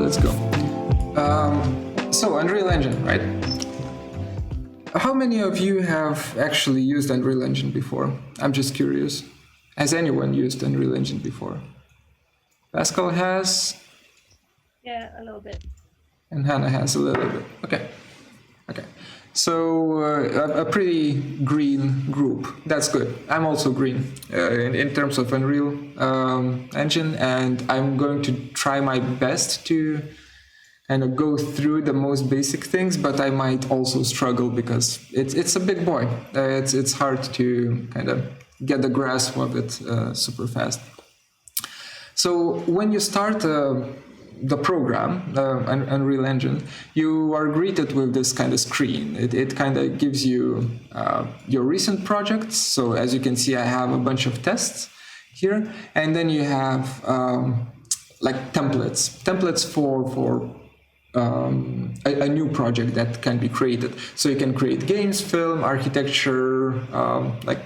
let's go. So Unreal Engine, right? How many of you have actually used Unreal Engine before? I'm just curious. Has anyone used Unreal Engine before? Pascal has? Yeah, a little bit. And Hannah has a little bit. Okay. Okay. So a pretty green group. That's good. I'm also green in terms of Unreal Engine, and I'm going to try my best to kind of go through the most basic things, but I might also struggle because it's a big boy. It's hard to kind of get the grasp of it super fast. So when you start the program, Unreal Engine, you are greeted with this kind of screen. It kind of gives you your recent projects. So as you can see, I have a bunch of tests here, and then you have like templates for a new project that can be created. So you can create games, film, architecture, like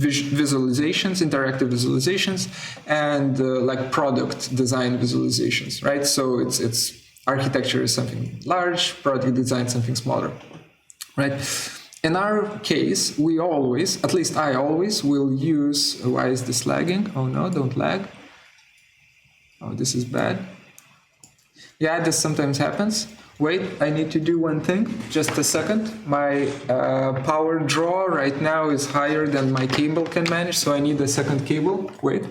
visualizations, interactive visualizations, and like product design visualizations, right? So it's architecture is something large, product design something smaller, right? In our case, we always, at least I always, will use, why is this lagging? Oh no, don't lag. Oh, this is bad. Yeah, this sometimes happens. Wait, I need to do one thing. Just a second. My power draw right now is higher than my cable can manage, so I need a second cable. Wait.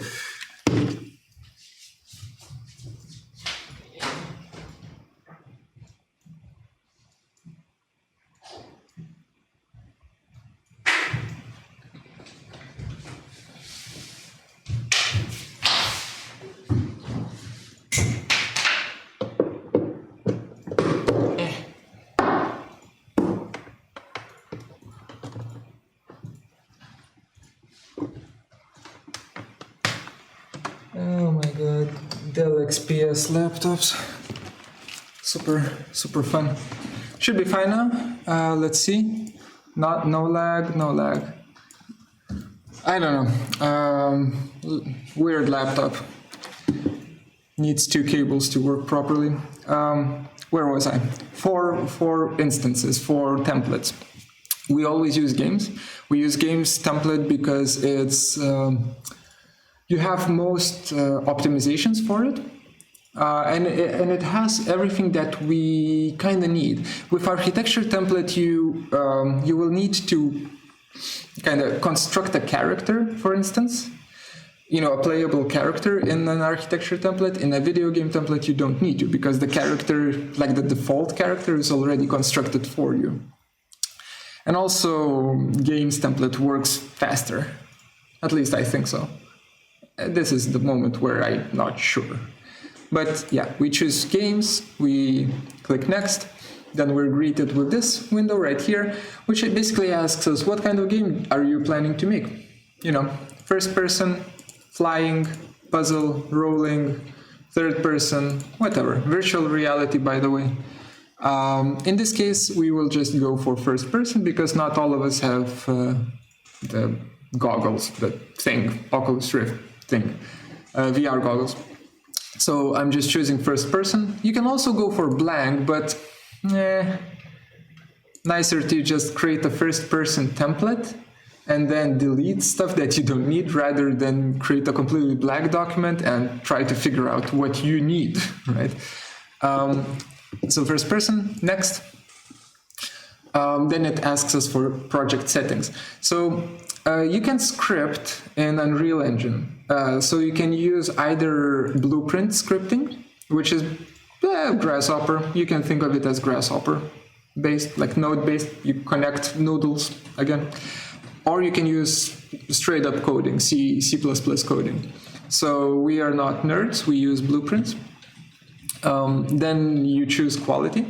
Oh my god, Dell XPS laptops. Super fun. Should be fine now. Let's see. No lag. I don't know. Weird laptop. Needs two cables to work properly. Where was I? For instances, for templates. We always use games. We use games template because it's you have most optimizations for it, and it has everything that we kind of need. With architecture template, you will need to kind of construct a character, for instance, a playable character in an architecture template. In a video game template, you don't need to, because the character, like the default character, is already constructed for you. And also, games template works faster. At least I think so. This is the moment where I'm not sure. But yeah, we choose games, we click next, then we're greeted with this window right here, which basically asks us, what kind of game are you planning to make? First person, flying, puzzle, rolling, third person, whatever. Virtual reality, by the way. In this case, we will just go for first person because not all of us have the goggles, the thing, Oculus Rift thing, VR goggles. So I'm just choosing first person. You can also go for blank, but nicer to just create a first person template and then delete stuff that you don't need rather than create a completely blank document and try to figure out what you need, right? So first person, next. Then it asks us for project settings. So you can script in Unreal Engine. So you can use either blueprint scripting, which is Grasshopper. You can think of it as Grasshopper based, like node based. You connect noodles again. Or you can use straight up coding, C++ coding. So we are not nerds, we use blueprints. Then you choose quality.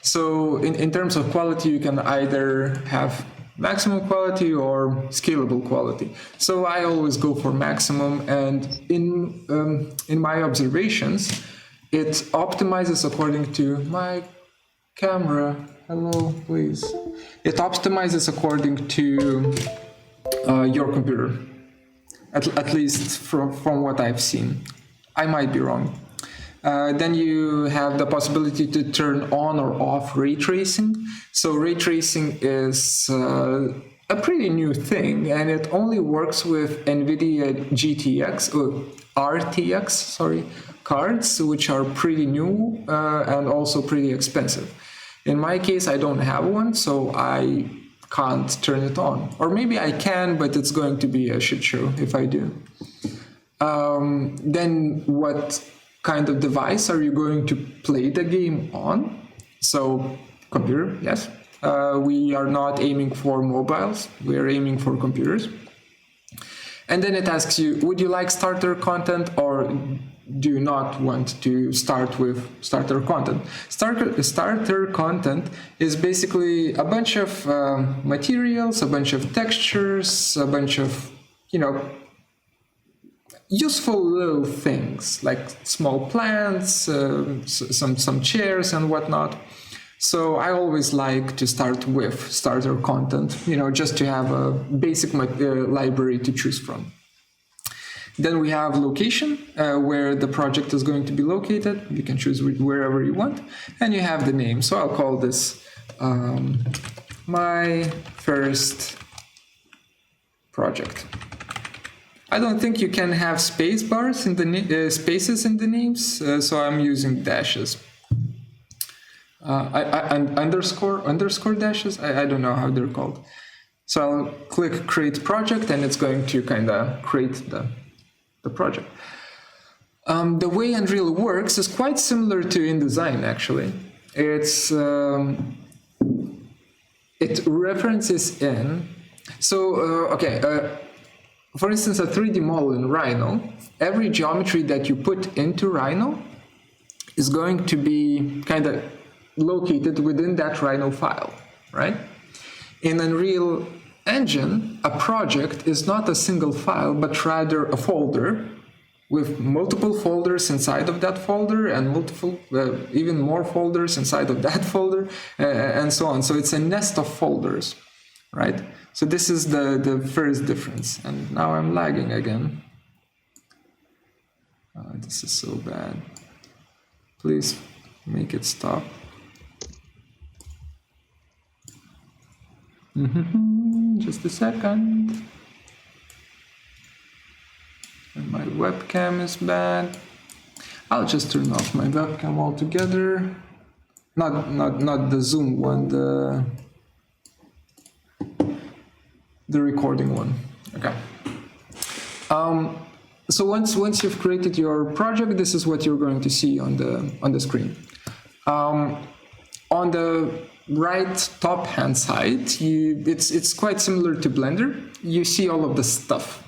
So in terms of quality, you can either have maximum quality or scalable quality. So I always go for maximum, and in my observations, it optimizes according to my camera. Hello, please. It optimizes according to your computer, at least from what I've seen. I might be wrong. Then you have the possibility to turn on or off ray tracing. So ray tracing is a pretty new thing, and it only works with NVIDIA RTX cards, which are pretty new and also pretty expensive. In my case, I don't have one, so I can't turn it on. Or maybe I can, but it's going to be a shit show if I do. Then what kind of device are you going to play the game on? So computer, yes. We are not aiming for mobiles, we are aiming for computers. And then it asks you, would you like starter content or do you not want to start with starter content? Starter content is basically a bunch of materials, a bunch of textures, a bunch of, useful little things like small plants, some chairs and whatnot. So I always like to start with starter content, just to have a basic library to choose from. Then we have location, where the project is going to be located. You can choose wherever you want. And you have the name. So I'll call this my first project. I don't think you can have space bars in the spaces in the names, so I'm using dashes. Underscore dashes. I don't know how they're called. So I'll click create project, and it's going to kind of create the project. The way Unreal works is quite similar to InDesign, actually. It references in. So for instance, a 3D model in Rhino, every geometry that you put into Rhino is going to be kind of located within that Rhino file, right? In Unreal Engine, a project is not a single file, but rather a folder with multiple folders inside of that folder and multiple, even more folders inside of that folder, and so on. So it's a nest of folders, right? So this is the first difference. And now I'm lagging again. This is so bad. Please make it stop. Just a second. And my webcam is bad. I'll just turn off my webcam altogether. Not the Zoom one, the recording one. Okay. So once you've created your project, this is what you're going to see on the screen. On the right top hand side, it's quite similar to Blender. You see all of the stuff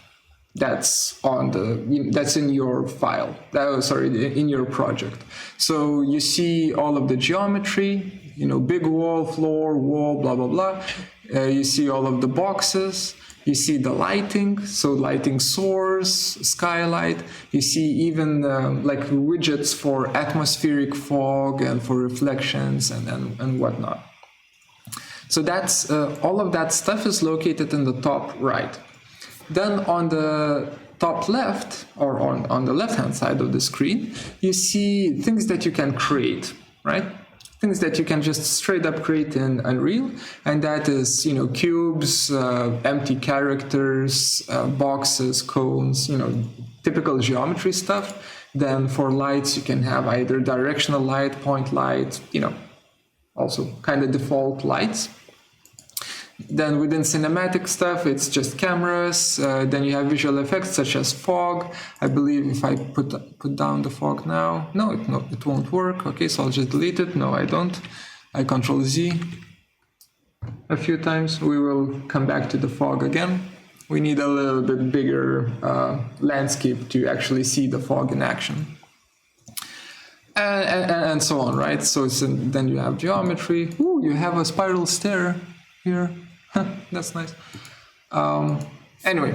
that's in your file. In your project. So you see all of the geometry, big wall, floor, wall, blah blah blah. You see all of the boxes. You see the lighting, so lighting source, skylight. You see even like widgets for atmospheric fog and for reflections and whatnot. So that's all of that stuff is located in the top right. Then on the top left, or on the left-hand side of the screen, you see things that you can create, right? Things that you can just straight up create in Unreal, and that is, cubes, empty characters, boxes, cones, typical geometry stuff. Then for lights, you can have either directional light, point light, also kind of default lights. Then within cinematic stuff, it's just cameras. Then you have visual effects such as fog. I believe if I put down the fog now, no, it won't work. Okay, so I'll just delete it. No, I don't. I Control Z a few times. We will come back to the fog again. We need a little bit bigger landscape to actually see the fog in action. And so on, right? So then you have geometry. Ooh, you have a spiral stair here. That's nice. Anyway,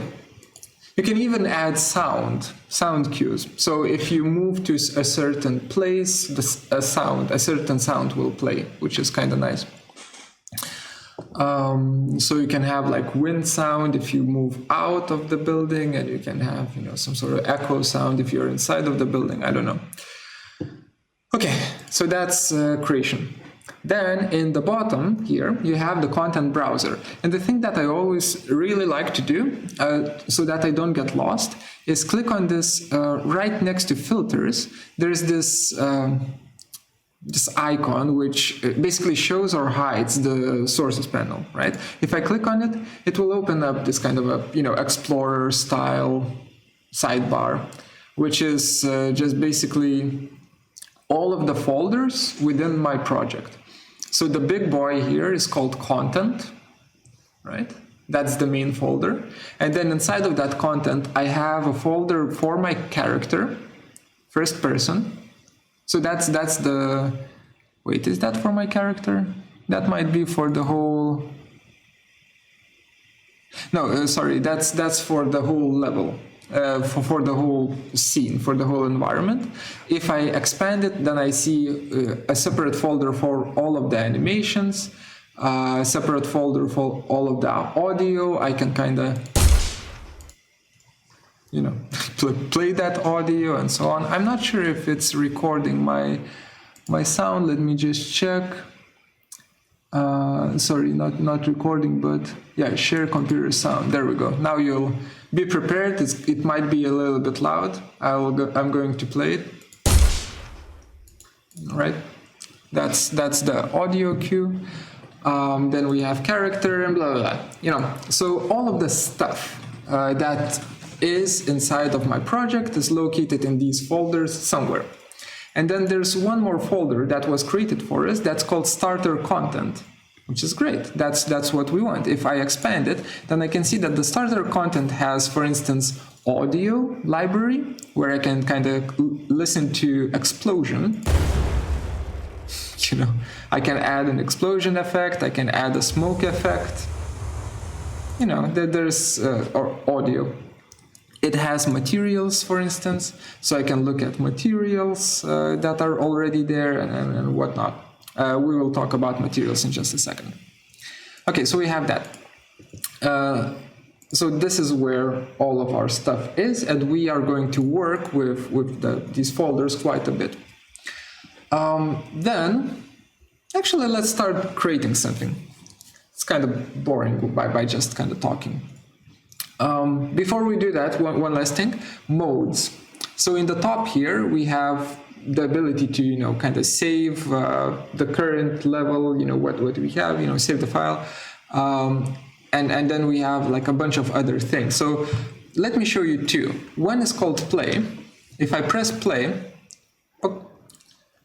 you can even add sound cues. So if you move to a certain place, a certain sound will play, which is kind of nice. So you can have like wind sound if you move out of the building, and you can have some sort of echo sound if you're inside of the building. I don't know. So that's creation. Then in the bottom here, you have the content browser. And the thing that I always really like to do, so that I don't get lost, is click on this right next to filters. There's this icon which basically shows or hides the sources panel, right? If I click on it, it will open up this kind of a, Explorer style sidebar, which is just basically all of the folders within my project. So the big boy here is called content, right? That's the main folder. And then inside of that content, I have a folder for my character, first person. So that's the, wait, is that for my character? That might be for the whole, no, sorry, that's for the whole level. For the whole scene, for the whole environment. If I expand it, then I see a separate folder for all of the animations, a separate folder for all of the audio. I can kind of, play that audio and so on. I'm not sure if it's recording my sound. Let me just check. Sorry, not recording, but yeah, share computer sound. There we go. Now you'll be prepared. It might be a little bit loud. I'm going to play it. All right, that's the audio cue. Then we have character and blah blah blah. So all of the stuff that is inside of my project is located in these folders somewhere. And then there's one more folder that was created for us that's called starter content, which is great. That's what we want. If I expand it, then I can see that the starter content has, for instance, audio library, where I can kind of listen to explosion. I can add an explosion effect. I can add a smoke effect. There's audio. It has materials, for instance, so I can look at materials that are already there and whatnot. We will talk about materials in just a second. Okay, so we have that. So this is where all of our stuff is, and we are going to work with these folders quite a bit. Then, actually, let's start creating something. It's kind of boring by just kind of talking. Before we do that, one last thing, modes. So in the top here, we have the ability to, kind of save the current level, what we have, save the file. And then we have like a bunch of other things. So let me show you two. One is called play. If I press play,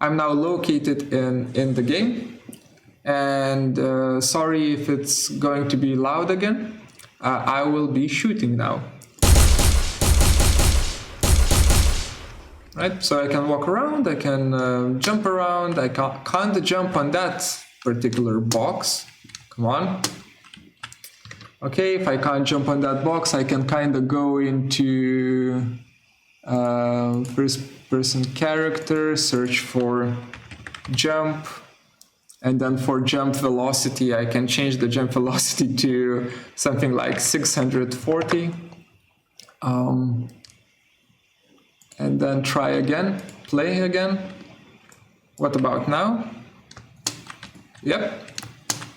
I'm now located in the game. And sorry if it's going to be loud again. I will be shooting now. Right, so I can walk around, I can jump around, I can't jump on that particular box. Come on. Okay, if I can't jump on that box, I can kind of go into first person character, search for jump. And then for jump velocity, I can change the jump velocity to something like 640. And then try again, play again. What about now? Yep,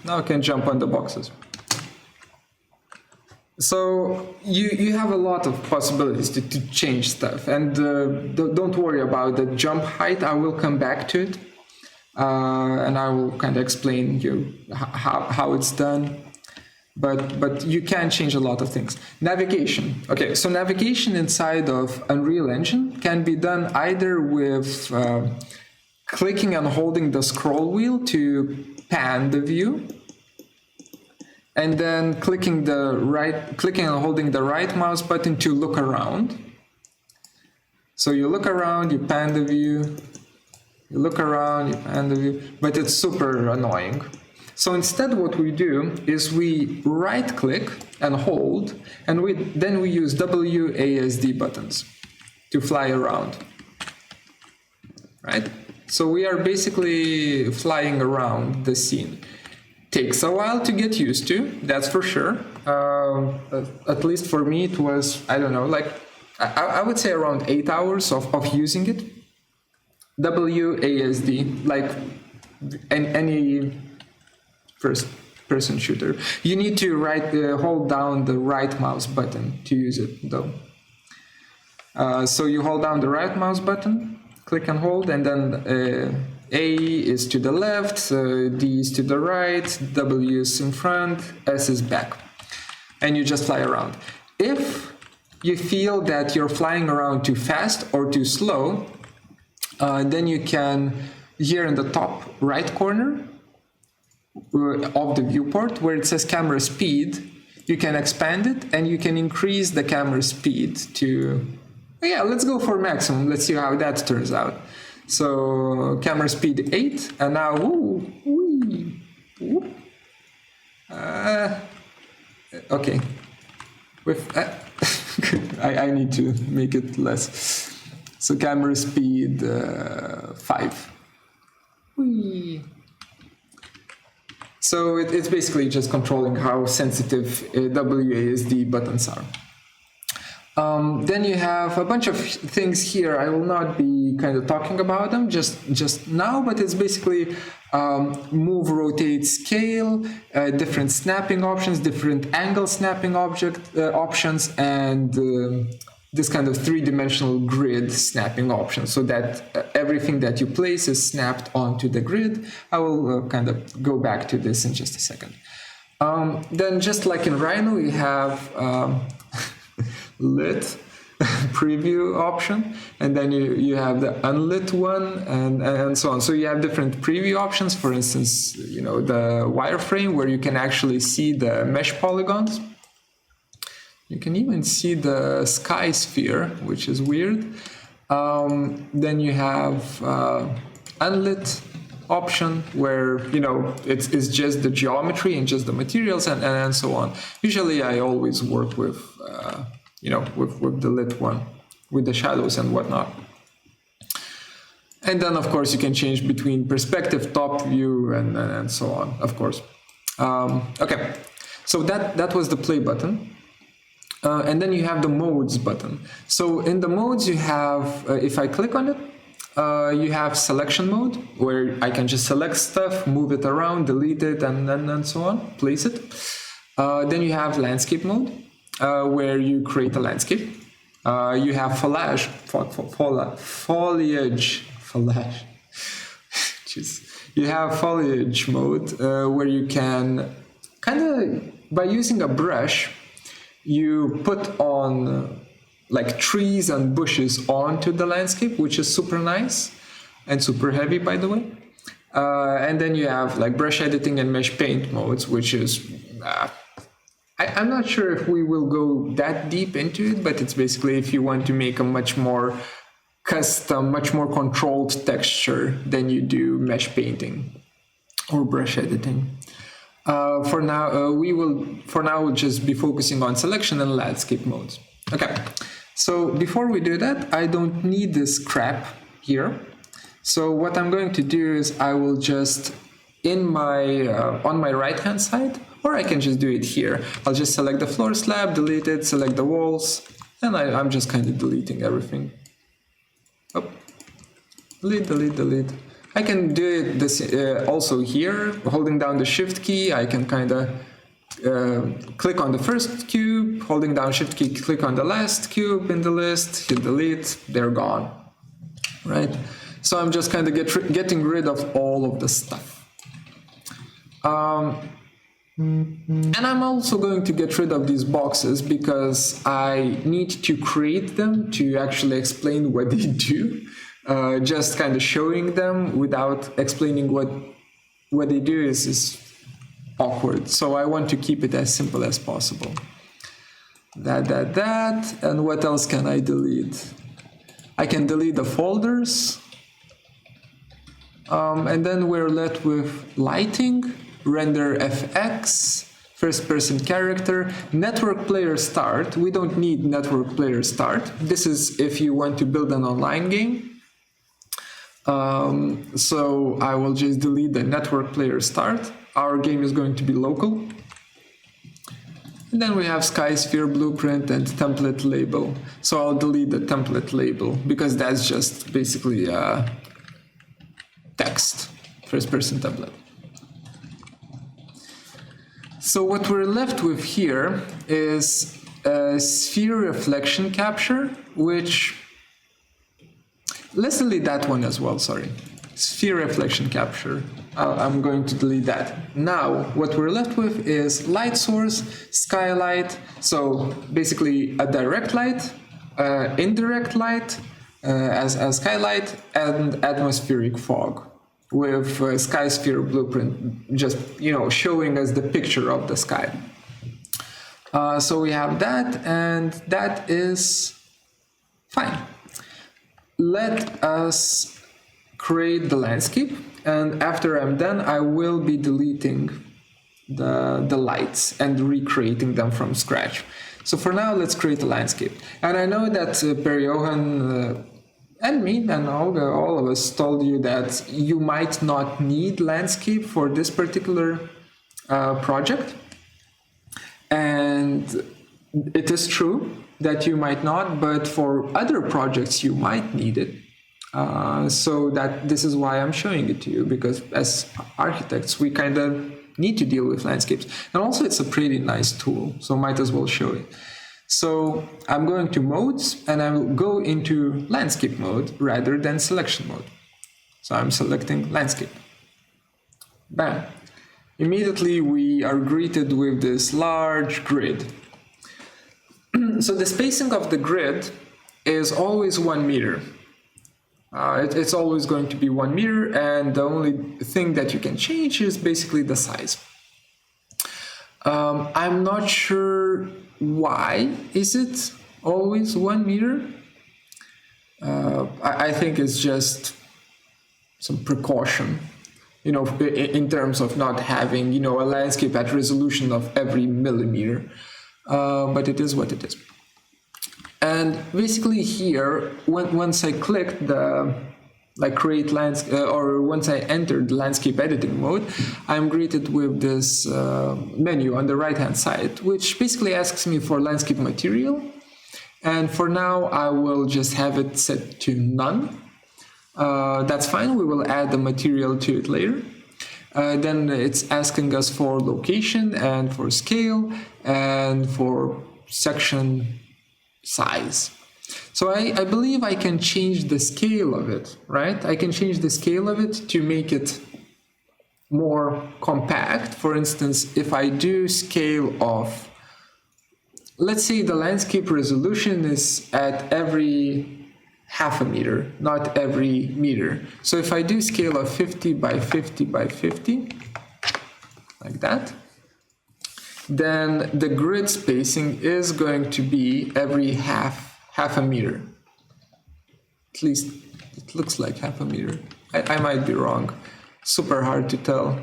now I can jump on the boxes. So you have a lot of possibilities to change stuff. And don't worry about the jump height, I will come back to it. And I will kind of explain you how it's done, but you can change a lot of things. Navigation. Okay, so navigation inside of Unreal Engine can be done either with clicking and holding the scroll wheel to pan the view, and then clicking and holding the right mouse button to look around. So you look around, you pan the view. You look around, you pan the view, but it's super annoying. So instead what we do is we right click and hold, and then we use WASD buttons to fly around, right? So we are basically flying around the scene. Takes a while to get used to, that's for sure. At least for me it was, I don't know, like I would say around 8 hours of using it. WASD, like any first-person shooter. You need to hold down the right mouse button to use it, though. So you hold down the right mouse button, click and hold, and then A is to the left, D is to the right, W is in front, S is back. And you just fly around. If you feel that you're flying around too fast or too slow, then you can, here in the top right corner of the viewport, where it says camera speed, you can expand it and you can increase the camera speed to, yeah, let's go for maximum. Let's see how that turns out. So camera speed 8, and now, okay. With I need to make it less. So camera speed 5. Whee. So it's basically just controlling how sensitive WASD buttons are. Then you have a bunch of things here. I will not be kind of talking about them just now, but it's basically move, rotate, scale, different snapping options, different angle snapping options, and this kind of three-dimensional grid snapping option, so that everything that you place is snapped onto the grid. I will kind of go back to this in just a second. Then, just like in Rhino, you have lit preview option, and then you have the unlit one, and so on. So you have different preview options. For instance, you know, the wireframe, where you can actually see the mesh polygons. You can even see the sky sphere, which is weird. Then you have unlit option, where, you know, it's just the geometry and just the materials and so on. Usually I always work with you know, with the lit one, with the shadows and whatnot. And then, of course, you can change between perspective, top view, and so on, of course. Okay, so that was the play button. And then you have the modes button. So in the modes, you have, if I click on it, you have selection mode, where I can just select stuff, move it around, delete it, and so on, place it. Then you have landscape mode, where you create a landscape. You have foliage. Jeez. You have foliage mode, where you can kind of, by using a brush, you put on like trees and bushes onto the landscape, which is super nice and super heavy, by the way. And then you have like brush editing and mesh paint modes, which is I'm not sure if we will go that deep into it, but it's basically if you want to make a much more custom, much more controlled texture than you do mesh painting or brush editing. For now, we'll just be focusing on selection and landscape modes. Okay, so before we do that, I don't need this crap here. So what I'm going to do is I will just, in my on my right-hand side, or I can just do it here. I'll just select the floor slab, delete it, select the walls, and I'm just kind of deleting everything. Oh, delete. I can do it also here, holding down the shift key. I can kind of click on the first cube, holding down shift key, click on the last cube in the list, hit delete, they're gone, right? So I'm just kind of getting rid of all of the stuff. And I'm also going to get rid of these boxes because I need to create them to actually explain what they do. Just kind of showing them without explaining what they do is awkward. So I want to keep it as simple as possible. That, and what else can I delete? I can delete the folders. And then we're left with lighting, render FX, first person character, network player start. We don't need network player start. This is if you want to build an online game. So I will just delete the network player start. Our game is going to be local. And then we have sky sphere blueprint and template label. So I'll delete the template label because that's just basically text, first-person tablet. So what we're left with here is a sphere reflection capture, which, let's delete that one as well, sorry. Sphere reflection capture, I'm going to delete that. Now, what we're left with is light source, skylight, so basically a direct light, indirect light as skylight, and atmospheric fog with sky sphere blueprint, just, you know, showing us the picture of the sky. So we have that, and that is fine. Let us create the landscape, and after I'm done, I will be deleting the lights and recreating them from scratch. So for now, let's create a landscape. And I know that Per-Johan and me and Olga, all of us told you that you might not need landscape for this particular project. And it is true that you might not, but for other projects you might need it. So that this is why I'm showing it to you, because as architects we kind of need to deal with landscapes. And also it's a pretty nice tool, so might as well show it. So I'm going to modes, and I will go into landscape mode rather than selection mode. So I'm selecting landscape. Bam. Immediately we are greeted with this large grid. So the spacing of the grid is always 1 meter. It's always going to be 1 meter, and the only thing that you can change is basically the size. I'm not sure why is it always 1 meter. I think it's just some precaution, you know, in terms of not having, you know, a landscape at resolution of every millimeter. But it is what it is. And basically here, once I clicked the create landscape, or once I entered landscape editing mode, I'm greeted with this menu on the right hand side, which basically asks me for landscape material. And for now, I will just have it set to none. That's fine. We will add the material to it later. Then it's asking us for location and for scale and for section size. So I believe I can change the scale of it, right? I can change the scale of it to make it more compact. For instance, if I do scale of, let's say the landscape resolution is at every half a meter, not every meter. So if I do scale of 50 by 50 by 50, like that, then the grid spacing is going to be every half a meter. At least it looks like half a meter. I might be wrong. Super hard to tell.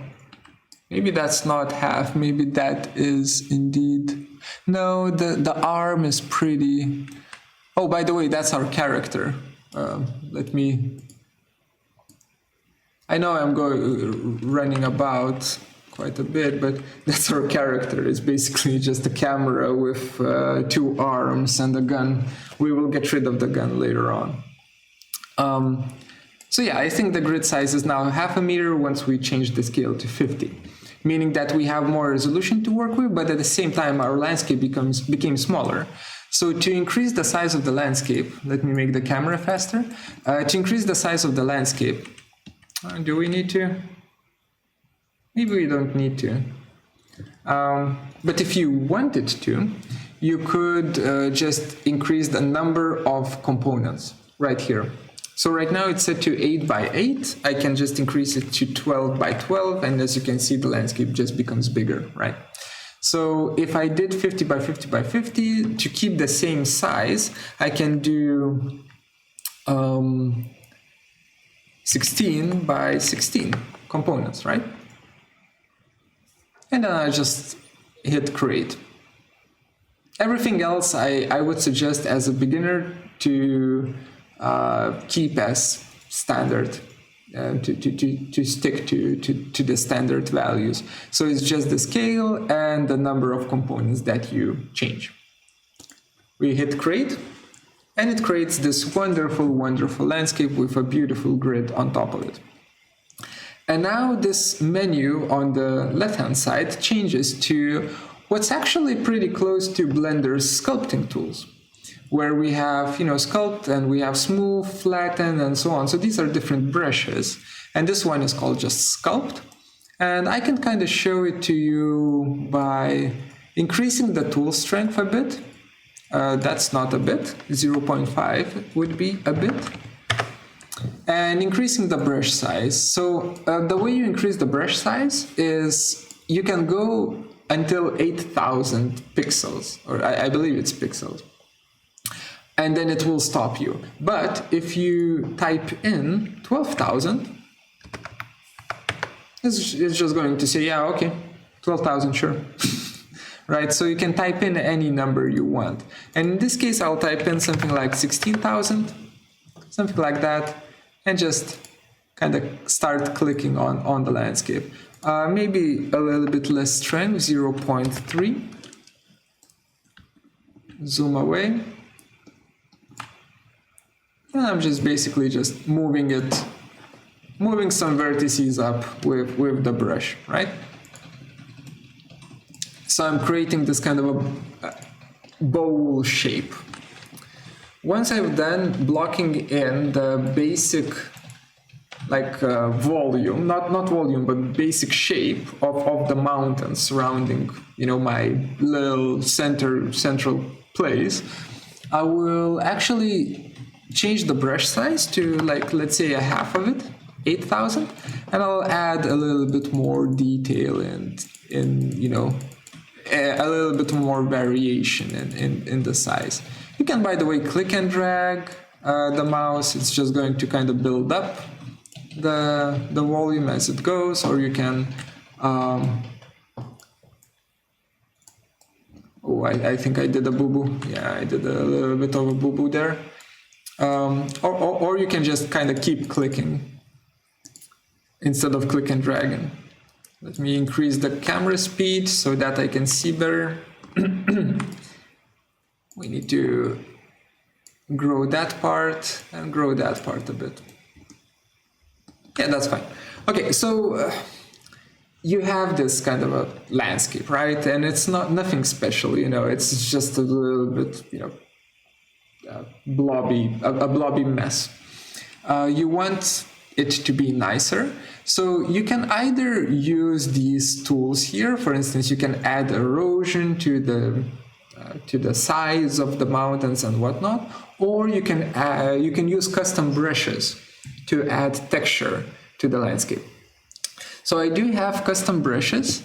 Maybe that's not half, maybe that is indeed. No, the arm is pretty. Oh, by the way, that's our character. Let me. I know I'm running about quite a bit, but that's our character. It's basically just a camera with 2 arms and a gun. We will get rid of the gun later on. So yeah, I think the grid size is now half a meter once we change the scale to 50, meaning that we have more resolution to work with, but at the same time our landscape became smaller. So to increase the size of the landscape, let me make the camera faster. To increase the size of the landscape, do we need to? Maybe we don't need to. But if you wanted to, you could just increase the number of components right here. So right now it's set to 8 by 8. I can just increase it to 12 by 12. And as you can see, the landscape just becomes bigger, right? So if I did 50 by 50 by 50, to keep the same size, I can do 16 by 16 components, right? And then I just hit create. Everything else I would suggest as a beginner to keep as standard, to stick to the standard values. So it's just the scale and the number of components that you change. We hit create, and it creates this wonderful, wonderful landscape with a beautiful grid on top of it. And now this menu on the left-hand side changes to what's actually pretty close to Blender's sculpting tools, where we have, sculpt, and we have smooth, flatten, and so on. So these are different brushes. And this one is called just sculpt. And I can kind of show it to you by increasing the tool strength a bit. That's not a bit. 0.5 would be a bit. And increasing the brush size. So the way you increase the brush size is you can go until 8,000 pixels, or I believe it's pixels. And then it will stop you. But if you type in 12,000, it's just going to say, yeah, okay, 12,000, sure. Right, so you can type in any number you want. And in this case, I'll type in something like 16,000, something like that, and just kind of start clicking on the landscape. Maybe a little bit less strength, 0.3. Zoom away. And I'm just basically just moving some vertices up with the brush, right? So I'm creating this kind of a bowl shape. Once I've done blocking in the basic volume, not volume, but basic shape of the mountain surrounding, my little central place, I will actually change the brush size to let's say a half of it, 8,000, and I'll add a little bit more detail and a little bit more variation in the size. You can, by the way, click and drag the mouse. It's just going to kind of build up the volume as it goes, or you can I think I did a boo-boo. Yeah, I did a little bit of a boo-boo there. Or you can just kind of keep clicking instead of click and dragging. Let me increase the camera speed so that I can see better. We need to grow that part and grow that part a bit. Yeah, that's fine. Okay, so you have this kind of a landscape, right? And it's nothing special, it's just a little bit, a blobby mess. You want it to be nicer. So you can either use these tools here. For instance, you can add erosion to the size of the mountains and whatnot, or you can use custom brushes to add texture to the landscape. So I do have custom brushes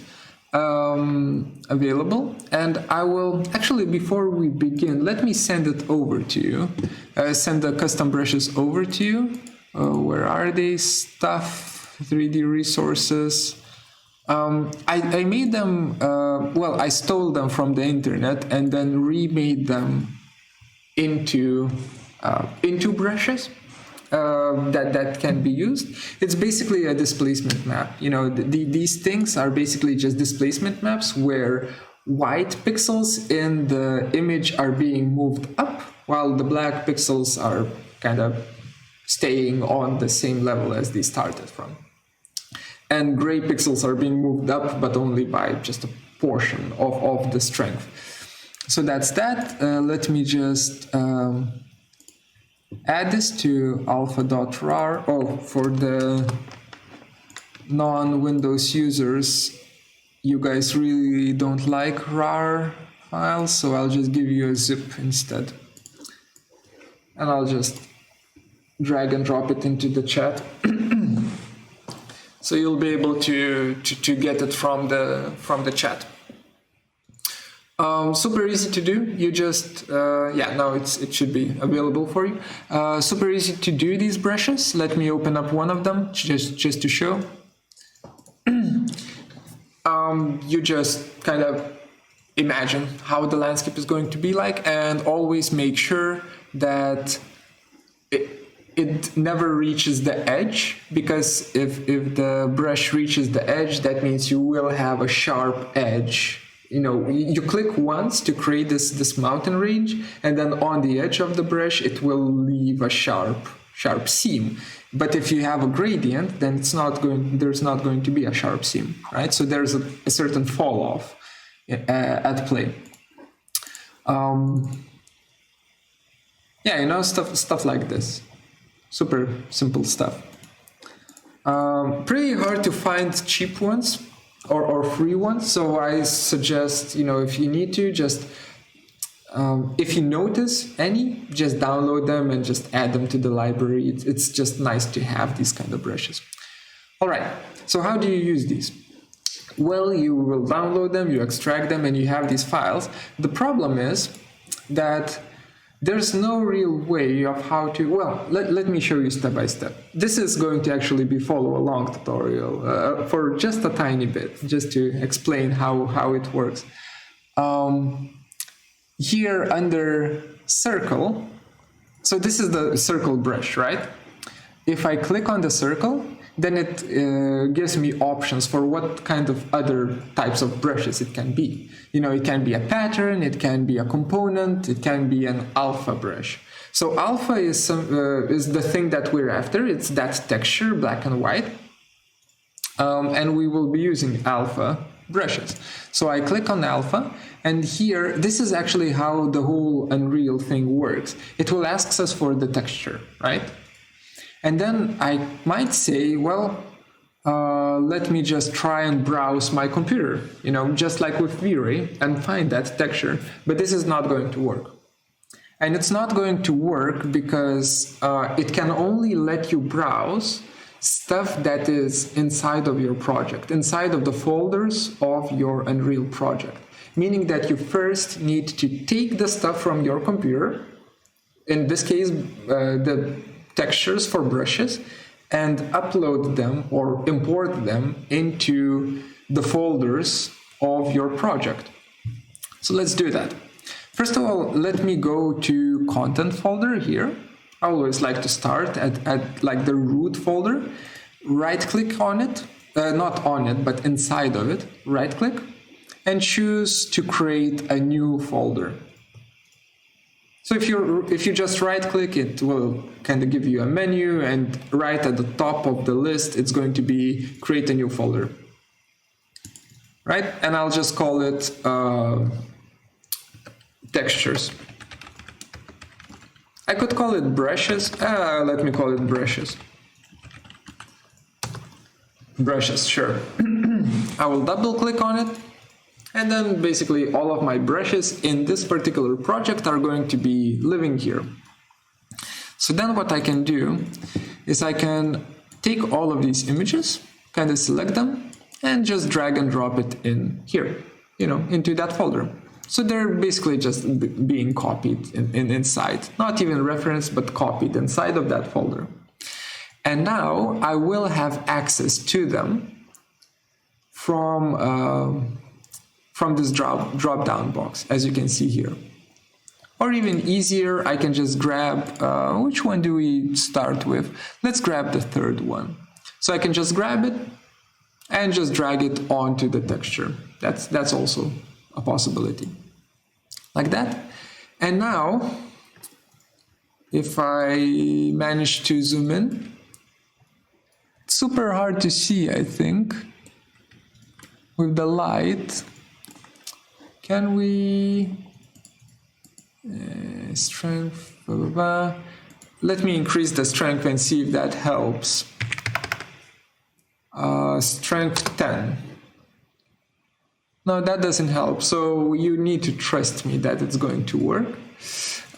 available, and I will actually, before we begin, let me send it over to you. Send the custom brushes over to you. Where are they? Stuff, 3D resources. I made them, I stole them from the internet and then remade them into brushes that can be used. It's basically a displacement map. These things are basically just displacement maps where white pixels in the image are being moved up, while the black pixels are kind of staying on the same level as they started from. And gray pixels are being moved up, but only by just a portion of the strength. So that's that. Let me just add this to alpha.rar. Oh, for the non-Windows users, you guys really don't like rar files, so I'll just give you a zip instead. And I'll just drag and drop it into the chat. So you'll be able to get it from the chat. Super easy to do. You just now it should be available for you. Super easy to do these brushes. Let me open up one of them just to show. You just kind of imagine how the landscape is going to be like, and always make sure that it never reaches the edge, because if the brush reaches the edge, that means you will have a sharp edge. You click once to create this mountain range, and then on the edge of the brush, it will leave a sharp sharp seam. But if you have a gradient, then there's not going to be a sharp seam, right? So there's a certain fall off at play. Yeah, stuff like this. Super simple stuff. Pretty hard to find cheap ones or free ones. So I suggest, if you need to, just if you notice any, just download them and just add them to the library. It's just nice to have these kind of brushes. All right, so how do you use these? Well, you will download them, you extract them, and you have these files. The problem is that there's no real way of how to, well, let me show you step by step. This is going to actually be follow along tutorial for just a tiny bit, just to explain how it works. Here under circle, so this is the circle brush, right? If I click on the circle, then it gives me options for what kind of other types of brushes it can be. It can be a pattern, it can be a component, it can be an alpha brush. So alpha is the thing that we're after. It's that texture, black and white. And we will be using alpha brushes. So I click on alpha, and here, this is actually how the whole Unreal thing works. It will ask us for the texture, right? And then I might say, well, let me just try and browse my computer, just like with V-Ray, and find that texture. But this is not going to work. And it's not going to work because it can only let you browse stuff that is inside of your project, inside of the folders of your Unreal project. Meaning that you first need to take the stuff from your computer, in this case, the textures for brushes, and upload them or import them into the folders of your project. So let's do that. First of all, let me go to content folder here. I always like to start at like the root folder, right click on it, not on it, but inside of it, right click, and choose to create a new folder. So if you just right click, it will kind of give you a menu, and right at the top of the list, it's going to be create a new folder. Right? And I'll just call it textures. I could call it brushes. Let me call it brushes. Brushes, sure. I will double click on it. And then basically all of my brushes in this particular project are going to be living here. So then what I can do is I can take all of these images, kind of select them, and just drag and drop it in here, into that folder. So they're basically just being copied inside, not even referenced, but copied inside of that folder. And now I will have access to them from this drop-down box, as you can see here. Or even easier, I can just grab, which one do we start with? Let's grab the third one. So I can just grab it and just drag it onto the texture. That's also a possibility. Like that. And now, if I manage to zoom in, it's super hard to see, I think, with the light. Can we strength, blah, blah, blah. Let me increase the strength and see if that helps. Strength 10. No, that doesn't help. So you need to trust me that it's going to work.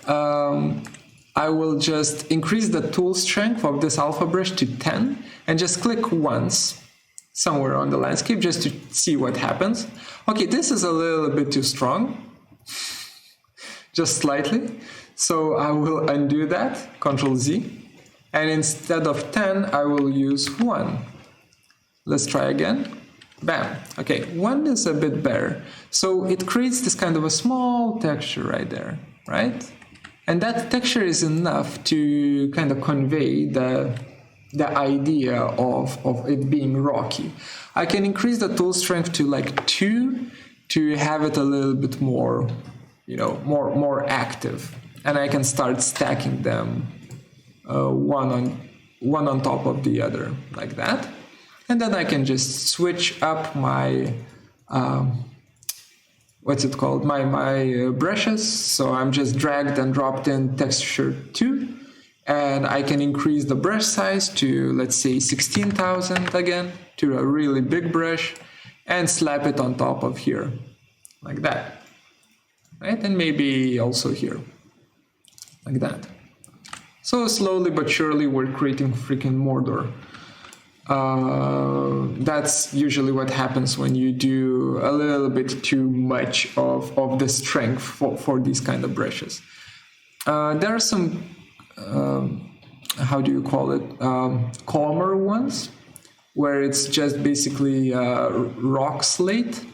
I will just increase the tool strength of this alpha brush to 10 and just click once somewhere on the landscape just to see what happens. Okay, this is a little bit too strong, just slightly. So I will undo that, Control Z, and instead of 10, I will use 1. Let's try again. Bam. Okay, 1 is a bit better. So it creates this kind of a small texture right there, right? And that texture is enough to kind of convey the idea of it being rocky. I can increase the tool strength to like 2 to have it a little bit more, more active. And I can start stacking them one on top of the other, like that. And then I can just switch up my my brushes. So I'm just dragged and dropped in texture 2, and I can increase the brush size to, let's say, 16,000 again, to a really big brush, and slap it on top of here, like that, right? And maybe also here, like that. So slowly but surely we're creating freaking Mordor. That's usually what happens when you do a little bit too much of the strength for these kind of brushes. There are some, how do you call it, calmer ones, where it's just basically rock slate,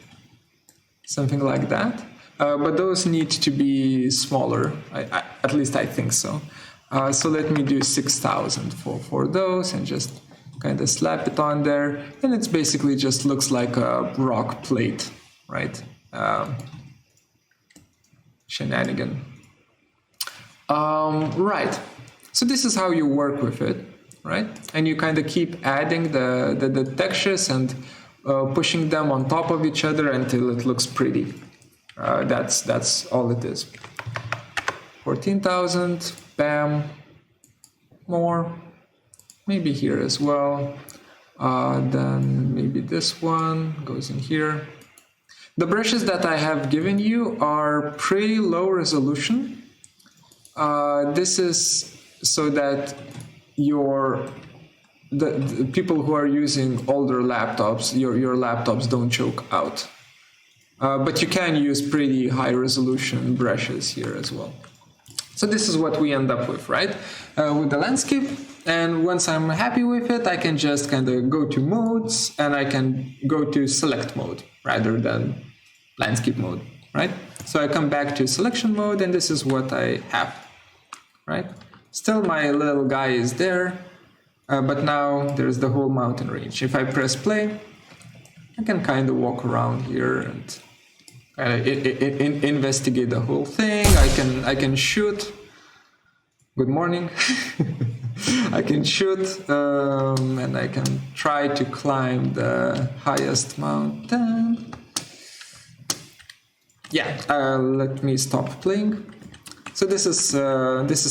something like that. But those need to be smaller, at least I think so. So let me do 6,000 for those, and just kind of slap it on there, and it's basically just looks like a rock plate, right? Shenanigan. Right, so this is how you work with it, right? And you kind of keep adding the textures and pushing them on top of each other until it looks pretty. That's all it is. 14,000, bam, more. Maybe here as well. Then maybe this one goes in here. The brushes that I have given you are pretty low resolution. This is so that the people who are using older laptops, your laptops don't choke out. But you can use pretty high resolution brushes here as well. So this is what we end up with, right? With the landscape. And once I'm happy with it, I can just kind of go to modes, and I can go to select mode rather than landscape mode, right? So I come back to selection mode, and this is what I have, right? Still my little guy is there, but now there's the whole mountain range. If I press play, I can kind of walk around here and investigate the whole thing. I can shoot. Good morning. I can shoot, and I can try to climb the highest mountain. Yeah, let me stop playing. So this is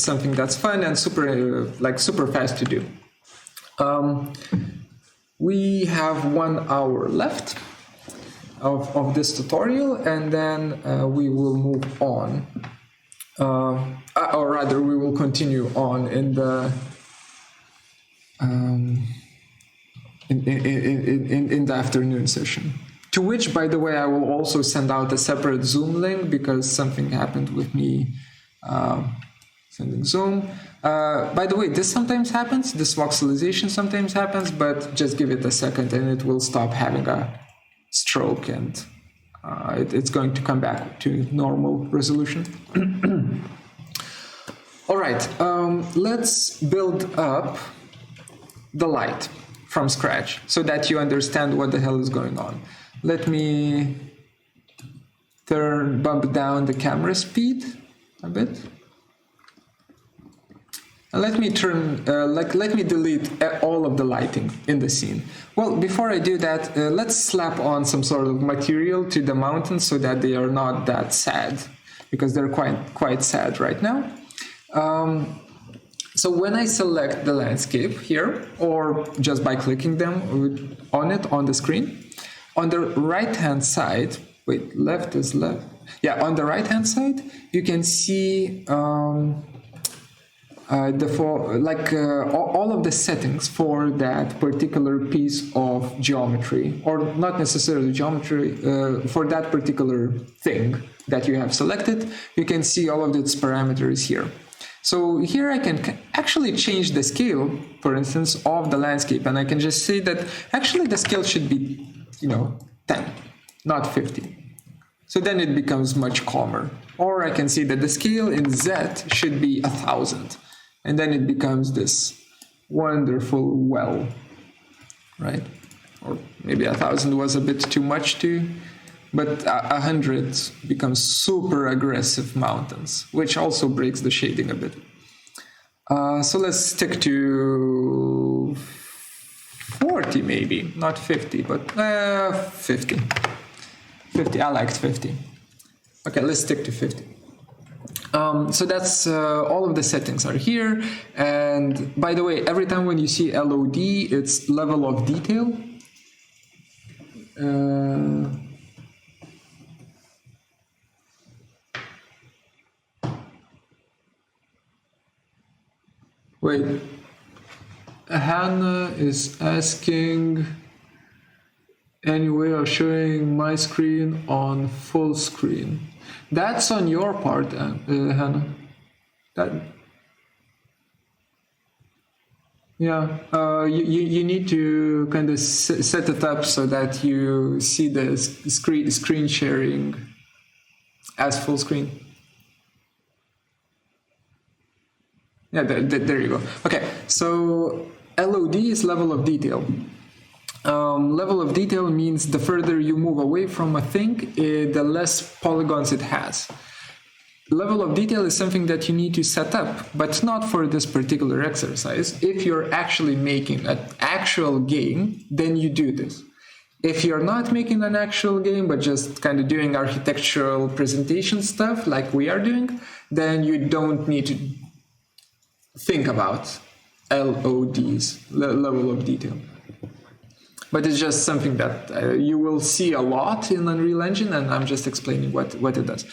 something that's fun and super fast to do. We have 1 hour left of this tutorial, and then we will move on, or rather we will continue on in the in the afternoon session, to which, by the way, I will also send out a separate Zoom link, because something happened with me sending Zoom. By the way, this sometimes happens, this voxelization sometimes happens, but just give it a second and it will stop having a stroke, and it's going to come back to normal resolution. All right, let's build up the light from scratch so that you understand what the hell is going on. Let me bump down the camera speed a bit. And let me let me delete all of the lighting in the scene. Well, before I do that, let's slap on some sort of material to the mountains so that they are not that sad, because they're quite sad right now. So when I select the landscape here, or just by clicking them on it on the screen, on the right-hand side, wait, left is left. Yeah, on the right-hand side, you can see all of the settings for that particular piece of geometry, or not necessarily geometry, for that particular thing that you have selected. You can see all of its parameters here. So here I can actually change the scale, for instance, of the landscape, and I can just say that actually the scale should be, 10, not 50. So then it becomes much calmer. Or I can see that the scale in Z should be 1,000. And then it becomes this wonderful well, right? Or maybe 1,000 was a bit too much too, but 100 becomes super aggressive mountains, which also breaks the shading a bit. So let's stick to 40 maybe, not 50, but 50. 50, I liked 50. Okay, let's stick to 50. So that's all of the settings are here. And by the way, every time when you see LOD, it's level of detail. Wait, Hannah is asking any way of showing my screen on full screen. That's on your part, Hannah. You need to kind of set it up so that you see the screen sharing as full screen. Yeah, there you go. Okay, so LOD is level of detail. Level of detail means the further you move away from a thing, the less polygons it has. Level of detail is something that you need to set up, but not for this particular exercise. If you're actually making an actual game, then you do this. If you're not making an actual game, but just kind of doing architectural presentation stuff like we are doing, then you don't need to think about LODs, level of detail. But it's just something that you will see a lot in Unreal Engine, and I'm just explaining what it does.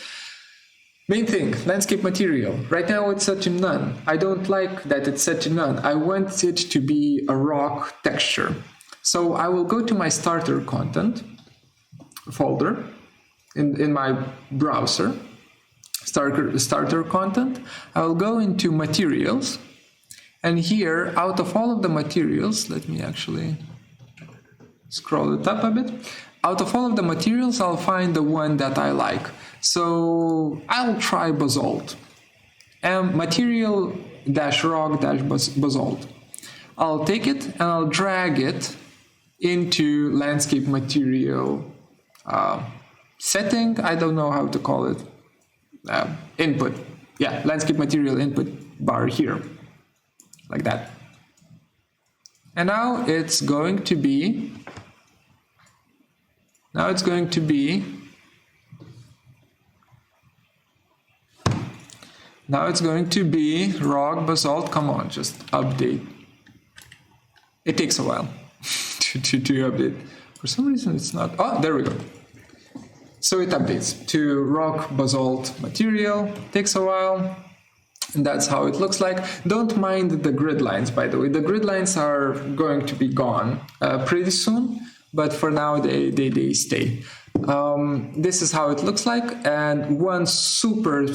Main thing, landscape material. Right now it's set to none. I don't like that it's set to none. I want it to be a rock texture. So I will go to my starter content folder in my browser, starter content. I will go into materials, and here, out of all of the materials, let me actually scroll it up a bit. Out of all of the materials, I'll find the one that I like. So I'll try basalt. Material-rock-basalt. I'll take it and I'll drag it into landscape material setting. I don't know how to call it. Input. Yeah, landscape material input bar here. Like that. And now it's going to be rock basalt. Come on, just update. It takes a while to update. For some reason it's not. Oh, there we go. So it updates to rock basalt material. Takes a while. And that's how it looks like. Don't mind the grid lines, by the way. The grid lines are going to be gone pretty soon, but for now they stay. This is how it looks like. And one super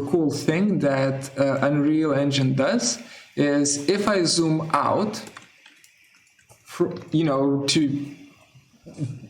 cool thing that Unreal Engine does is if I zoom out,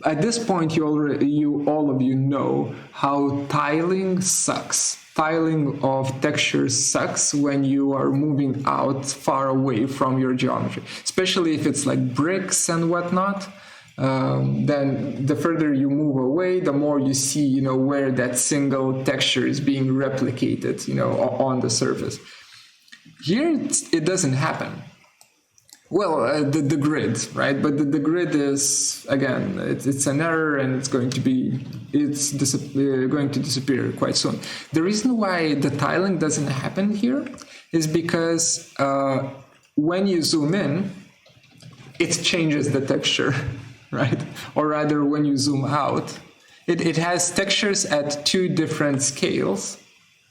at this point all of you know how tiling sucks. Tiling of textures sucks when you are moving out far away from your geometry, especially if it's like bricks and whatnot. Then the further you move away, the more you see, where that single texture is being replicated, on the surface. Here, it doesn't happen. Well, the grid, right? But the grid is, again, it's an error, and it's going to disappear quite soon. The reason why the tiling doesn't happen here is because when you zoom in, it changes the texture, right? Or rather, when you zoom out, it has textures at two different scales,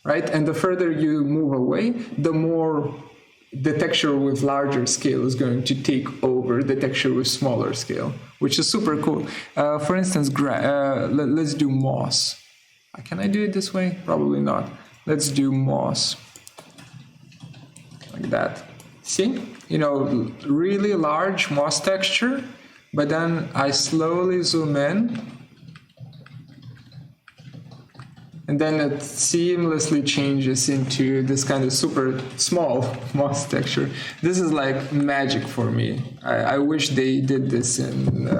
right? And the further you move away, the more the texture with larger scale is going to take over the texture with smaller scale, which is super cool. For instance, let's do moss. Can I do it this way? Probably not. Let's do moss. Like that. See? Really large moss texture, but then I slowly zoom in, and then it seamlessly changes into this kind of super small moss texture. This is like magic for me. I wish they did this in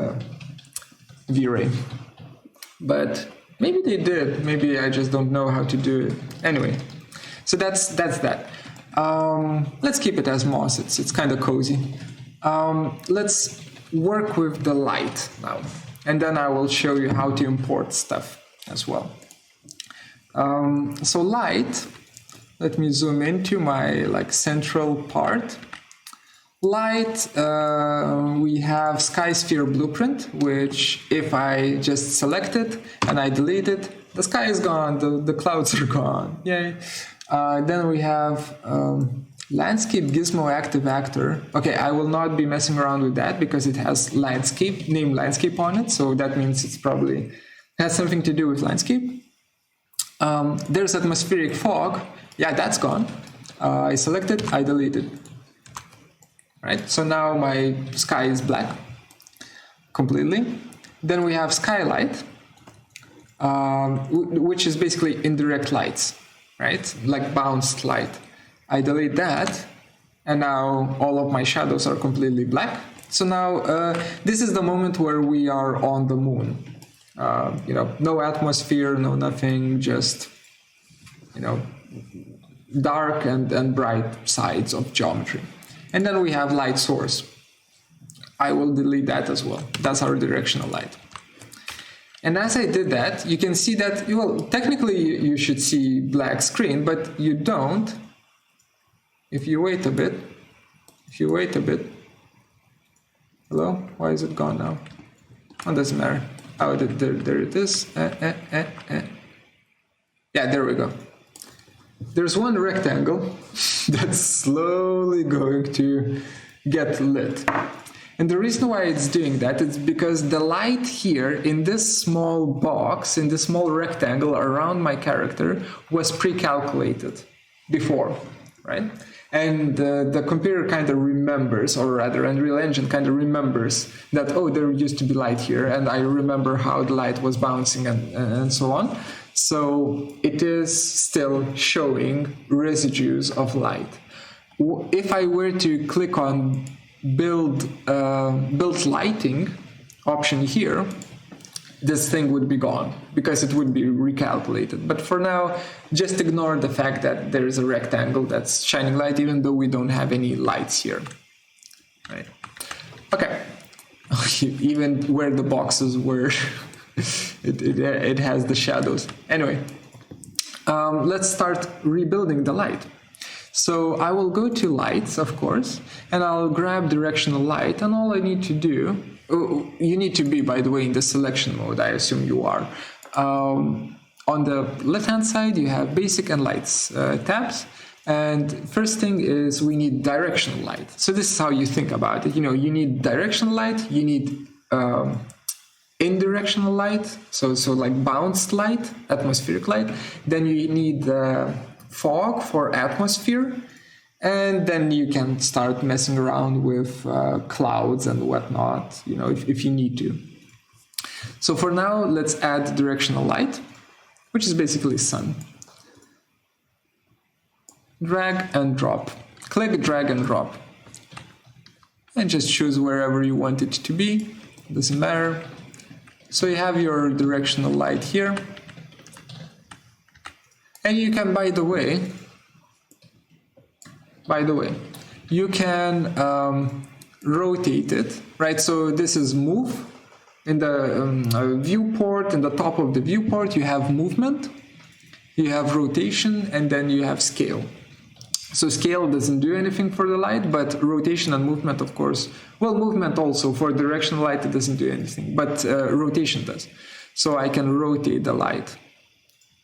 V-Ray. But maybe they did. Maybe I just don't know how to do it. Anyway, so that's that. Let's keep it as moss. It's kind of cozy. Let's work with the light now, and then I will show you how to import stuff as well. So light, let me zoom into my central part. Light, we have sky sphere blueprint, which if I just select it and I delete it, the sky is gone, the clouds are gone, yay. Then we have landscape gizmo active actor. Okay, I will not be messing around with that because it has landscape, name landscape on it, so that means it's probably has something to do with landscape. There's atmospheric fog. Yeah, that's gone. I select it, I delete it. Right, so now my sky is black completely. Then we have skylight, which is basically indirect lights, right? Like bounced light. I delete that, and now all of my shadows are completely black. So now this is the moment where we are on the moon. No atmosphere, no nothing, just dark and bright sides of geometry. And then we have light source. I will delete that as well. That's our directional light. And as I did that, you can see that, well, technically you should see black screen, but you don't. If you wait a bit, hello? Why is it gone now? Oh, doesn't matter. Oh, there it is. Yeah, there we go. There's one rectangle that's slowly going to get lit. And the reason why it's doing that is because the light here in this small box, in this small rectangle around my character, was pre-calculated before, right? And the computer kind of remembers, or rather Unreal Engine kind of remembers that, oh, there used to be light here, and I remember how the light was bouncing and so on. So it is still showing residues of light. If I were to click on build lighting option here, this thing would be gone because it would be recalculated. But for now, just ignore the fact that there is a rectangle that's shining light, even though we don't have any lights here. Right? Okay. Even where the boxes were, it has the shadows. Anyway, let's start rebuilding the light. So I will go to lights, of course, and I'll grab directional light, and all I need to do, you need to be, by the way, in the selection mode, I assume you are. On the left-hand side, you have basic and lights tabs, and first thing is we need directional light. So this is how you think about it. You need directional light, you need indirectional light, so like bounced light, atmospheric light, then you need fog for atmosphere, and then you can start messing around with clouds and whatnot, if you need to. So for now, let's add directional light, which is basically sun. Drag and drop. Click, drag and drop. And just choose wherever you want it to be. Doesn't matter. So you have your directional light here. And you can, by the way, you can rotate it, right? So this is move. In the viewport, in the top of the viewport, you have movement, you have rotation, and then you have scale. So scale doesn't do anything for the light, but rotation and movement, of course. Well, movement also, for directional light, it doesn't do anything, but rotation does. So I can rotate the light,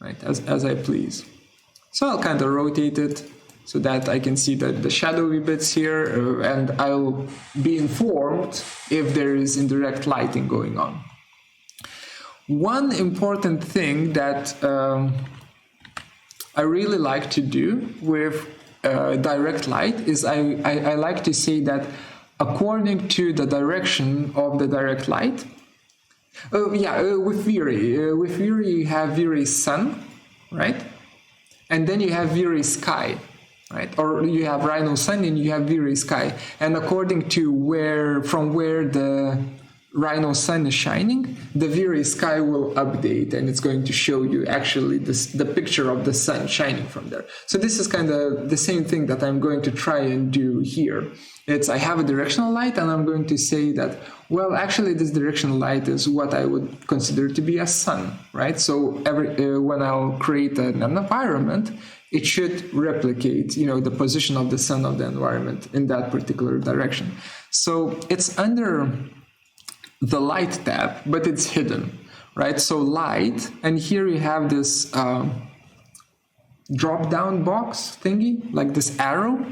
right, as I please. So I'll kind of rotate it so that I can see the shadowy bits here, and I'll be informed if there is indirect lighting going on. One important thing that I really like to do with direct light is I like to say that according to the direction of the direct light, with Viri you have Viri sun, right? And then you have Viri sky, right? Or you have Rhino sun and you have Viri sky. And according to from where the Rhino sun is shining, the V-Ray sky will update and it's going to show you actually the picture of the sun shining from there. So this is kind of the same thing that I'm going to try and do here. I have a directional light and I'm going to say that, well, actually this directional light is what I would consider to be a sun, right? So when I'll create an environment, it should replicate, the position of the sun of the environment in that particular direction. So it's under the light tab, but it's hidden, right? So light, and here you have this drop-down box thingy, like this arrow.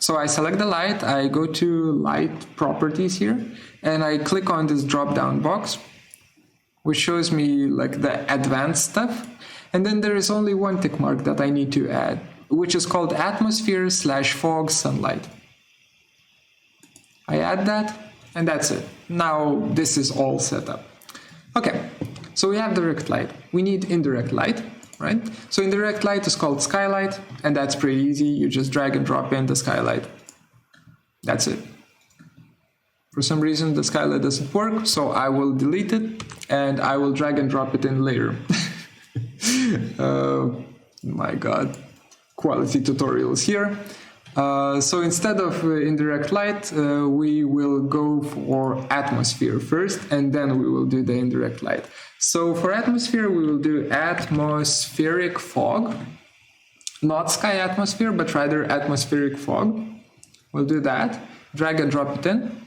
So I select the light, I go to light properties here, and I click on this drop-down box, which shows me like the advanced stuff. And then there is only one tick mark that I need to add, which is called atmosphere/fog sunlight. I add that, and that's it. Now this is all set up. Okay, so we have direct light. We need indirect light, right? So indirect light is called skylight, and that's pretty easy. You just drag and drop in the skylight. That's it. For some reason, the skylight doesn't work, so I will delete it, and I will drag and drop it in later. My God, quality tutorials here. So instead of indirect light, we will go for atmosphere first, and then we will do the indirect light. So for atmosphere, we will do atmospheric fog, not sky atmosphere, but rather atmospheric fog. We'll do that, drag and drop it in,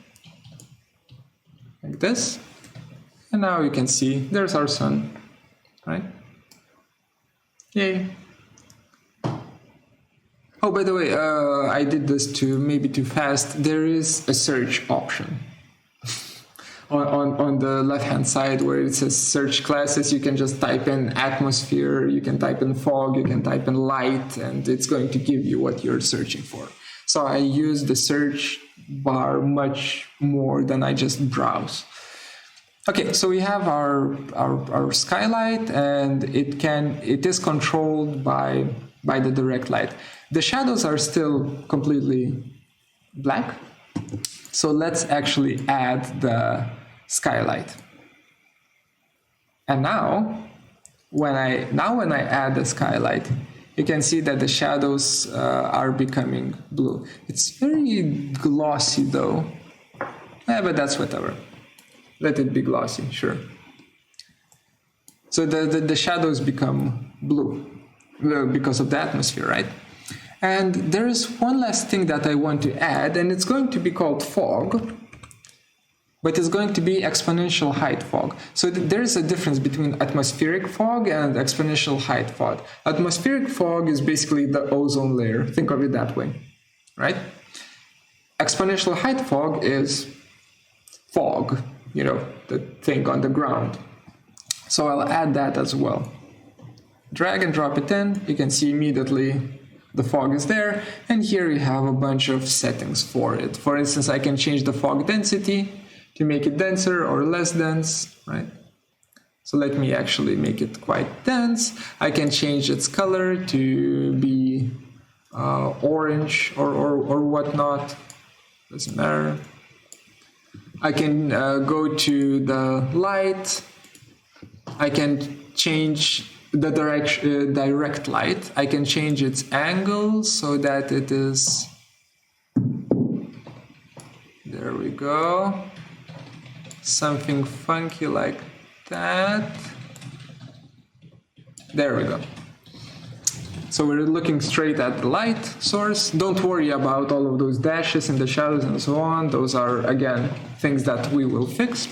like this. And now you can see, there's our sun, right? Yay. Oh, by the way, I did this maybe too fast. There is a search option. on the left-hand side where it says search classes, you can just type in atmosphere, you can type in fog, you can type in light, and it's going to give you what you're searching for. So I use the search bar much more than I just browse. Okay, so we have our skylight, and it is controlled by the direct light. The shadows are still completely black, so let's actually add the skylight. And now when I add the skylight, you can see that the shadows are becoming blue. It's very glossy though, but that's whatever. Let it be glossy, sure. So the shadows become blue because of the atmosphere, right? And there is one last thing that I want to add, and it's going to be called fog, but it's going to be exponential height fog. So there is a difference between atmospheric fog and exponential height fog. Atmospheric fog is basically the ozone layer. Think of it that way, right? Exponential height fog is fog, the thing on the ground. So I'll add that as well. Drag and drop it in. You can see immediately the fog is there, and here you have a bunch of settings for it. For instance, I can change the fog density to make it denser or less dense, right? So let me actually make it quite dense. I can change its color to be orange or whatnot. Doesn't matter. I can go to the light. I can change the direct light. I can change its angle so that it is, there we go, something funky like that. There we go. So we're looking straight at the light source. Don't worry about all of those dashes in the shadows and so on. Those are, again, things that we will fix.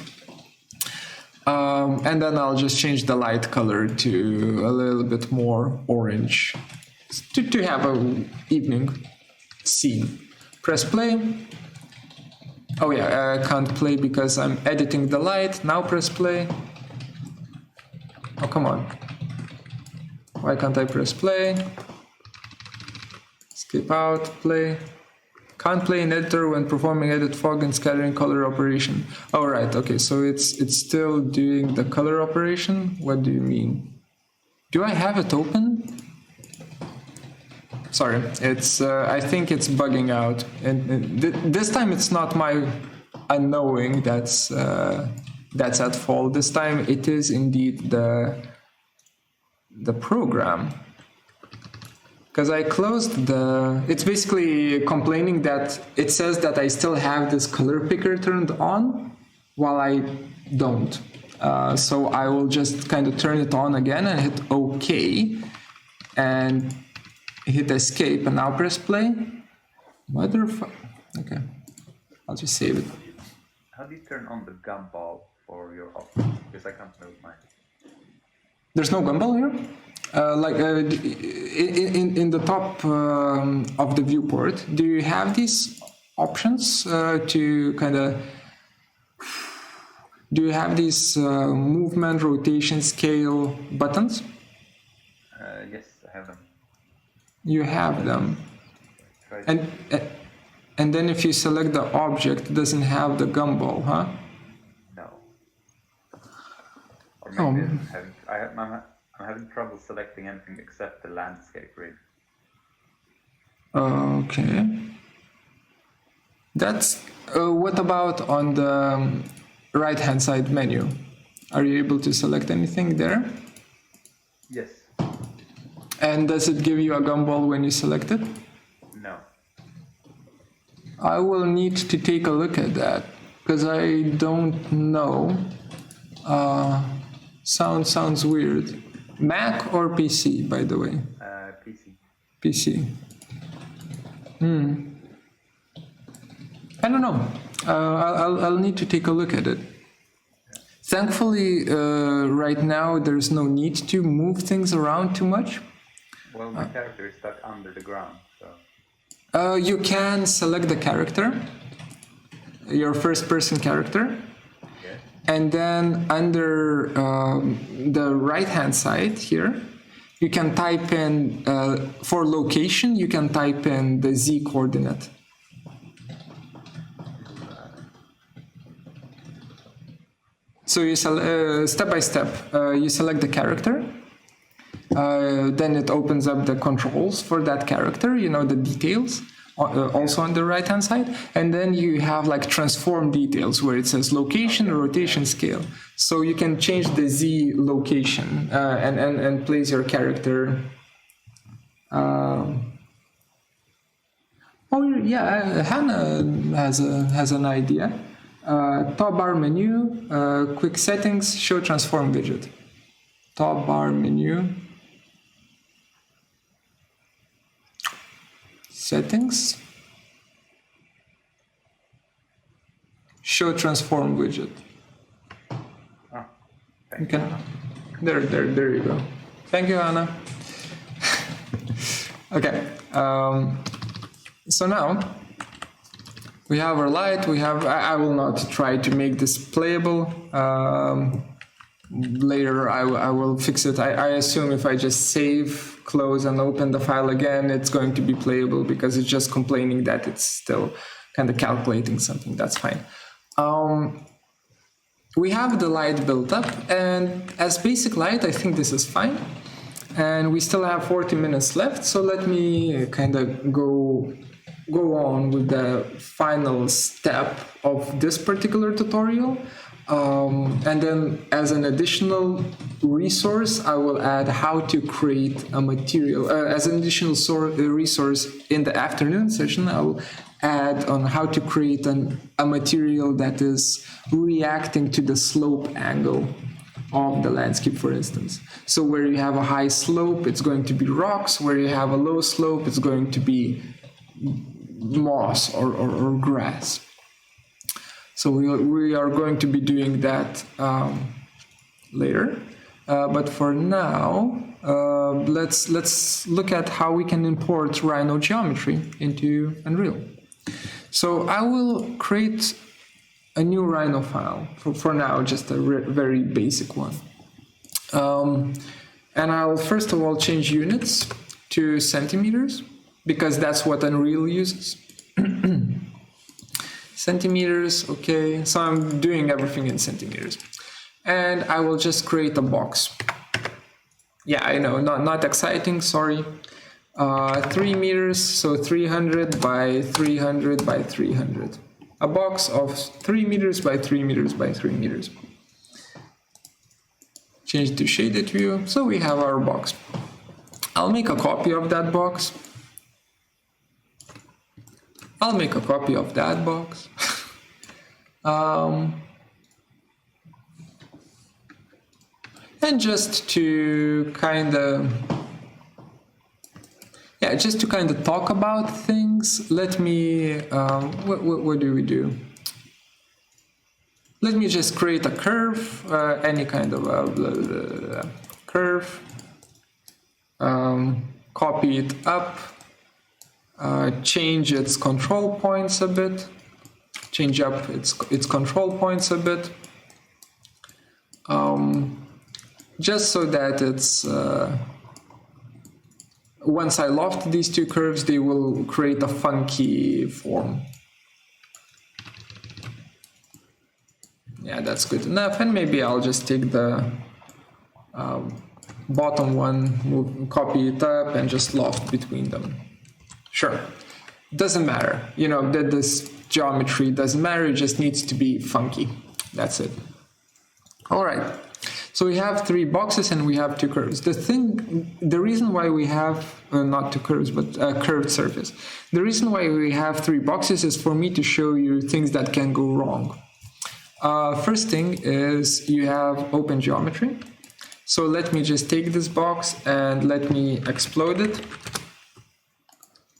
And then I'll just change the light color to a little bit more orange to have an evening scene. Press play. Oh yeah, I can't play because I'm editing the light. Now press play. Oh, come on. Why can't I press play? Skip out, play. Can't play in editor when performing edit fog and scattering color operation. Oh, right, okay, so it's still doing the color operation? What do you mean? Do I have it open? Sorry, it's I think it's bugging out. And this time it's not my unknowing that's at fault. This time it is indeed the program. Because I closed it's basically complaining that it says that I still have this color picker turned on while I don't. So I will just kind of turn it on again and hit OK and hit escape and now press play. Motherfucker. Okay, I'll just save it. How do you turn on the gumball for your options? Because I can't move mine. There's no gumball here? In the top of the viewport, do you have these options to kind of... Do you have these movement, rotation, scale buttons? Yes, I have them. You have them. And then if you select the object, it doesn't have the gumball, huh? No. Or maybe I'm having trouble selecting anything except the landscape, really. Okay. That's... what about on the right-hand side menu? Are you able to select anything there? Yes. And does it give you a gumball when you select it? No. I will need to take a look at that, because I don't know. Sounds weird. Mac or PC, by the way? PC. PC. I don't know. I'll need to take a look at it. Thankfully, right now there's no need to move things around too much. Well, my character is stuck under the ground, so... You can select the character, your first-person character, Yes. and then under the right-hand side here, you can type in, for location, you can type in the Z coordinate. So you step by step, you select the character, then it opens up the controls for that character, you know, the details, also on the right hand side, and then you have like transform details where it says location, rotation, scale. So you can change the Z location and place your character. Oh yeah, Hannah has an idea. Top bar menu, quick settings, show transform widget. Top bar menu, settings, show transform widget. Oh, thank you. There you go. Thank you, Anna. Okay. So now we have our light. I will not try to make this playable. Later I will fix it. I assume if I just save, close, and open the file again, it's going to be playable because it's just complaining that it's still kind of calculating something. That's fine. We have the light built up, and as basic light, I think this is fine. And we still have 40 minutes left, so let me kind of go on with the final step of this particular tutorial. And then as an additional resource, I will add how to create a material. As an additional resource in the afternoon session, I will add on how to create a material that is reacting to the slope angle of the landscape, for instance. So where you have a high slope, it's going to be rocks. Where you have a low slope, it's going to be moss or grass. So we are going to be doing that later. But for now, let's look at how we can import Rhino geometry into Unreal. So I will create a new Rhino file, for now, just a very basic one. And I'll first of all change units to centimeters, because that's what Unreal uses. Centimeters, okay, so I'm doing everything in centimeters. And I will just create a box. Yeah, I know, not exciting, sorry. 3 meters, so 300 by 300 by 300. a box of 3 meters by 3 meters by 3 meters. Change to shaded view, so we have our box. I'll make a copy of that box. I'll make a copy of that box. And just to kind of talk about things, let me, what do we do? Let me just create a curve, any kind of a curve, copy it up, change its control points a bit, change up its control points a bit, just so that it's, once I loft these two curves, they will create a funky form. Yeah, that's good enough. And maybe I'll just take the bottom one, copy it up, and just loft between them. Sure, doesn't matter. You know, that this geometry doesn't matter. It just needs to be funky. That's it. All right. So we have 3 boxes and we have 2 curves. The reason why we have, not 2 curves, but a curved surface. The reason why we have 3 boxes is for me to show you things that can go wrong. First thing is you have open geometry. So let me just take this box and let me explode it.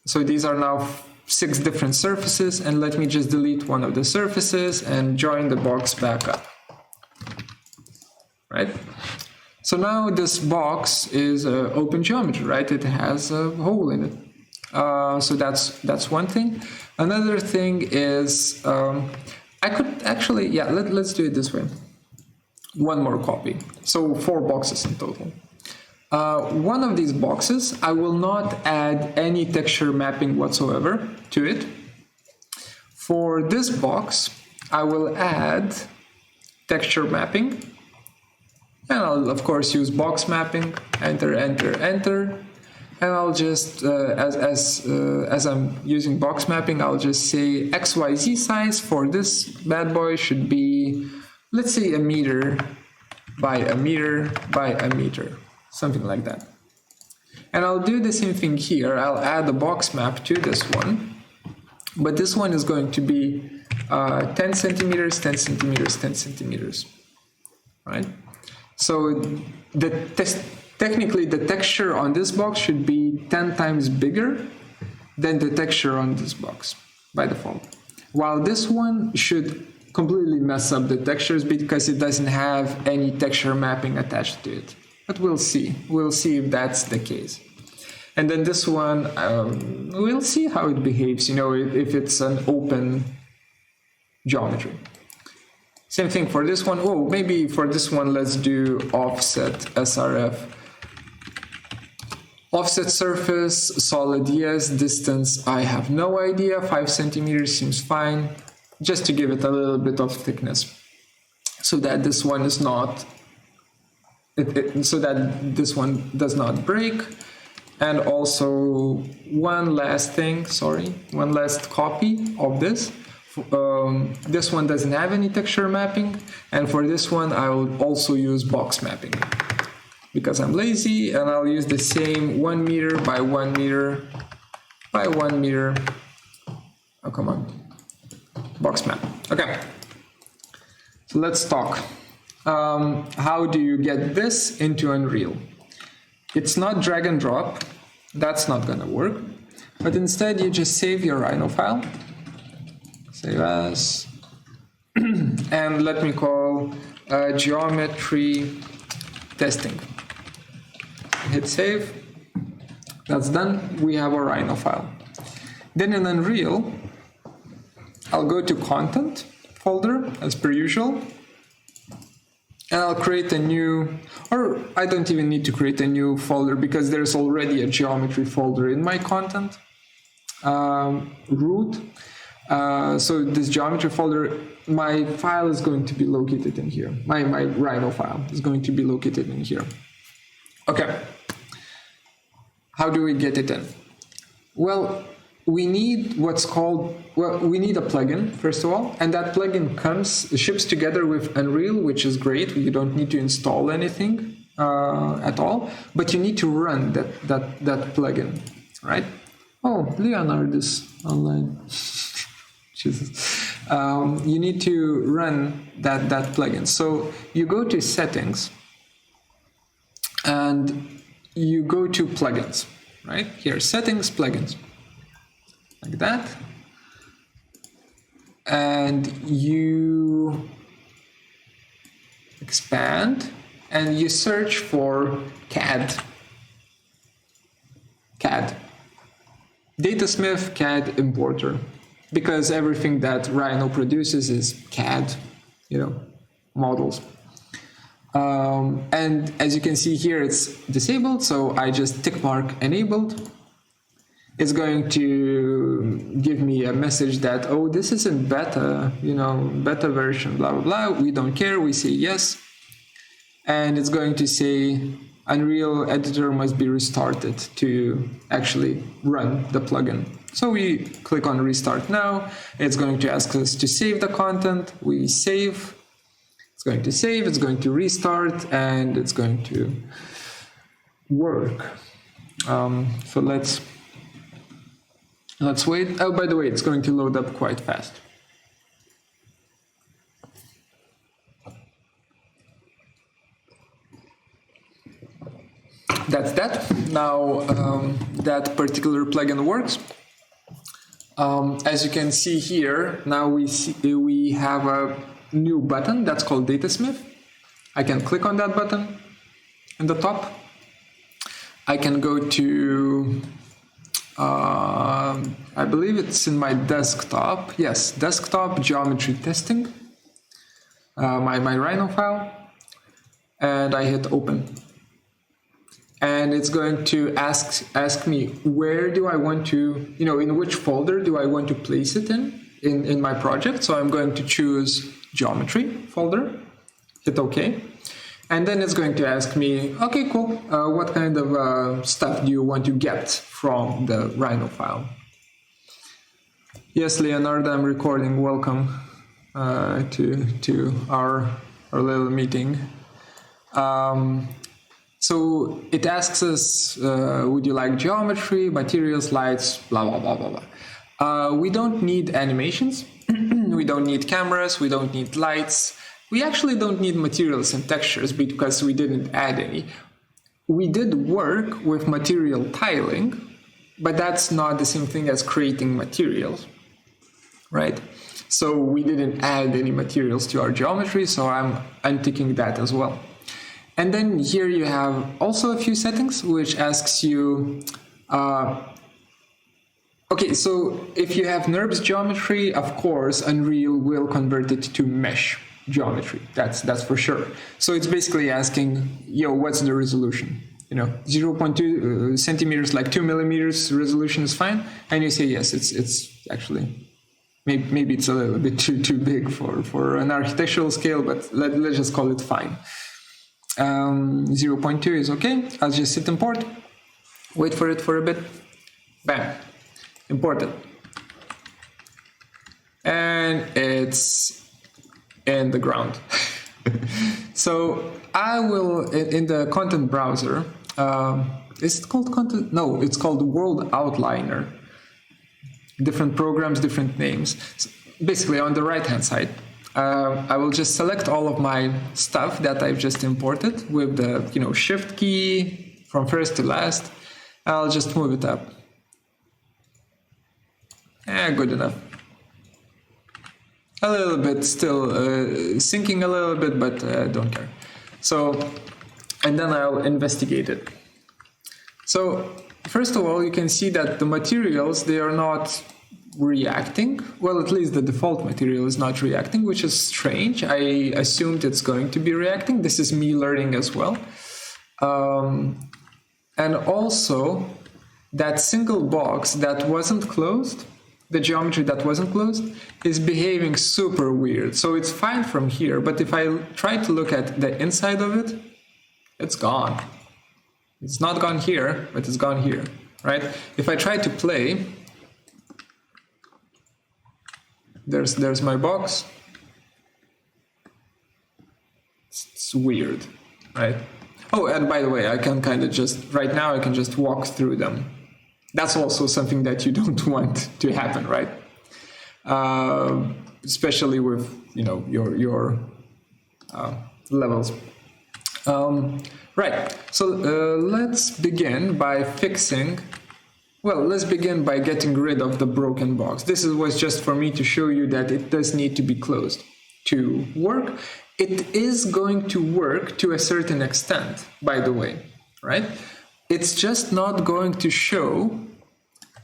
So these are now 6 different surfaces, and let me just delete one of the surfaces and join the box back up. Right? So now this box is open geometry, right? It has a hole in it. So that's one thing. Another thing is I could actually, yeah, let's do it this way. One more copy. So 4 boxes in total. One of these boxes, I will not add any texture mapping whatsoever to it. For this box, I will add texture mapping. And I'll, of course, use box mapping, enter, enter, enter. And I'll just, as I'm using box mapping, I'll just say XYZ size for this bad boy should be, let's say, 1 meter by 1 meter by 1 meter, something like that. And I'll do the same thing here. I'll add a box map to this one, but this one is going to be 10 centimeters, 10 centimeters, 10 centimeters, right? So technically the texture on this box should be 10 times bigger than the texture on this box by default. While this one should completely mess up the textures because it doesn't have any texture mapping attached to it. But we'll see. We'll see if that's the case. And then this one, we'll see how it behaves, you know, if it's an open geometry. Same thing for this one. Oh, maybe for this one, let's do offset SRF. Offset surface, solid yes, distance, I have no idea. 5 centimeters seems fine, just to give it a little bit of thickness, so that this one is not, so that this one does not break. And also one last thing, one last copy of this. This one doesn't have any texture mapping, and for this one I will also use box mapping because I'm lazy, and I'll use the same 1 meter by 1 meter by 1 meter. Oh, come on. Box map. Okay. So let's talk. How do you get this into Unreal? It's not drag and drop. That's not gonna work. But instead you just save your Rhino file. Save as. And let me call geometry testing. Hit save. That's done. We have a Rhino file. Then in Unreal, I'll go to content folder as per usual. And I'll create a new, or I don't even need to create a new folder because there's already a geometry folder in my content root. So this geometry folder, my file is going to be located in here. My Rhino file is going to be located in here. Okay. How do we get it in? Well, we need we need a plugin, first of all, and that plugin ships together with Unreal, which is great. You don't need to install anything at all, but you need to run that plugin, right? Oh, Leonard is online. Jesus. You need to run that plugin. So you go to settings and you go to plugins, right? Here, settings, plugins, like that. And you expand and you search for CAD. Datasmith CAD importer. Because everything that Rhino produces is CAD, models. And as you can see here, it's disabled, so I just tick mark enabled. It's going to give me a message that, oh, this isn't beta, beta version, blah, blah, blah. We don't care, we say yes. And it's going to say Unreal Editor must be restarted to actually run the plugin. So we click on restart now. It's going to ask us to save the content. We save. It's going to save. It's going to restart, and it's going to work. So let's wait. Oh, by the way, it's going to load up quite fast. That's that. Now that particular plugin works. As you can see here, now we have a new button that's called Datasmith. I can click on that button in the top. I can go to, I believe it's in my desktop. Yes, desktop geometry testing, my Rhino file, and I hit open. And it's going to ask me, where do I want to, in which folder do I want to place it in my project? So I'm going to choose geometry folder, hit OK. And then it's going to ask me, okay, cool. What kind of stuff do you want to get from the Rhino file? Yes, Leonard, I'm recording. Welcome to our little meeting. So it asks us, would you like geometry, materials, lights, blah, blah, blah, blah, blah. We don't need animations. We don't need cameras. We don't need lights. We actually don't need materials and textures because we didn't add any. We did work with material tiling, but that's not the same thing as creating materials, right? So we didn't add any materials to our geometry, so I'm unticking that as well. And then here you have also a few settings which asks you, okay, so if you have NURBS geometry, of course, Unreal will convert it to mesh geometry. That's for sure. So it's basically asking, what's the resolution? 0.2 centimeters, like 2 millimeters resolution is fine. And you say, yes, it's actually, maybe it's a little bit too big for an architectural scale, but let's just call it fine. 0.2 is okay. I'll just hit import, wait for it for a bit, bam, imported. And it's in the ground. So I will, in the content browser, is it called content? No, it's called World Outliner. Different programs, different names. So basically on the right hand side, I will just select all of my stuff that I've just imported with the shift key from first to last. I'll just move it up. Good enough. A little bit still syncing a little bit, but don't care. So, and then I'll investigate it. So first of all, you can see that the materials, they are not reacting. Well, at least the default material is not reacting, which is strange. I assumed it's going to be reacting. This is me learning as well. And also that single box that wasn't closed, the geometry that wasn't closed, is behaving super weird. So it's fine from here, but if I try to look at the inside of it, it's gone. It's not gone here, but it's gone here, right? If I try to play, there's my box. It's weird, right? Oh, and by the way, I can kind of just, right now I can just walk through them. That's also something that you don't want to happen, right? Especially with, your levels. Right, so let's begin by let's begin by getting rid of the broken box. This was just for me to show you that it does need to be closed to work. It is going to work to a certain extent, by the way, right? It's just not going to show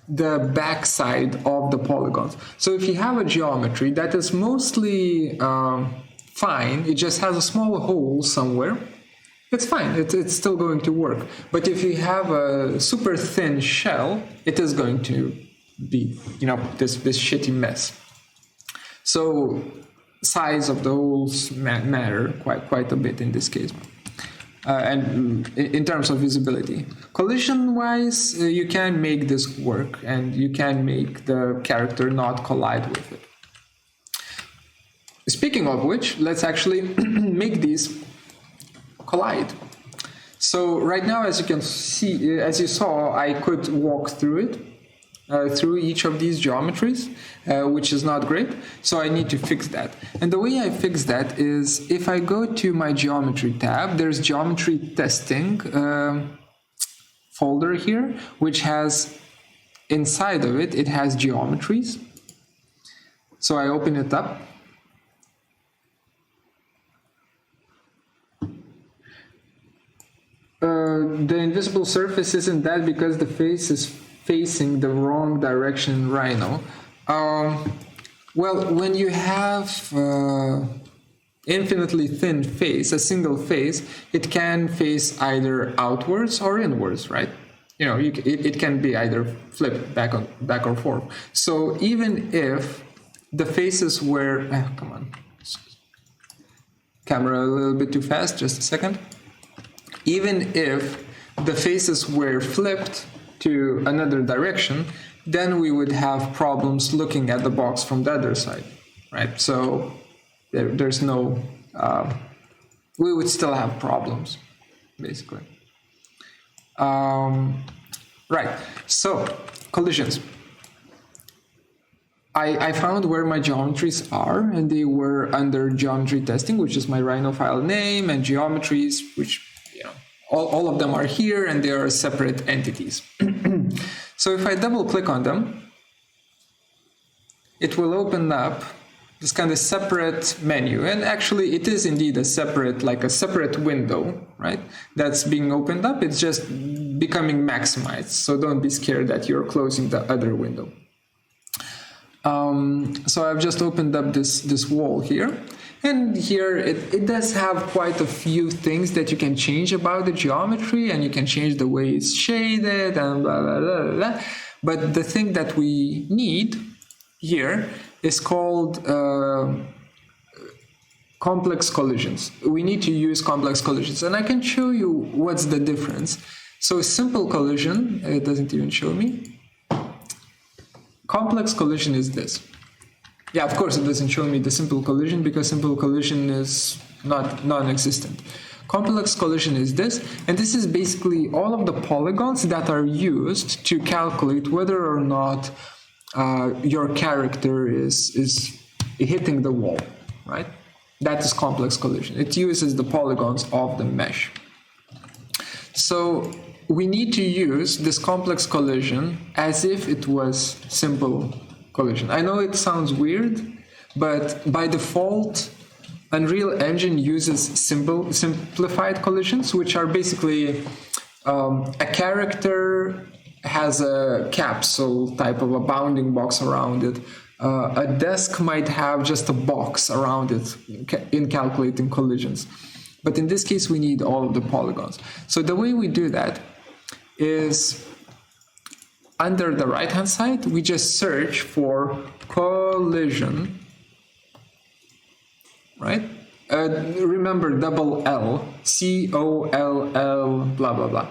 the backside of the polygons. So if you have a geometry that is mostly fine, it just has a small hole somewhere, it's fine, it's still going to work. But if you have a super thin shell, it is going to be, this shitty mess. So size of the holes matter quite a bit in this case. And in terms of visibility. Collision-wise, you can make this work, and you can make the character not collide with it. Speaking of which, let's actually make these collide. So right now, as you can see, as you saw, I could walk through it, through each of these geometries, which is not great. So I need to fix that. And the way I fix that is if I go to my geometry tab, there's geometry testing folder here, which has inside of it, it has geometries. So I open it up. The invisible surface isn't that because the face is facing the wrong direction, Rhino. Well, when you have infinitely thin face, a single face, it can face either outwards or inwards, right? It can be either flipped back or forth. So even if the faces were, come on, camera a little bit too fast, just a second. Even if the faces were flipped to another direction, then we would have problems looking at the box from the other side, right? So there's no, we would still have problems, basically. Right, so collisions. I found where my geometries are, and they were under geometry testing, which is my Rhino file name, and geometries, which all of them are here, and they are separate entities. So if I double click on them, it will open up this kind of separate menu. And actually it is indeed a separate window, right? That's being opened up. It's just becoming maximized. So don't be scared that you're closing the other window. So I've just opened up this wall here. And here it does have quite a few things that you can change about the geometry, and you can change the way it's shaded and blah, blah, blah, blah. But the thing that we need here is called complex collisions. We need to use complex collisions, and I can show you what's the difference. So simple collision, it doesn't even show me. Complex collision is this. Yeah, of course it doesn't show me the simple collision because simple collision is non-existent. Complex collision is this, and this is basically all of the polygons that are used to calculate whether or not your character is hitting the wall, right? That is complex collision. It uses the polygons of the mesh. So we need to use this complex collision as if it was simple collision. I know it sounds weird, but by default, Unreal Engine uses simplified collisions, which are basically a character has a capsule type of a bounding box around it. A desk might have just a box around it in calculating collisions. But in this case, we need all of the polygons. So the way we do that is under the right-hand side, we just search for collision, right? Remember double L, C-O-L-L, blah, blah, blah.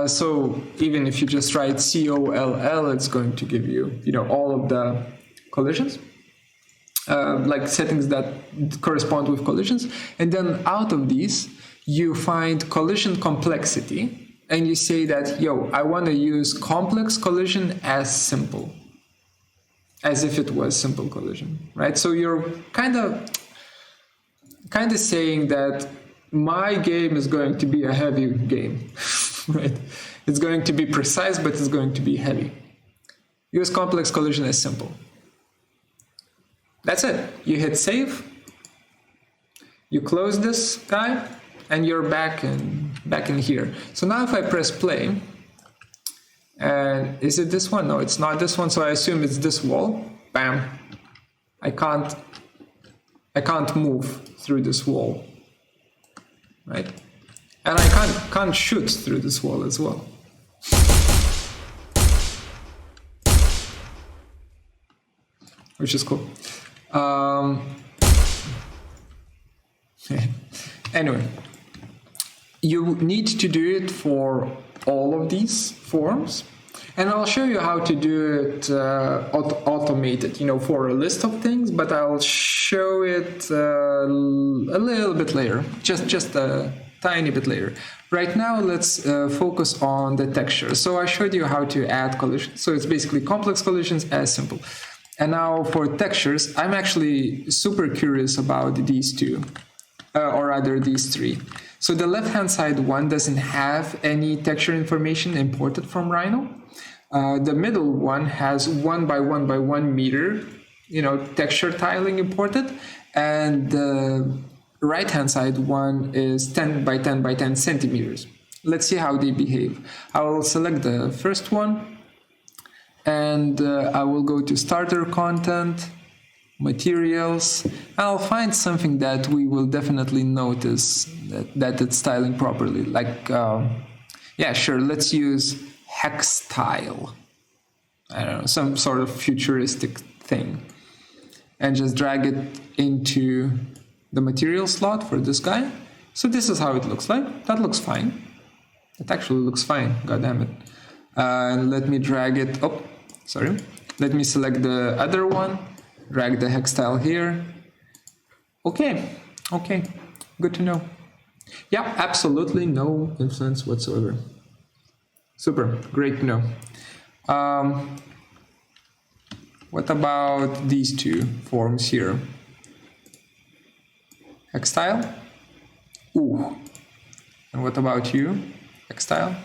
So even if you just write C-O-L-L, it's going to give you, all of the collisions. like settings that correspond with collisions. And then out of these, you find collision complexity, and you say that, yo, I want to use complex collision as simple, as if it was simple collision, right? So you're kind of saying that my game is going to be a heavy game, right? It's going to be precise, but it's going to be heavy. Use complex collision as simple. That's it. You hit save, you close this guy, and you're back in here. So now if I press play, and is it this one? No, it's not this one, so I assume it's this wall. Bam. I can't move through this wall, right? And I can't shoot through this wall as well. Which is cool. Anyway, you need to do it for all of these forms, and I'll show you how to do it automated, for a list of things, but I'll show it a little bit later, just a tiny bit later. Right now, let's focus on the texture. So I showed you how to add collisions. So it's basically complex collisions as simple. And now for textures, I'm actually super curious about these two, or rather these three. So the left-hand side one doesn't have any texture information imported from Rhino. The middle one has 1 by 1 by 1 meter, texture tiling imported, and the right-hand side one is 10 by 10 by 10 centimeters. Let's see how they behave. I will select the first one. And I will go to starter content, materials. I'll find something that we will definitely notice that it's styling properly. Like, yeah, sure, let's use hex tile. I don't know, some sort of futuristic thing. And just drag it into the material slot for this guy. So this is how it looks like. That looks fine. It actually looks fine, god damn it. And let me drag it, let me select the other one, drag the hex tile here. Okay, good to know. Yeah, absolutely no influence whatsoever. Super, great to know. What about these two forms here? Hex tile? Ooh. And what about you? Hex tile?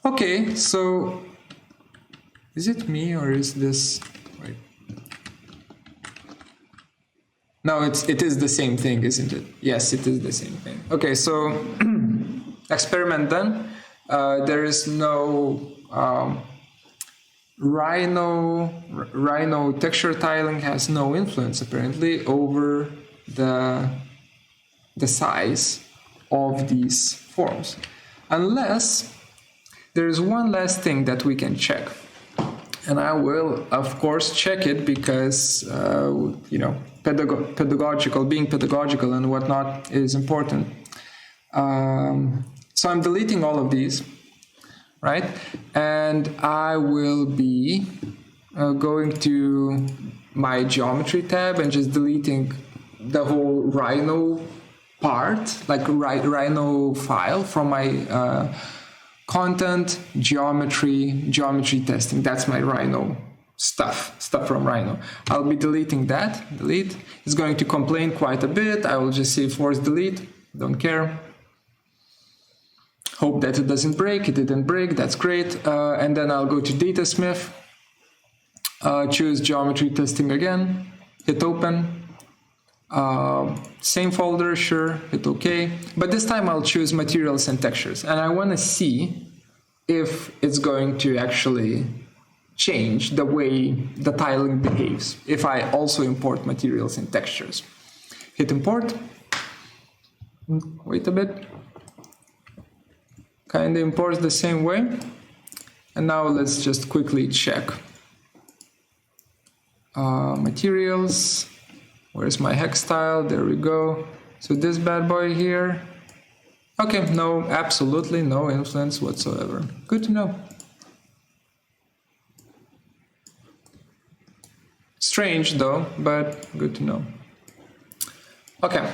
Okay, so is it me or is this? Wait. No, it is the same thing, isn't it? Yes, it is the same thing. Okay, so experiment done. There is no Rhino texture tiling has no influence apparently over the size of these forms, unless there is one last thing that we can check. And I will, of course, check it because, being pedagogical and whatnot is important. So I'm deleting all of these, right? And I will be going to my geometry tab and just deleting the whole Rhino part, like Rhino file from my content, geometry testing. That's my Rhino stuff from Rhino. I'll be deleting that. Delete. It's going to complain quite a bit. I will just say force delete. Don't care. Hope that it doesn't break. It didn't break. That's great. And then I'll go to Datasmith. Choose geometry testing again. Hit open. Same folder, sure, hit OK. But this time I'll choose materials and textures. And I want to see if it's going to actually change the way the tiling behaves if I also import materials and textures. Hit import. Wait a bit. Kind of imports the same way. And now let's just quickly check. Materials. Where's my hex tile? There we go. So this bad boy here. Okay, no, absolutely no influence whatsoever. Good to know. Strange though, but good to know. Okay.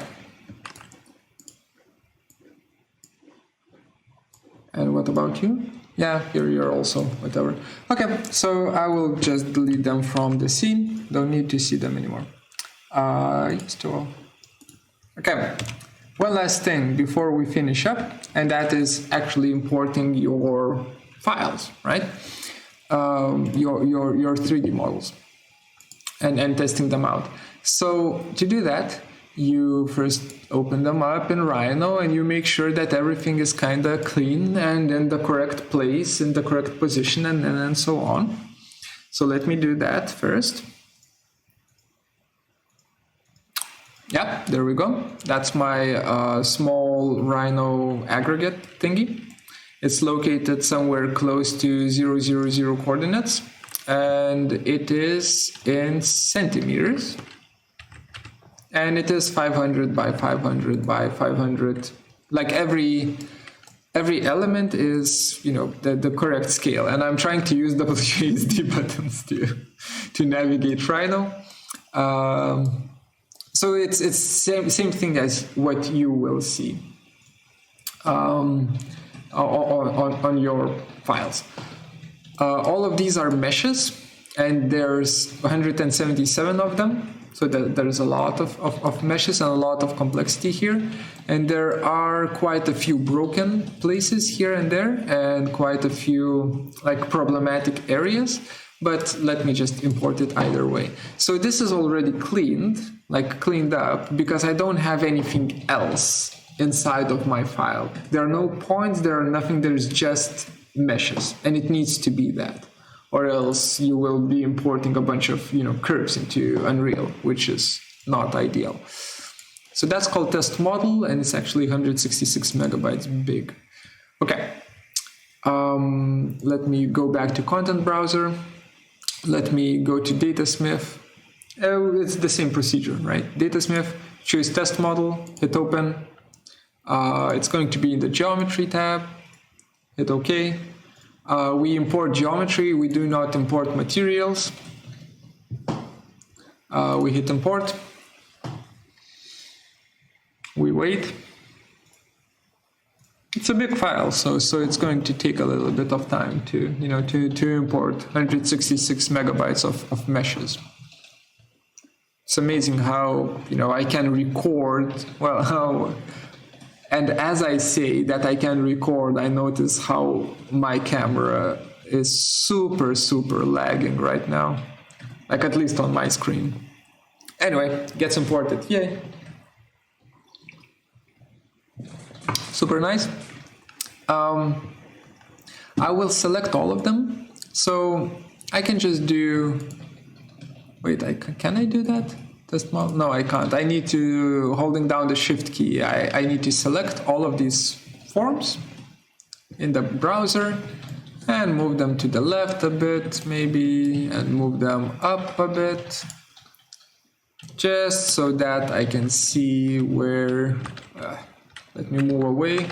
And what about you? Yeah, you're also whatever. Okay, so I will just delete them from the scene. Don't need to see them anymore. Yes, to all. Okay, one last thing before we finish up, and that is actually importing your files, right? Your 3D models and testing them out. So to do that, you first open them up in Rhino and you make sure that everything is kind of clean and in the correct place, in the correct position, and so on. So let me do that first. Yeah, there we go. That's my small Rhino aggregate thingy. It's located somewhere close to 000 coordinates, and it is in centimeters. And it is 500 by 500 by 500. Like every element is, you know, the correct scale. And I'm trying to use WASD buttons to navigate Rhino. So it's same thing as what you will see on your files. All of these are meshes, and there's 177 of them. So there's a lot of meshes and a lot of complexity here. And there are quite a few broken places here and there, and quite a few like problematic areas. But let me just import it either way. So this is already cleaned up, because I don't have anything else inside of my file. There are no points, there are nothing, there's just meshes, and it needs to be that. Or else you will be importing a bunch of, you know, curves into Unreal, which is not ideal. So that's called test model, and it's actually 166 megabytes big. Okay, let me go back to content browser. Let me go to Datasmith. It's the same procedure, right? Datasmith, choose test model, hit open. It's going to be in the geometry tab. Hit OK. We import geometry, we do not import materials. We hit import. We wait. It's a big file, so it's going to take a little bit of time to, you know, to import 166 megabytes of meshes. It's amazing how, you know, I can record, well, how. And as I say that I can record, I notice how my camera is super lagging right now. Like, at least on my screen. Anyway, gets imported. Yay. Super nice. I will select all of them. So I can just do, wait, can I do that? Test model? No, I can't. I need to, holding down the shift key, I need to select all of these forms in the browser and move them to the left a bit maybe, and move them up a bit, just so that I can see where, let me move away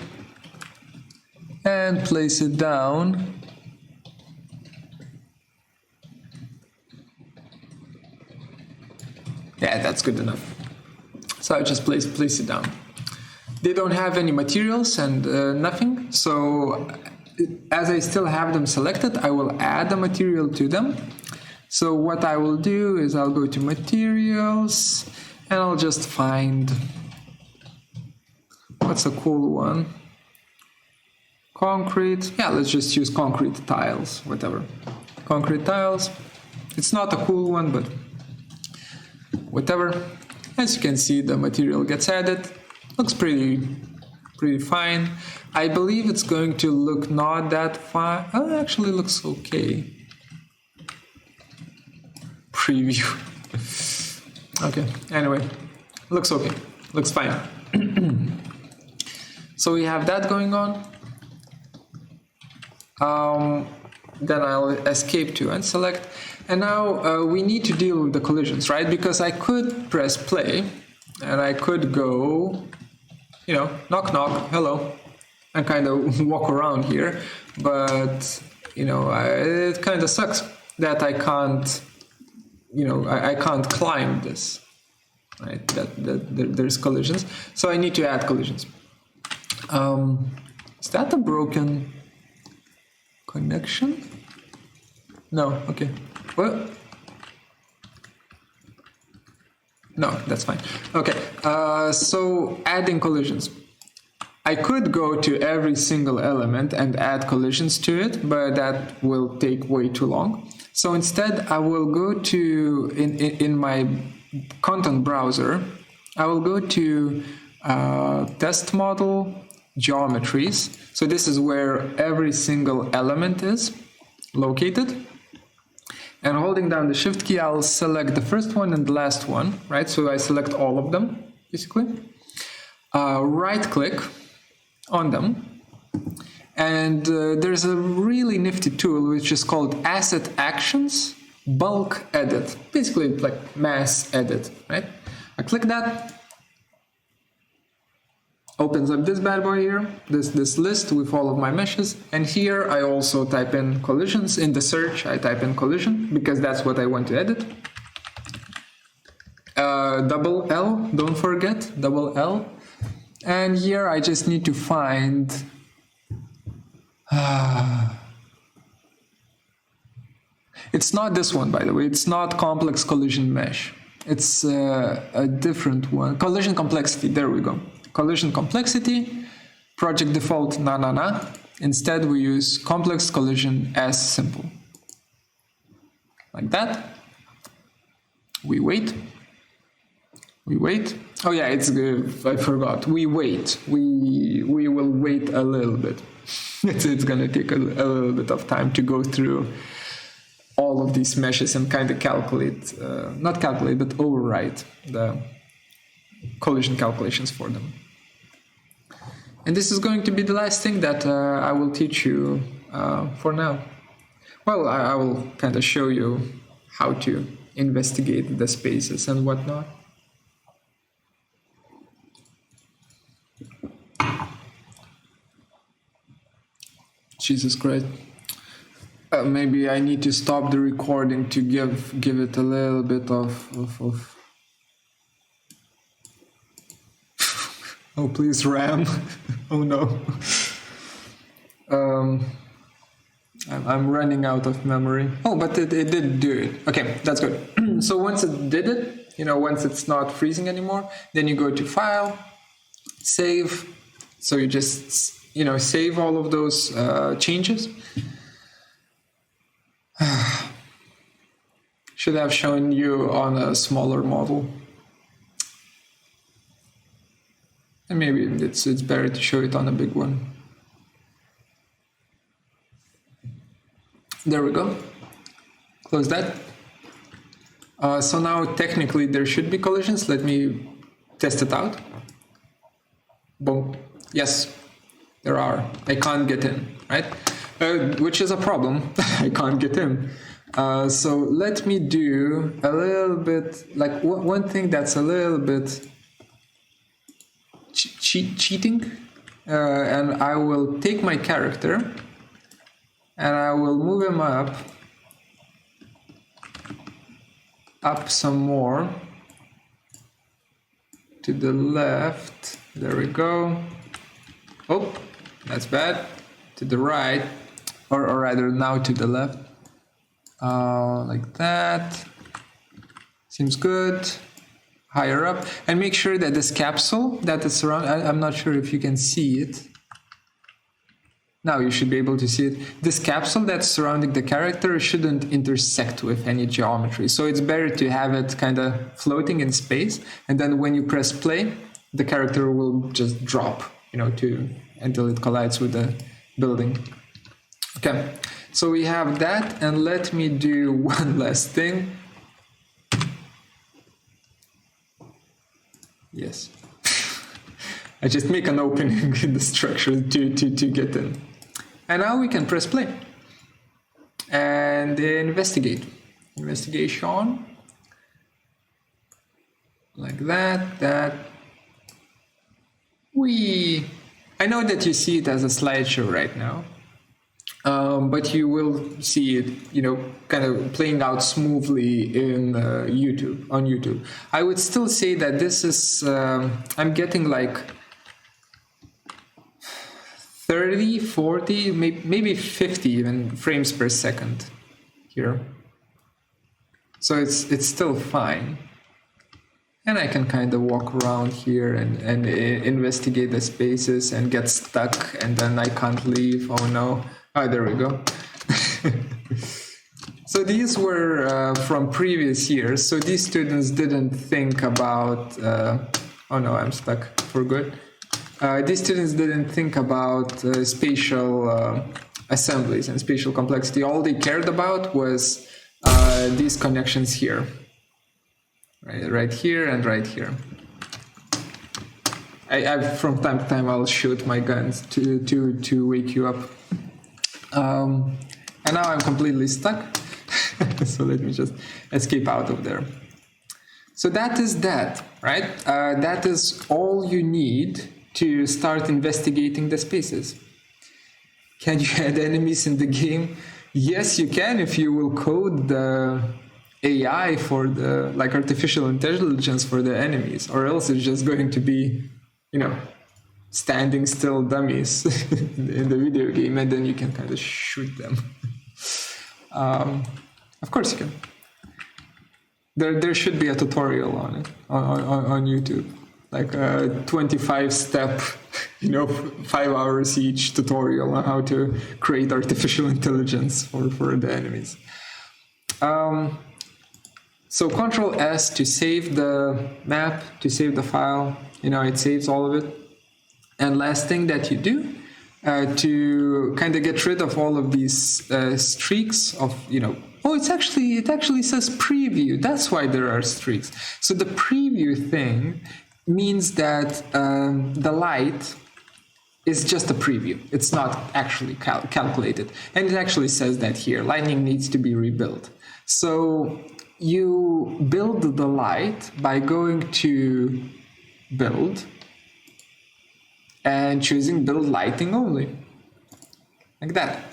and place it down. Yeah, that's good enough. So I just place it down. They don't have any materials and nothing. So as I still have them selected, I will add a material to them. So what I will do is I'll go to materials and I'll just find, what's a cool one? Concrete. Yeah, let's just use concrete tiles, whatever. Concrete tiles. It's not a cool one, but whatever. As you can see, the material gets added. Looks pretty fine. I believe it's going to look not that fine. Oh, it actually looks okay. Preview. Okay, anyway, looks okay. Looks fine. So we have that going on. Then I'll escape to unselect. And now we need to deal with the collisions, right? Because I could press play and I could go, you know, knock knock, hello, and kind of walk around here. But, you know, it kind of sucks that I can't I can't climb this, right? There's collisions, so I need to add collisions. Is that a broken connection? No, okay. What? No, that's fine. Okay, so adding collisions. I could go to every single element and add collisions to it, but that will take way too long. So instead, I will go to, in my content browser, I will go to test model geometries. So this is where every single element is located. And holding down the shift key, I'll select the first one and the last one, right? So I select all of them, basically. Right click on them. And there's a really nifty tool which is called Asset Actions Bulk Edit. Basically like mass edit, right? I click that. Opens up this bad boy here, this list with all of my meshes. And here I also type in collisions. In the search, I type in collision because that's what I want to edit. Double L, don't forget, double L. And here I just need to find it's not this one, by the way. It's not complex collision mesh. It's a different one. Collision complexity, there we go. Collision complexity, project default, na. Instead, we use complex collision as simple. Like that. We wait. We wait. Oh yeah, it's good. I forgot. We wait. We will wait a little bit. It's gonna take a little bit of time to go through all of these meshes and kind of calculate, not calculate, but overwrite the collision calculations for them. And this is going to be the last thing that I will teach you for now. Well, I will kind of show you how to investigate the spaces and whatnot. Jesus Christ. Maybe I need to stop the recording to give it a little bit of oh, please, RAM. Oh no. I'm running out of memory. Oh, but it did do it. Okay, that's good. So once it did it, once it's not freezing anymore, then you go to File, Save. So you just, save all of those changes. Should have shown you on a smaller model. And maybe it's better to show it on a big one. There we go. Close that. So now technically there should be collisions. Let me test it out. Boom. Yes, there are. I can't get in, right? Which is a problem. I can't get in. So let me do a little bit, like one thing that's a little bit cheating, and I will take my character and I will move him up some more to the left. There we go. Oh, that's bad. To the right, or rather now to the left. Like that. Seems good. Higher up, and make sure that this capsule that is around, I'm not sure if you can see it. Now you should be able to see it. This capsule that's surrounding the character shouldn't intersect with any geometry. So it's better to have it kind of floating in space. And then when you press play, the character will just drop, until it collides with the building. Okay, so we have that. And let me do one last thing. Yes. I just make an opening in the structure to get in. And now we can press play. And investigate. Investigation. Like that. I know that you see it as a slideshow right now. but you will see it, kind of playing out smoothly in on YouTube. I would still say that this is, I'm getting like 30, 40, maybe 50 even frames per second here. So it's still fine. And I can kind of walk around here and investigate the spaces and get stuck, and then I can't leave. Oh no. Oh, there we go. So these were from previous years. So these students didn't think about, oh no, I'm stuck for good. These students didn't think about spatial assemblies and spatial complexity. All they cared about was these connections here. Right here and right here. I from time to time I'll shoot my guns to wake you up. And now I'm completely stuck. So let me just escape out of there. So that is that, right? That is all you need to start investigating the spaces. Can you add enemies in the game? Yes, you can if you will code the AI for the, like, artificial intelligence for the enemies, or else it's just going to be, standing still dummies in the video game, and then you can kind of shoot them. Of course you can. There should be a tutorial on it on YouTube, like a 25-step, 5 hours each tutorial on how to create artificial intelligence for the enemies. So Control S to save the map, to save the file, it saves all of it. And last thing that you do to kind of get rid of all of these streaks of, oh, it actually says preview. That's why there are streaks. So the preview thing means that the light is just a preview. It's not actually calculated. And it actually says that here, lightning needs to be rebuilt. So you build the light by going to build and choosing build lighting only, like that.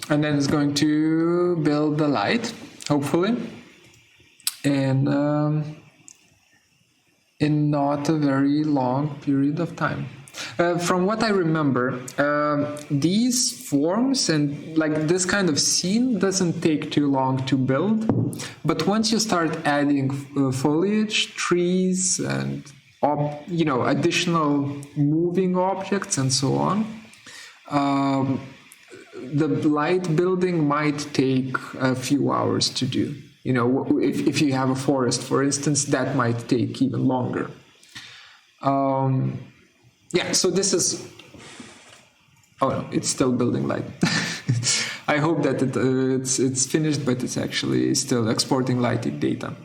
And then it's going to build the light, hopefully, and in not a very long period of time. From what I remember, these forms and like this kind of scene doesn't take too long to build, but once you start adding foliage, trees, and additional moving objects and so on, the light building might take a few hours to do. If you have a forest, for instance, that might take even longer. Yeah, so this is, oh no, it's still building light. I hope that it's finished, but it's actually still exporting lighting data.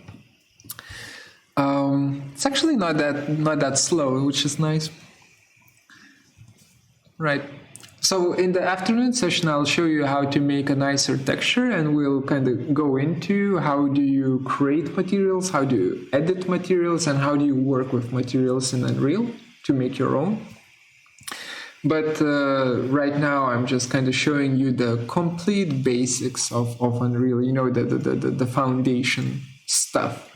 It's actually not that slow, which is nice. Right. So in the afternoon session, I'll show you how to make a nicer texture, and we'll kind of go into how do you create materials, how do you edit materials, and how do you work with materials in Unreal to make your own. But right now I'm just kind of showing you the complete basics of Unreal, the foundation stuff.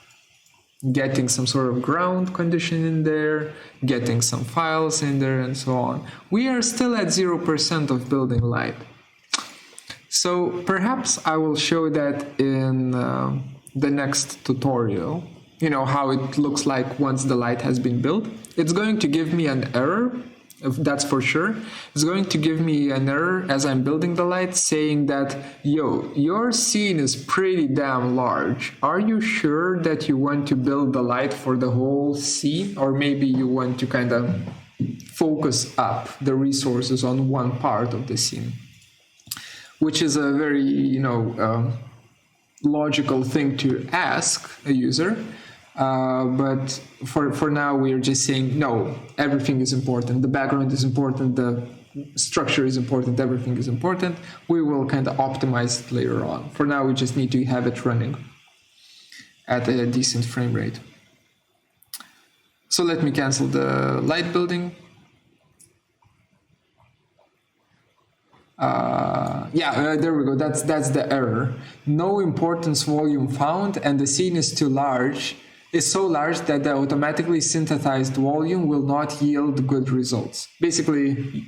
Getting some sort of ground condition in there, getting some files in there, and so on. We are still at 0% of building light. So perhaps I will show that in the next tutorial, how it looks like once the light has been built. It's going to give me an error, that's for sure. It's going to give me an error as I'm building the light saying that, your scene is pretty damn large. Are you sure that you want to build the light for the whole scene? Or maybe you want to kind of focus up the resources on one part of the scene? Which is a very, logical thing to ask a user. But for now, we are just saying, no, everything is important. The background is important. The structure is important. Everything is important. We will kind of optimize it later on. For now, we just need to have it running at a decent frame rate. So let me cancel the light building. There we go. That's the error. No importance volume found, and the scene is too large. Is so large that the automatically synthesized volume will not yield good results. Basically,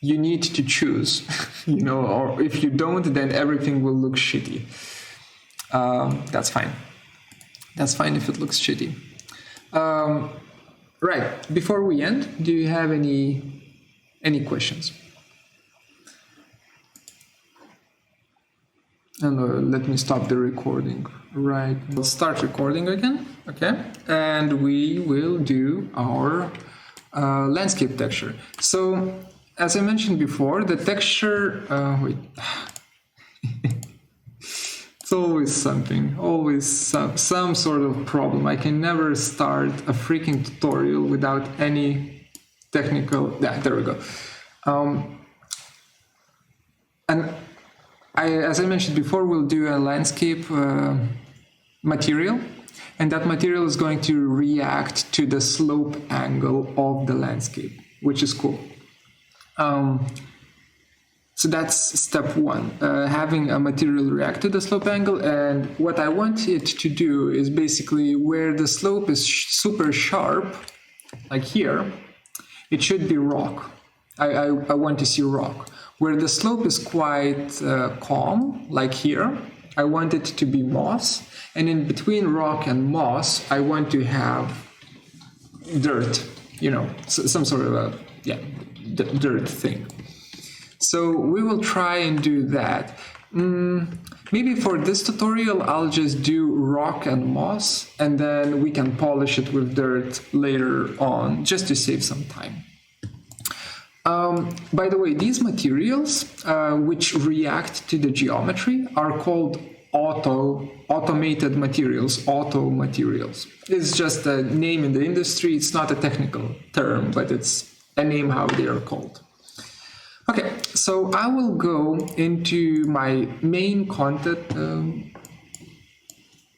you need to choose, or if you don't, then everything will look shitty. That's fine. That's fine if it looks shitty. Right. Before we end, do you have any questions? And let me stop the recording. Right. We'll start recording again. Okay. And we will do our landscape texture. So, as I mentioned before, the texture. It's always something, always some sort of problem. I can never start a freaking tutorial without any technical. Yeah, there we go. And as I mentioned before, we'll do a landscape material, and that material is going to react to the slope angle of the landscape, which is cool. So that's step one, having a material react to the slope angle. And what I want it to do is basically where the slope is super sharp, like here, it should be rock. I want to see rock. Where the slope is quite calm, like here, I want it to be moss. And in between rock and moss, I want to have dirt, some sort of dirt thing. So we will try and do that. Maybe for this tutorial, I'll just do rock and moss, and then we can polish it with dirt later on, just to save some time. By the way, these materials, which react to the geometry, are called automated materials, auto materials. It's just a name in the industry. It's not a technical term, but it's a name how they are called. Okay, so I will go into my main content.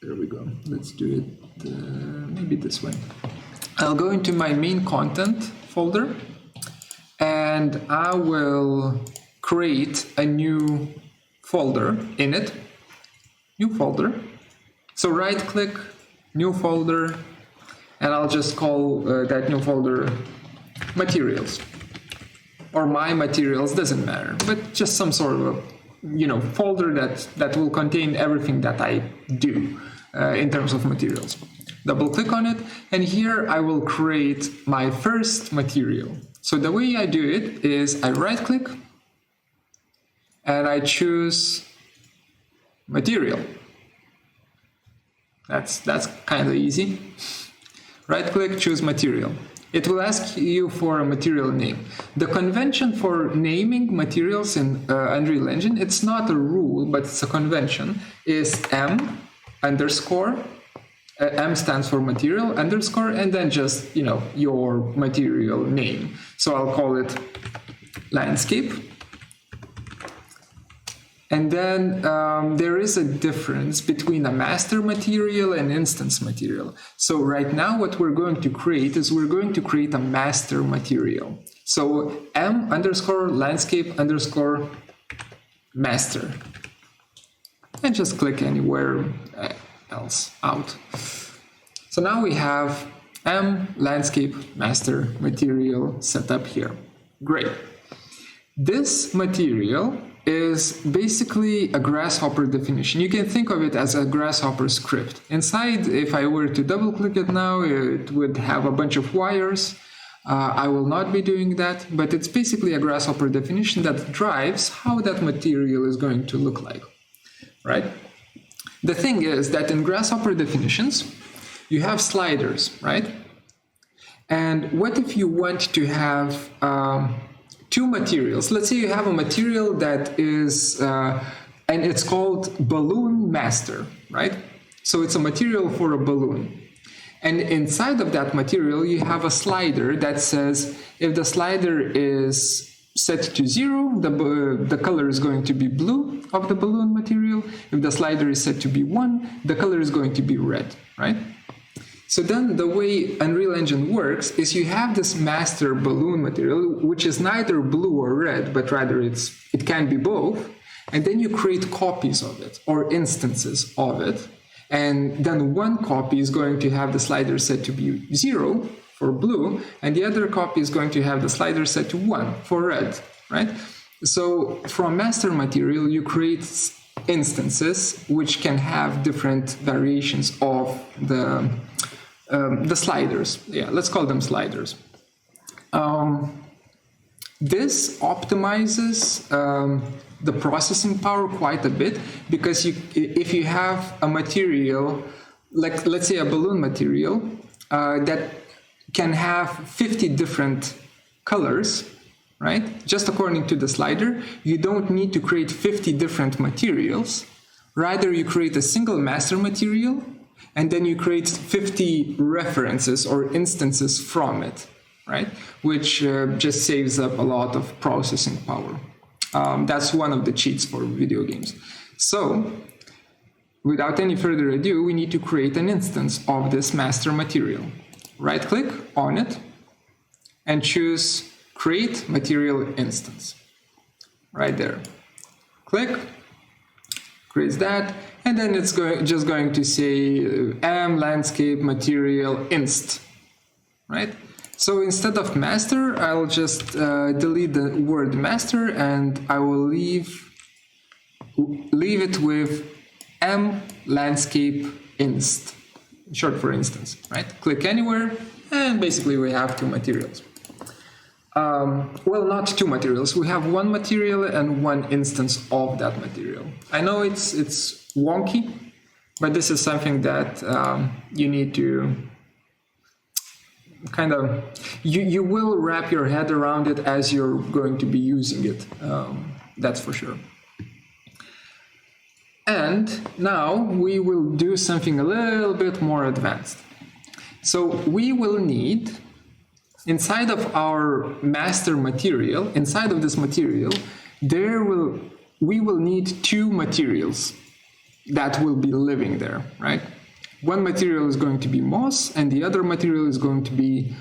There we go. Let's do it maybe this way. I'll go into my main content folder, and I will create a new folder in it. New folder. So right-click, new folder, and I'll just call that new folder materials. Or my materials, doesn't matter, but just some sort of folder that will contain everything that I do in terms of materials. Double click on it, and here I will create my first material. So the way I do it is I right click and I choose material. That's kind of easy. Right click, choose material. It will ask you for a material name. The convention for naming materials in Unreal Engine, it's not a rule, but it's a convention, is M underscore, M stands for material underscore, and then just, your material name. So I'll call it landscape. And then there is a difference between a master material and instance material. So right now what we're going to create is we're going to create a master material. So M underscore landscape underscore master. And just click anywhere else out. So now we have M landscape master material set up here. Great. This material is basically a Grasshopper definition. You can think of it as a Grasshopper script. Inside, if I were to double click it now, it would have a bunch of wires. I will not be doing that, but it's basically a Grasshopper definition that drives how that material is going to look like, right? The thing is that in Grasshopper definitions, you have sliders, right? And what if you want to have two materials? Let's say you have a material that is, and it's called balloon master, right? So it's a material for a balloon. And inside of that material, you have a slider that says if the slider is set to 0, the color is going to be blue of the balloon material. If the slider is set to be 1, the color is going to be red, right? So then the way Unreal Engine works is you have this master balloon material, which is neither blue or red, but rather it can be both. And then you create copies of it or instances of it. And then one copy is going to have the slider set to be 0 for blue, and the other copy is going to have the slider set to 1 for red, right? So from master material, you create instances which can have different variations of the sliders. Yeah, let's call them sliders. This optimizes the processing power quite a bit, because if you have a material, like let's say a balloon material, that can have 50 different colors, right? Just according to the slider, you don't need to create 50 different materials. Rather, you create a single master material, and then you create 50 references or instances from it, right? Which just saves up a lot of processing power. That's one of the cheats for video games. So, without any further ado, we need to create an instance of this master material. Right-click on it and choose Create Material Instance. Right there. Click, creates that, and then it's just going to say Landscape Material Inst. Right? So instead of master, I'll just delete the word master, and I will leave it with Landscape Inst, short for instance, right? Click anywhere, and basically we have two materials. Well, not two materials. We have one material and one instance of that material. I know it's wonky, but this is something that you need to kind of, you will wrap your head around it as you're going to be using it. That's for sure. And now we will do something a little bit more advanced. So we will need, inside of our master material, inside of this material, we will need two materials that will be living there, right? One material is going to be moss, and the other material is going to be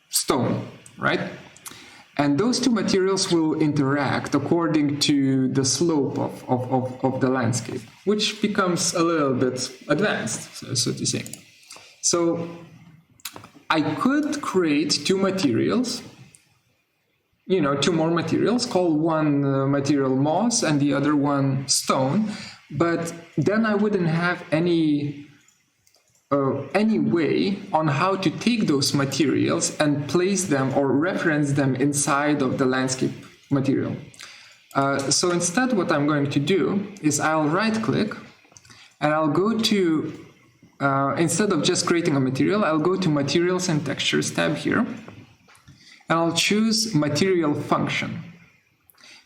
stone, right? And those two materials will interact according to the slope of the landscape, which becomes a little bit advanced, so to say. So I could create two materials, two more materials, call one material moss and the other one stone, but then I wouldn't have any way on how to take those materials and place them or reference them inside of the landscape material. So instead, what I'm going to do is I'll right-click and I'll go to, instead of just creating a material, I'll go to Materials and Textures tab here, and I'll choose Material Function.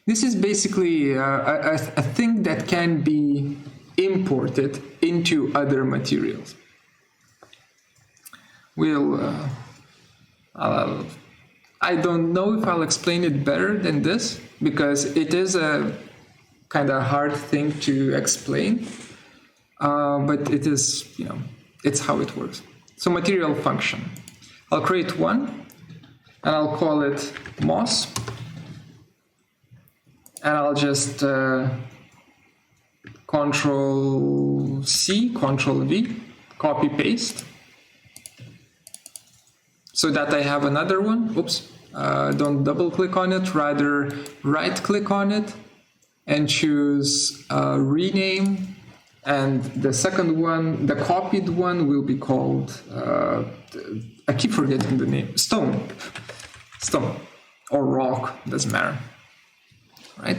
This is basically a thing that can be imported into other materials. I don't know if I'll explain it better than this, because it is a kind of hard thing to explain, but it is, it's how it works. So material function. I'll create one, and I'll call it moss, and I'll just Control-C, Control-V, copy-paste, so that I have another one. Oops, don't double-click on it, rather right-click on it and choose Rename, and the second one, the copied one, will be called, I keep forgetting the name, Stone, or Rock, doesn't matter, right?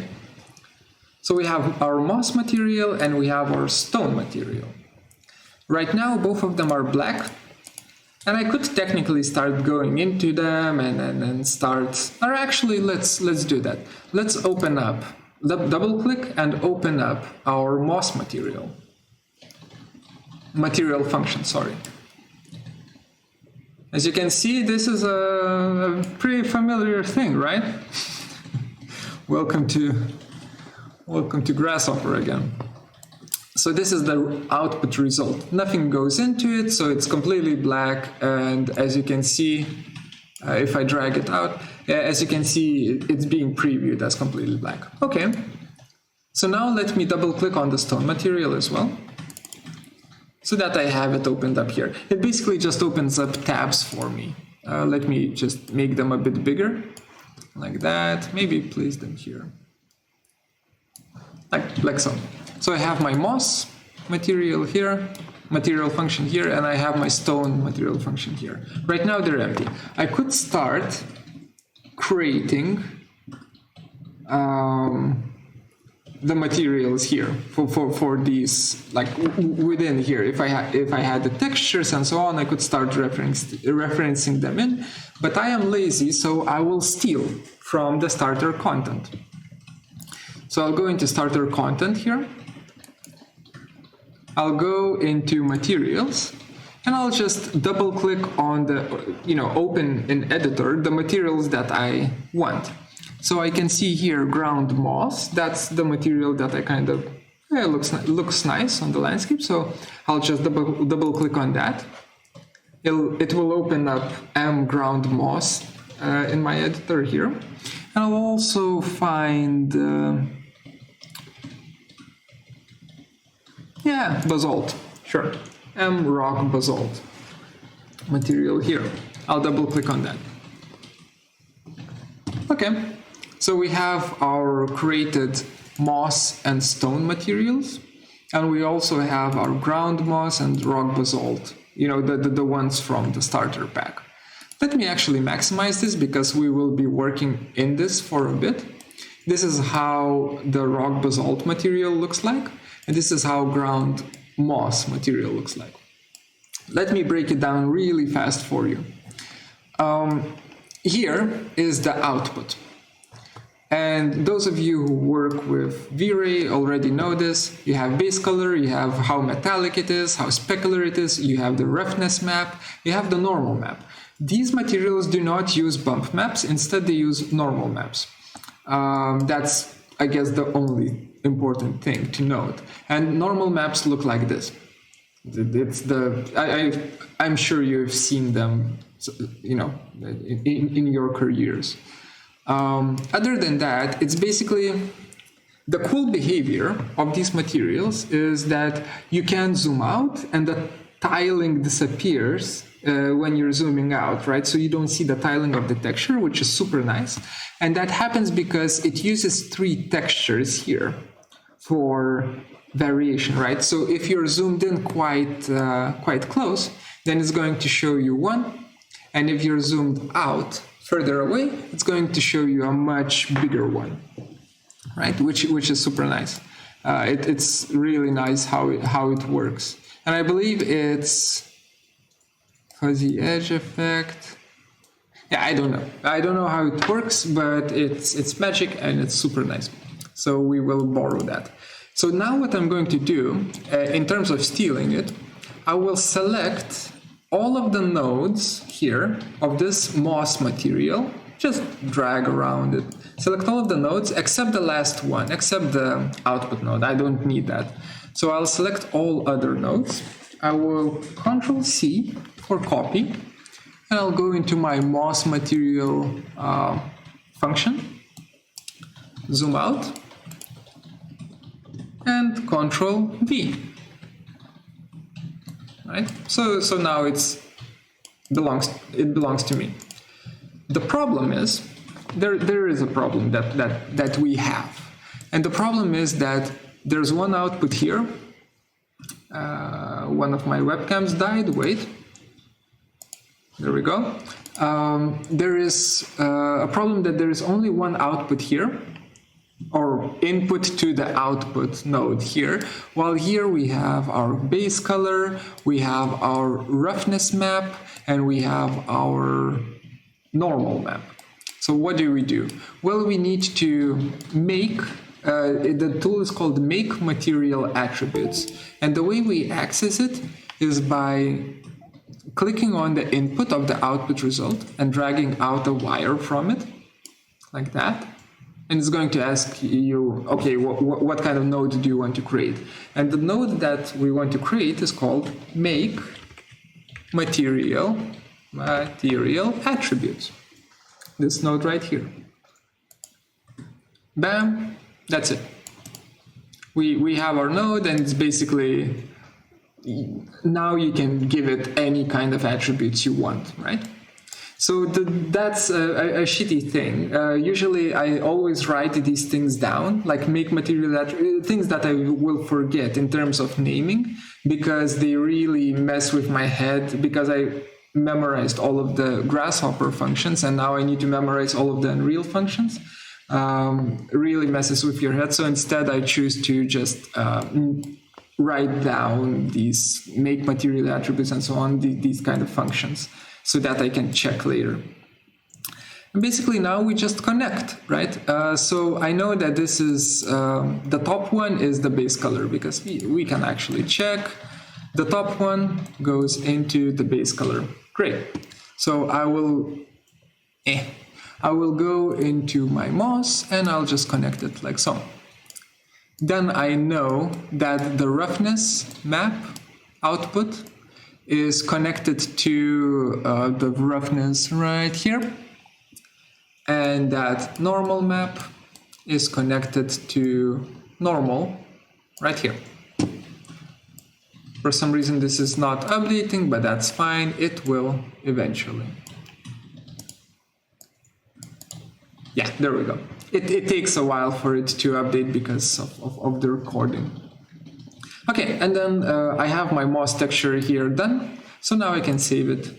So we have our moss material and we have our stone material. Right now, both of them are black, and I could technically start going into them and start, or actually, let's do that. Let's open up, double click and open up our moss material. Material function, sorry. As you can see, this is a pretty familiar thing, right? Welcome to Grasshopper again. So this is the output result. Nothing goes into it, so it's completely black. And as you can see, if I drag it out, as you can see, it's being previewed as completely black. Okay. So now let me double click on the stone material as well, so that I have it opened up here. It basically just opens up tabs for me. Let me just make them a bit bigger, like that. Maybe place them here, like so. So I have my moss material here, material function here, and I have my stone material function here. Right now they're empty. I could start creating the materials here for these, like within here. If I had the textures and so on, I could start referencing them in, but I am lazy, so I will steal from the starter content. So I'll go into starter content here. I'll go into materials, and I'll just double click on the, open in editor the materials that I want. So I can see here ground moss. That's the material that I kind of, looks nice on the landscape. So I'll just double click on that. It will open up ground moss in my editor here. And I'll also find, basalt, sure. Rock basalt material here. I'll double click on that. Okay. So we have our created moss and stone materials, and we also have our ground moss and rock basalt, the ones from the starter pack. Let me actually maximize this because we will be working in this for a bit. This is how the rock basalt material looks like, and this is how ground moss material looks like. Let me break it down really fast for you. Here is the output. And those of you who work with V-Ray already know this. You have base color, you have how metallic it is, how specular it is, you have the roughness map, you have the normal map. These materials do not use bump maps, instead they use normal maps. That's, I guess, the only important thing to note. And normal maps look like this. I'm sure you've seen them, in your careers. Other than that, it's basically the cool behavior of these materials is that you can zoom out and the tiling disappears when you're zooming out, right? So you don't see the tiling of the texture, which is super nice. And that happens because it uses 3 textures here for variation, right? So if you're zoomed in quite close, then it's going to show you 1. And if you're zoomed out further away, it's going to show you a much bigger one, right? Which is super nice. It's really nice how it works. And I believe it's fuzzy edge effect. Yeah, I don't know how it works, but it's magic and it's super nice. So we will borrow that. So now what I'm going to do, in terms of stealing it, I will select all of the nodes here of this moss material, just drag around it. Select all of the nodes except the last one, except the output node. I don't need that. So I'll select all other nodes. I will Control-C for copy, and I'll go into my moss material function, zoom out, and Control-V. Right? So now it belongs to me. The problem is there is a problem that we have, and the problem is that there's one output here. One of my webcams died. Wait, there we go. There is a problem that there is only one output here, or input to the output node here, while here we have our base color, we have our roughness map, and we have our normal map. So what do? Well, we need to make, the tool is called Make Material Attributes, and the way we access it is by clicking on the input of the output result and dragging out a wire from it, like that. And it's going to ask you, okay, what kind of node do you want to create? And the node that we want to create is called make material attributes. This node right here. Bam, that's it. We have our node, and it's basically, now you can give it any kind of attributes you want, right? So that's a shitty thing. Usually I always write these things down, like make material things that I will forget in terms of naming, because they really mess with my head, because I memorized all of the Grasshopper functions and now I need to memorize all of the Unreal functions. Really messes with your head. So instead I choose to just write down these make material attributes and so on, these kind of functions, so that I can check later. And basically now we just connect, right? So I know that this is, the top one is the base color, because we can actually check. The top one goes into the base color. Great. So I will go into my mouse and I'll just connect it like so. Then I know that the roughness map output is connected to the roughness right here, and that normal map is connected to normal right here. For some reason this is not updating, but that's fine, it will eventually. Yeah, there we go. It takes a while for it to update because of the recording. Okay, and then I have my moss texture here done, so now I can save it.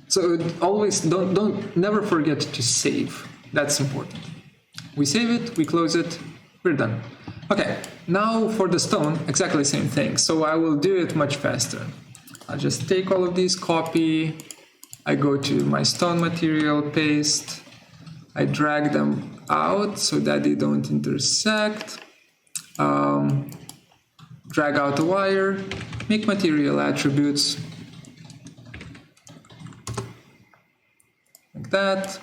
So always never forget to save. That's important. We save it, we close it, we're done. Okay, now for the stone, exactly the same thing. So I will do it much faster. I'll just take all of these, copy. I go to my stone material, paste. I drag them out so that they don't intersect. Drag out the wire, make material attributes, like that.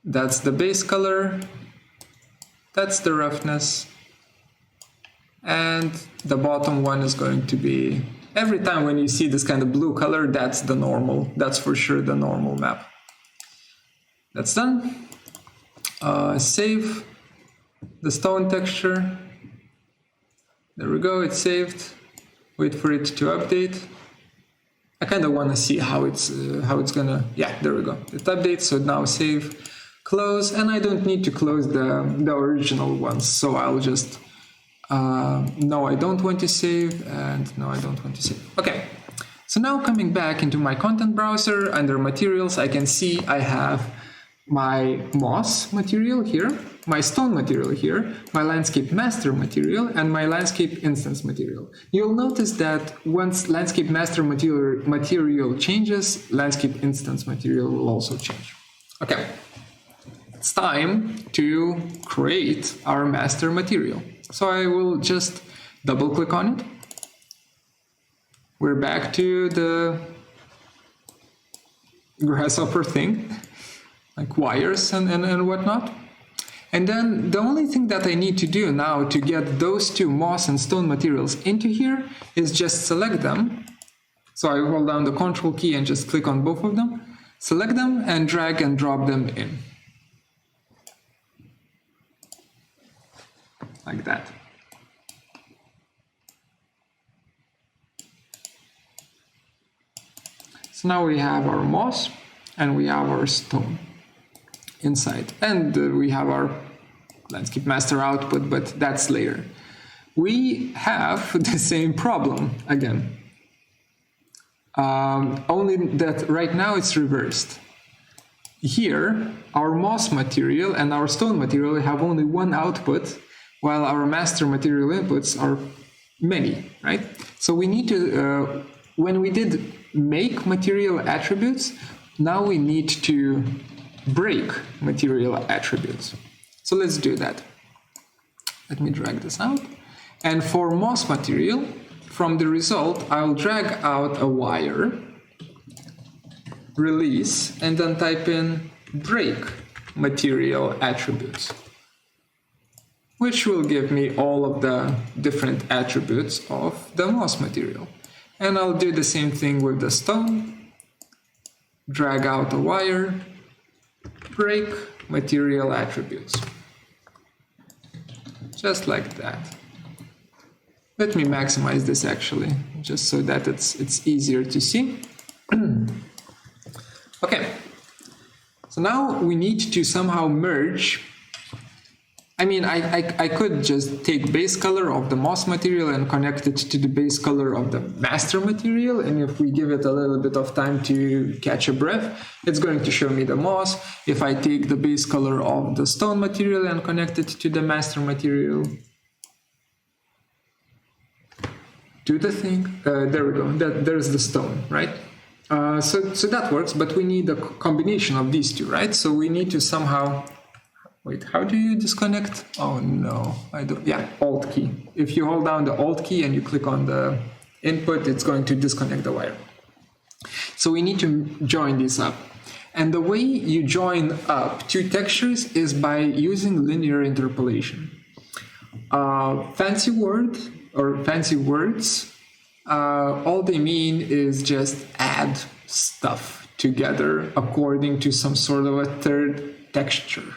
That's the base color, that's the roughness, and the bottom one is going to be, every time when you see this kind of blue color, that's the normal, that's for sure the normal map. That's done. Save the stone texture. There we go, it's saved. Wait for it to update. I kind of want to see how it's gonna, yeah, there we go. It updates, so now save, close, and I don't need to close the original ones, so I'll just, no, I don't want to save, and no, I don't want to save. Okay, so now coming back into my content browser, under materials, I can see I have my moss material here, my stone material here, my landscape master material, and my landscape instance material. You'll notice that once landscape master material changes, landscape instance material will also change. Okay, it's time to create our master material. So I will just double click on it. We're back to the Grasshopper thing, like wires and whatnot. And then the only thing that I need to do now to get those two moss and stone materials into here is just select them. So I hold down the Control key and just click on both of them, select them and drag and drop them in. Like that. So now we have our moss and we have our stone inside, and we have our landscape master output, but that's later. We have the same problem again, only that right now it's reversed. Here our moss material and our stone material have only one output, while our master material inputs are many, right? So we need to, when we did make material attributes, now we need to break material attributes. So let's do that. Let me drag this out. And for moss material, from the result, I'll drag out a wire, release, and then type in break material attributes, which will give me all of the different attributes of the moss material. And I'll do the same thing with the stone. Drag out a wire, break material attributes. Just like that. Let me maximize this actually, just so that it's easier to see. Okay, so now we need to somehow merge. I mean, I could just take base color of the moss material and connect it to the base color of the master material, and if we give it a little bit of time to catch a breath, it's going to show me the moss. If I take the base color of the stone material and connect it to the master material, do the thing. There we go. There's the stone, right? So that works, but we need a combination of these two, right? So we need to somehow... Wait, how do you disconnect? Oh no, I don't... Yeah, Alt key. If you hold down the Alt key and you click on the input, it's going to disconnect the wire. So we need to join these up. And the way you join up two textures is by using linear interpolation. Fancy word, or fancy words, all they mean is just add stuff together according to some sort of a third texture.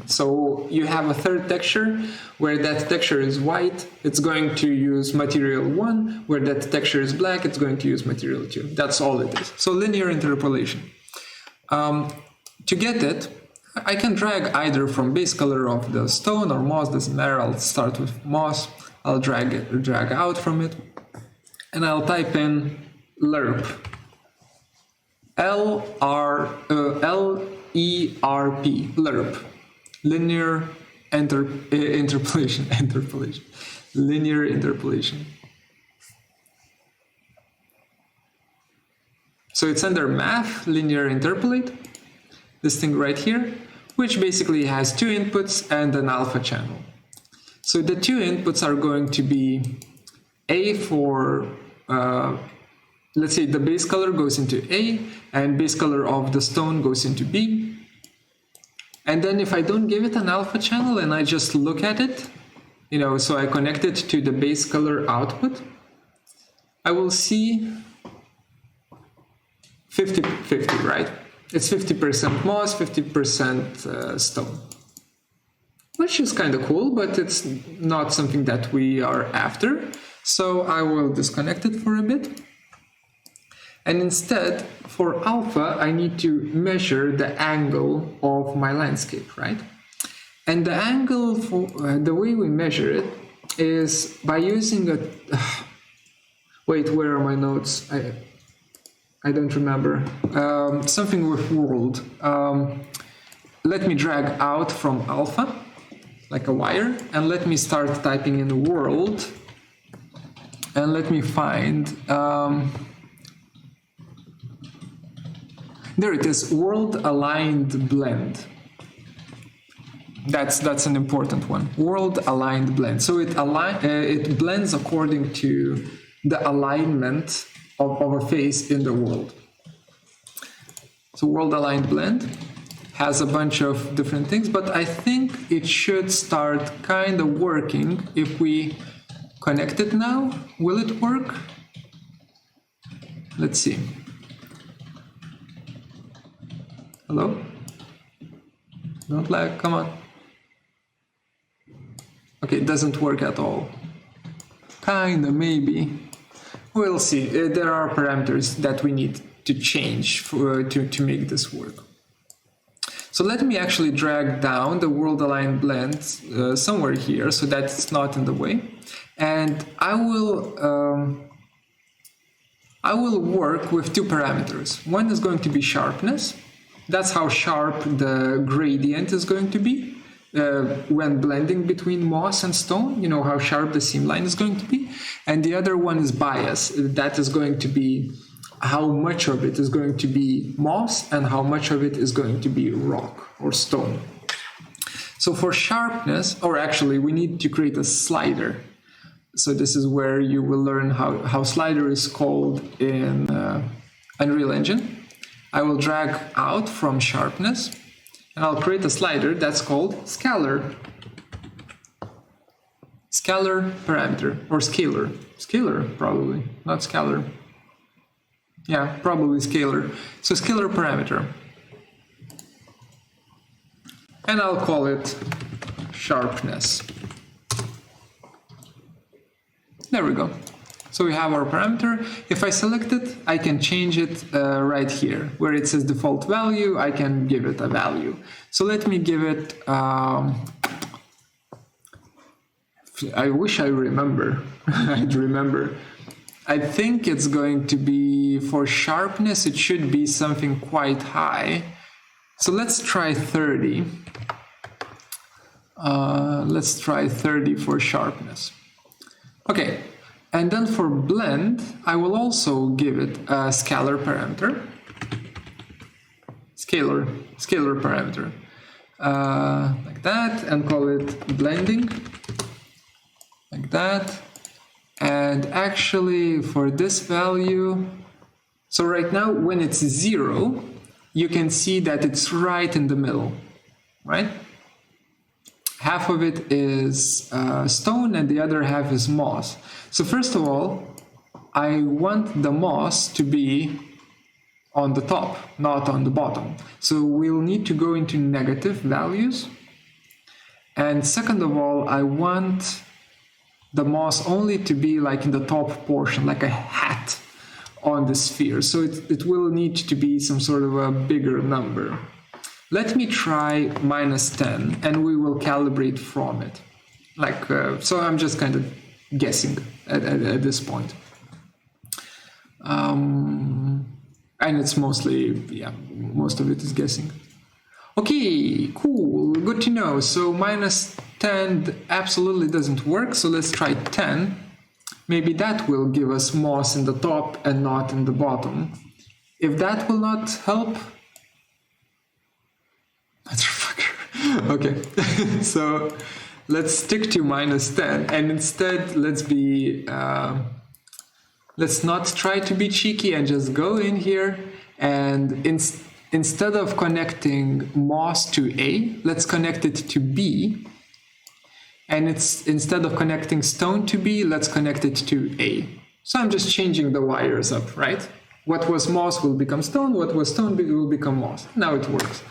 So you have a third texture where that texture is white, it's going to use material 1, where that texture is black, it's going to use material 2. That's all it is. So linear interpolation. To get it, I can drag either from base color of the stone or moss, doesn't matter. I'll start with moss, I'll drag out from it, and I'll type in lerp. L-E-R-P, lerp. Linear interpolation, linear interpolation. So it's under math, linear interpolate, this thing right here, which basically has two inputs and an alpha channel. So the two inputs are going to be A for, let's say the base color goes into A, and base color of the stone goes into B. And then if I don't give it an alpha channel and I just look at it, so I connect it to the base color output, I will see 50-50, right? It's 50% moss, 50% stone. Which is kind of cool, but it's not something that we are after. So I will disconnect it for a bit. And instead, for alpha, I need to measure the angle of my landscape, right? And the angle, for the way we measure it is by using a... wait, where are my notes? I don't remember. Something with world. Let me drag out from alpha, like a wire, and let me start typing in world. And let me find... there it is, world aligned blend. That's an important one. World aligned blend. So it blends according to the alignment of a face in the world. So world aligned blend has a bunch of different things, but I think it should start kind of working if we connect it now. Will it work? Let's see. Hello? Don't lag, come on. Okay, it doesn't work at all. Kinda, maybe. We'll see. There are parameters that we need to change to make this work. So let me actually drag down the world aligned blend somewhere here so that it's not in the way. And I will work with two parameters. One is going to be sharpness. That's how sharp the gradient is going to be when blending between moss and stone, how sharp the seam line is going to be. And the other one is bias. That is going to be how much of it is going to be moss and how much of it is going to be rock or stone. So for sharpness, or actually we need to create a slider. So this is where you will learn how slider is called in Unreal Engine. I will drag out from sharpness, and I'll create a slider that's called scalar. Scalar parameter, or scalar. Scalar, probably, not scalar. Yeah, probably scalar. So scalar parameter. And I'll call it sharpness. There we go. So we have our parameter. If I select it, I can change it right here. Where it says default value, I can give it a value. So let me give it, I wish I remember. I'd remember. I think it's going to be, for sharpness, it should be something quite high. So let's try 30. Let's try 30 for sharpness. Okay, and then for blend, I will also give it a scalar parameter. Scalar parameter. Like that, and call it blending. Like that. And actually, for this value, so right now, when it's 0, you can see that it's right in the middle, right? Half of it is stone and the other half is moss. So first of all, I want the moss to be on the top, not on the bottom. So we'll need to go into negative values. And second of all, I want the moss only to be like in the top portion, like a hat on the sphere. So it will need to be some sort of a bigger number. Let me try -10 and we will calibrate from it. Like, so I'm just kind of guessing at this point. And it's mostly, yeah, most of it is guessing. Okay, cool, good to know. So -10 absolutely doesn't work, so let's try 10. Maybe that will give us moss in the top and not in the bottom. If that will not help, motherfucker. Okay, so let's stick to -10, and instead let's not try to be cheeky and just go in here and instead of connecting moss to A, let's connect it to B. And instead of connecting stone to B, let's connect it to A. So I'm just changing the wires up, right? What was moss will become stone, what was stone will become moss. Now it works.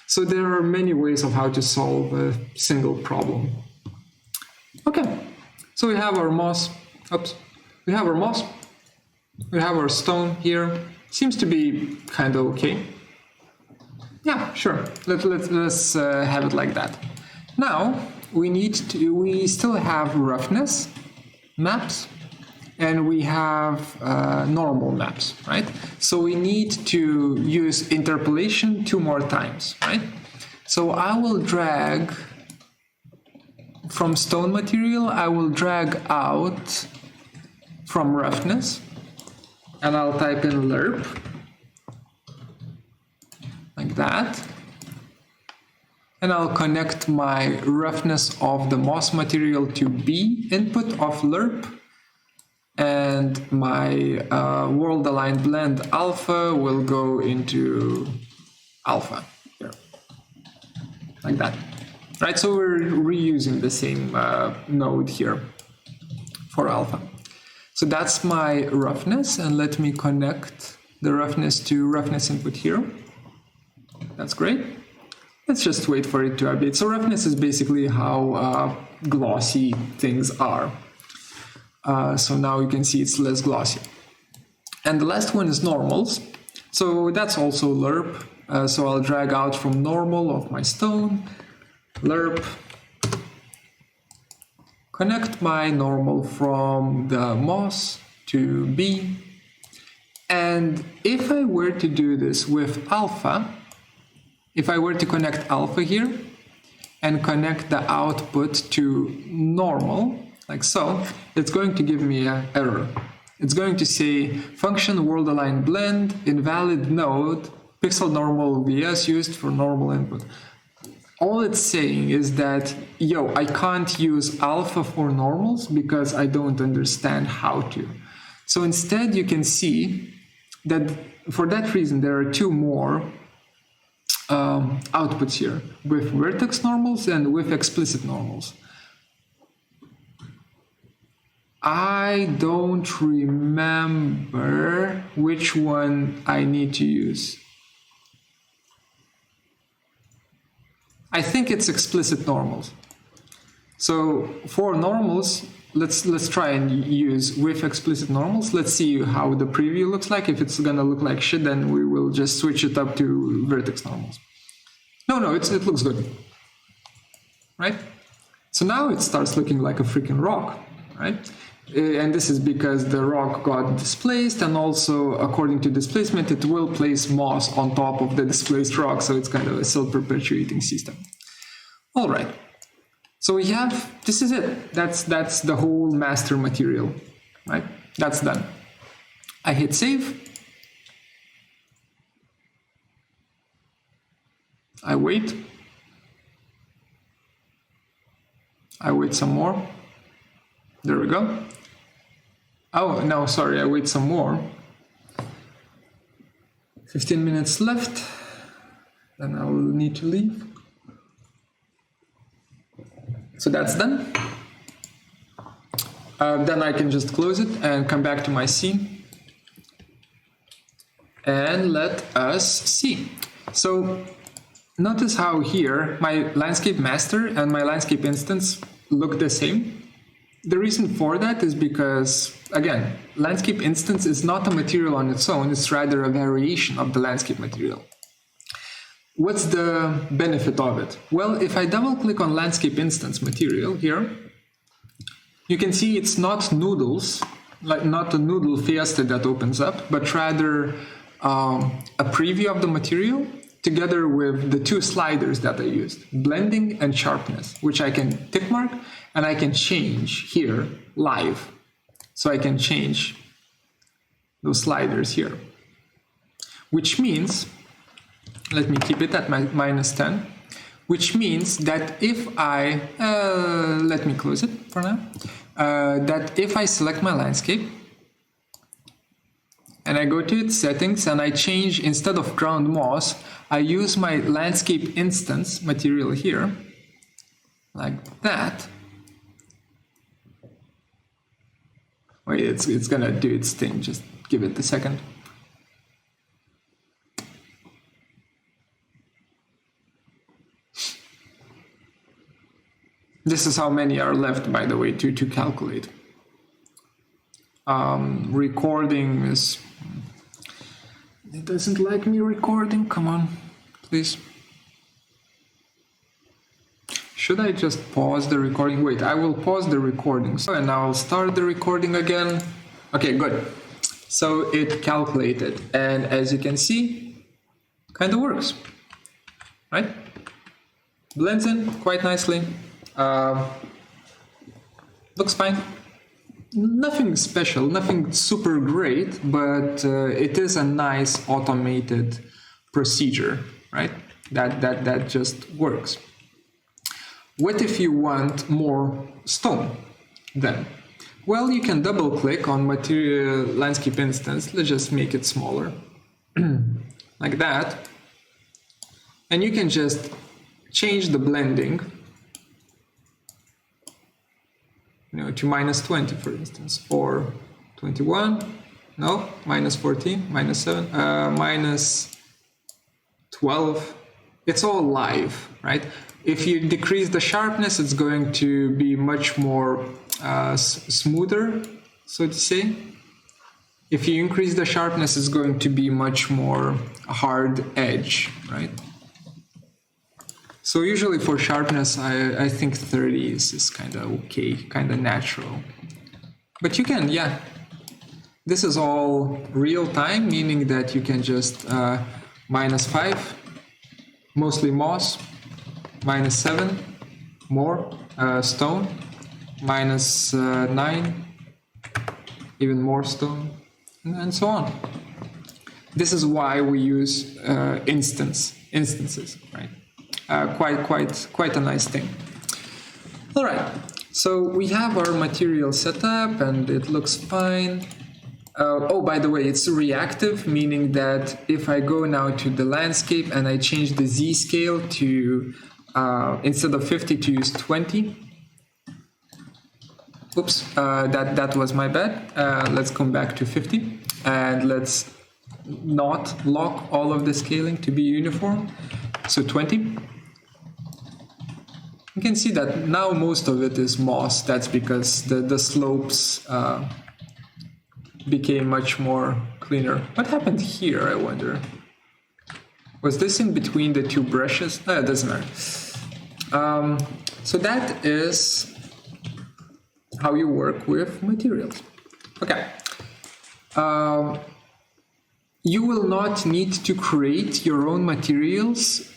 So there are many ways of how to solve a single problem. Okay, so we have our moss. Oops, we have our moss. We have our stone here. Seems to be kind of okay. Yeah, sure. Let's have it like that. Now we still have roughness maps and we have normal maps, right? So we need to use interpolation 2 more times, right? So I will drag from stone material, I will drag out from roughness, and I'll type in lerp, like that. And I'll connect my roughness of the moss material to B input of lerp, and my world aligned blend alpha will go into alpha here, like that. Right, so we're reusing the same node here for alpha. So that's my roughness, and let me connect the roughness to roughness input here. That's great. Let's just wait for it to update. So roughness is basically how glossy things are. So now you can see it's less glossy. And the last one is normals. So that's also lerp. So I'll drag out from normal of my stone, lerp, connect my normal from the moss to B. And if I were to do this with alpha, if I were to connect alpha here and connect the output to normal, like so, it's going to give me an error. It's going to say function world aligned blend, invalid node, pixel normal VS used for normal input. All it's saying is that, yo, I can't use alpha for normals because I don't understand how to. So instead you can see that for that reason, there are two more outputs here, with vertex normals and with explicit normals. I don't remember which one I need to use. I think it's explicit normals. So for normals, let's try and use with explicit normals. Let's see how the preview looks like. If it's gonna look like shit, then we will just switch it up to vertex normals. No, it looks good, right? So now it starts looking like a freaking rock, right? And this is because the rock got displaced, and also according to displacement, it will place moss on top of the displaced rock, so it's kind of a self-perpetuating system. All right. So we have, this is it. That's the whole master material, right? That's done. I hit save. I wait. I wait some more. There we go. Oh, no, sorry, I wait some more. 15 minutes left. Then I will need to leave. So that's done. Then I can just close it and come back to my scene. And let us see. So notice how here my landscape master and my landscape instance look the same. The reason for that is because, again, landscape instance is not a material on its own, it's rather a variation of the landscape material. What's the benefit of it? Well, if I double click on landscape instance material here, you can see it's not noodles, like not a noodle fiesta that opens up, but rather a preview of the material together with the two sliders that I used, blending and sharpness, which I can tick mark and I can change here live. So I can change those sliders here, which means, let me keep it at my -10, which means that if I, let me close it for now, that if I select my landscape and I go to its settings and I change, instead of ground moss, I use my landscape instance material here, like that. Wait, it's gonna do its thing, just give it a second. This is how many are left, by the way, to calculate. Recording is... It doesn't like me recording, come on, please. Should I just pause the recording? Wait, I will pause the recording. So, and I'll start the recording again. Okay, good. So it calculated, and as you can see, kind of works, right? Blends in quite nicely. Looks fine. Nothing special, nothing super great, but it is a nice automated procedure, right? That just works. What if you want more stone then? Well, you can double click on material landscape instance. Let's just make it smaller, like that. And you can just change the blending, to -20, for instance, or 21, no, -14, -7, -12. It's all live, right? If you decrease the sharpness, it's going to be much more smoother, so to say. If you increase the sharpness, it's going to be much more hard edge, right? So usually for sharpness, I think 30 is kind of okay, kind of natural. But you can, yeah. This is all real time, meaning that you can just -5, mostly moss, -7, more stone, -9, even more stone, and so on. This is why we use instances, right? Quite a nice thing. All right, so we have our material set up and it looks fine. Oh, by the way, it's reactive, meaning that if I go now to the landscape and I change the Z scale to, instead of 50 to use 20, oops, that was my bad. Let's come back to 50 and let's not lock all of the scaling to be uniform. So 20. You can see that now most of it is moss. That's because the slopes became much more cleaner. What happened here, I wonder? Was this in between the two brushes? No, it doesn't matter. So that is how you work with materials. Okay. You will not need to create your own materials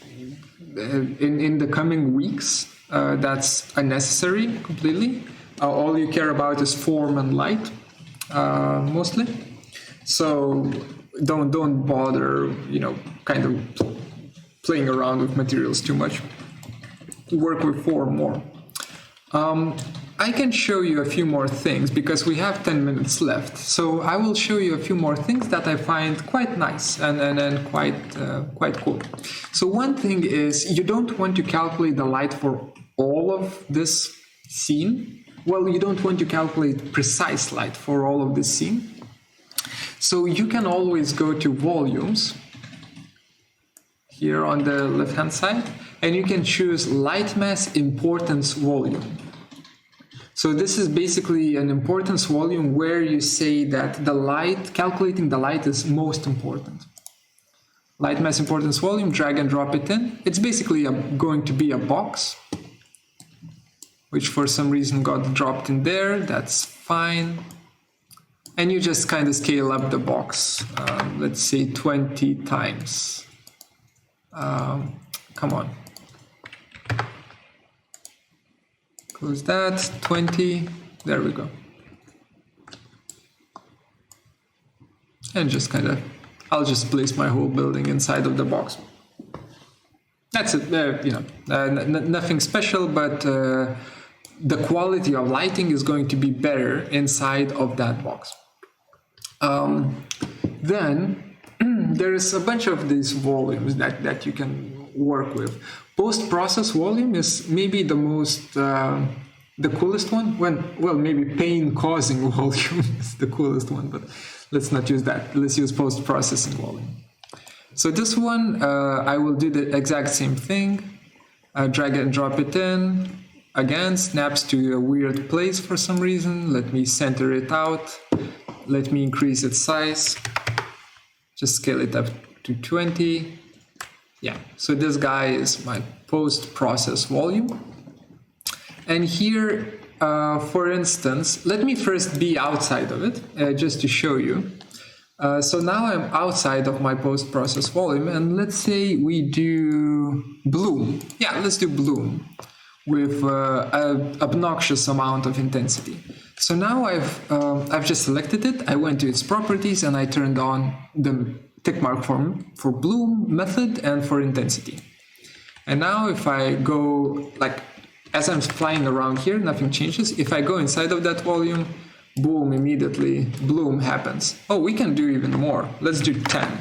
in the coming weeks. That's unnecessary completely. All you care about is form and light, mostly. So don't bother, kind of playing around with materials too much. Work with form more. I can show you a few more things because we have 10 minutes left. So I will show you a few more things that I find quite nice and quite cool. So one thing is you don't want to calculate the light for all of this scene. Well, you don't want to calculate precise light for all of this scene. So you can always go to volumes here on the left-hand side, and you can choose light mass importance volume. So this is basically an importance volume where you say that the light, calculating the light is most important. Light mass importance volume, drag and drop it in. It's basically going to be a box, which for some reason got dropped in there. That's fine. And you just kind of scale up the box, let's say 20 times. Come on. Close that, 20, there we go. And just kind of, I'll just place my whole building inside of the box. That's it, nothing special, but the quality of lighting is going to be better inside of that box. Then there is a bunch of these volumes that you can work with. Post-process volume is maybe the most, the coolest one. Well, maybe pain-causing volume is the coolest one, but let's not use that. Let's use post-processing volume. So this one, I will do the exact same thing. Drag and drop it in. Again, snaps to a weird place for some reason. Let me center it out. Let me increase its size. Just scale it up to 20. Yeah, so this guy is my post-process volume. And here, for instance, let me first be outside of it, just to show you. So now I'm outside of my post-process volume, and let's say we do bloom. Yeah, let's do bloom with an obnoxious amount of intensity. So now I've just selected it. I went to its properties and I turned on the tick mark for bloom method and for intensity. And now if I go, like, as I'm flying around here, nothing changes. If I go inside of that volume, boom, immediately bloom happens. Oh, we can do even more. Let's do 10.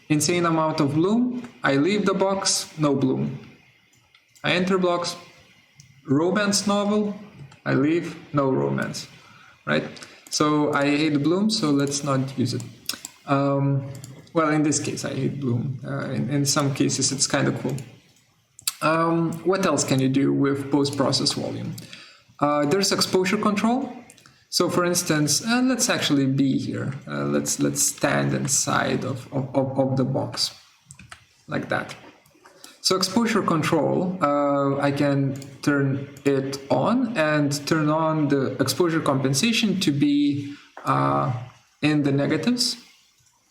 Insane amount of bloom. I leave the box, no bloom. I enter blocks, romance novel. I leave, no romance, right? So I hate bloom, so let's not use it. Well, in this case, I hate bloom. In some cases, it's kind of cool. What else can you do with post-process volume? There's exposure control. So for instance, let's actually be here. Let's stand inside of the box, like that. So exposure control, I can turn it on and turn on the exposure compensation to be in the negatives.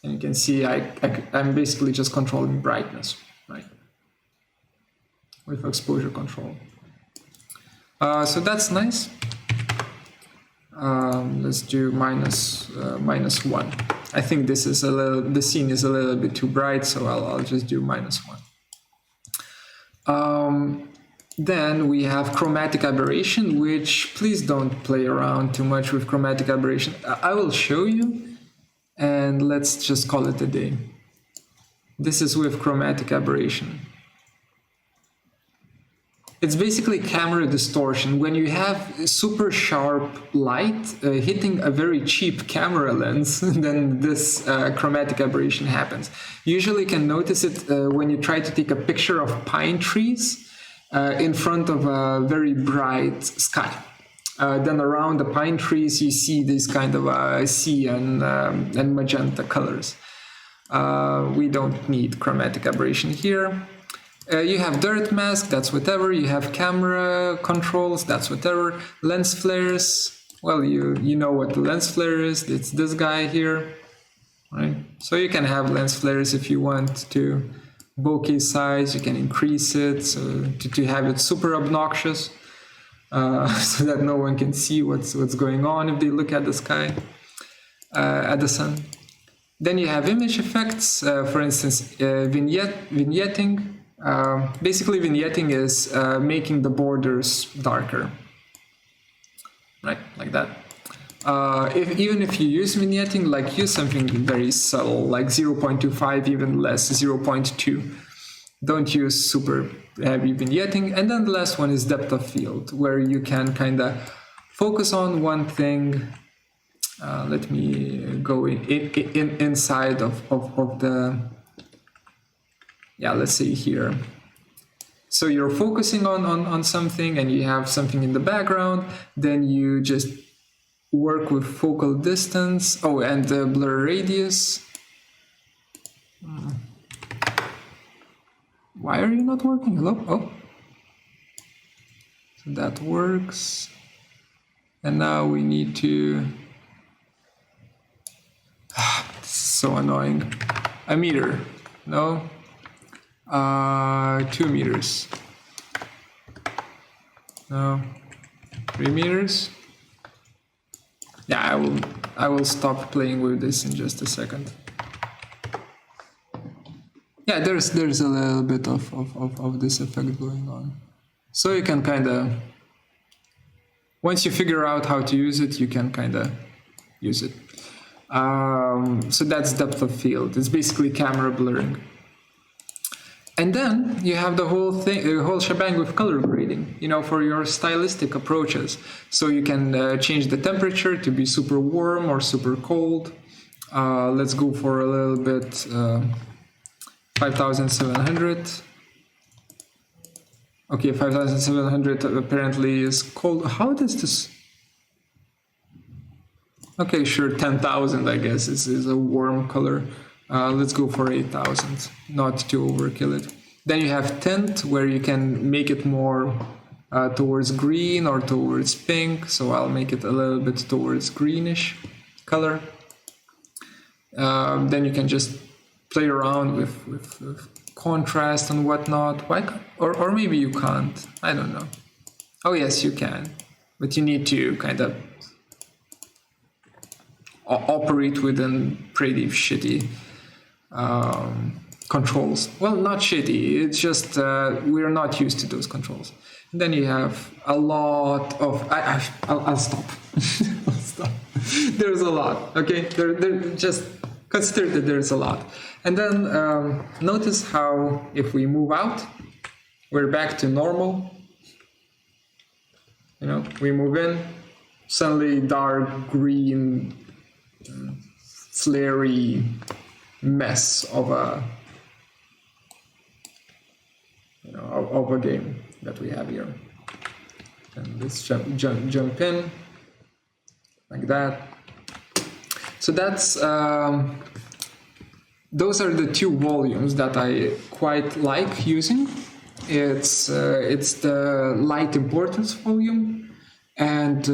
And you can see I'm basically just controlling brightness, right? With exposure control. So that's nice. Let's do minus 1. I think this is the scene is a little bit too bright, so I'll just do -1. Then we have chromatic aberration, which please don't play around too much with chromatic aberration. I will show you, and let's just call it a day. This is with chromatic aberration. It's basically camera distortion. When you have super sharp light hitting a very cheap camera lens, then this chromatic aberration happens. Usually you can notice it when you try to take a picture of pine trees in front of a very bright sky. Then around the pine trees you see these kind of cyan and magenta colors. We don't need chromatic aberration here. You have dirt mask, that's whatever. You have camera controls, that's whatever. Lens flares, well, you know what the lens flare is. It's this guy here, right? So you can have lens flares if you want to. Bokeh size, you can increase it so to have it super obnoxious, so that no one can see what's going on if they look at the sky, at the sun. Then you have image effects, for instance, vignetting. Basically, vignetting is making the borders darker, right, like that. Even if you use vignetting, like use something very subtle, like 0.25, even less, 0.2. Don't use super heavy vignetting. And then the last one is depth of field, where you can kind of focus on one thing. Let me go inside of the, yeah, let's say here. So you're focusing on something and you have something in the background, then you just work with focal distance. Oh, and the blur radius. Why are you not working? Hello? Oh. So that works. And now we need to... This is so annoying. A meter. No? 2 meters. No. 3 meters. Yeah, I will stop playing with this in just a second. Yeah, there's a little bit of this effect going on. So you can kind of, once you figure out how to use it, you can kind of use it. So that's depth of field. It's basically camera blurring. And then you have the whole thing, the whole shebang with color grading, you know, for your stylistic approaches. So you can change the temperature to be super warm or super cold. Let's go for a little bit, 5,700. Okay, 5,700 apparently is cold. How does this? Okay, sure, 10,000 I guess is a warm color. Let's go for 8,000, not to overkill it. Then you have tint, where you can make it more towards green or towards pink. So I'll make it a little bit towards greenish color. Then you can just play around with contrast and whatnot. Why? Or maybe you can't. I don't know. Oh yes, you can, but you need to kind of operate within pretty shitty controls. Well, not shitty, it's just we're not used to those controls. And then you have a lot of I'll stop. I'll stop. There's a lot, okay? There just consider that there's a lot. And then notice how if we move out, we're back to normal. You know, we move in, suddenly dark green flary mess of a, you know, of a game that we have here. And let's jump in like that. So that's those are the two volumes that I quite like using. It's the light importance volume and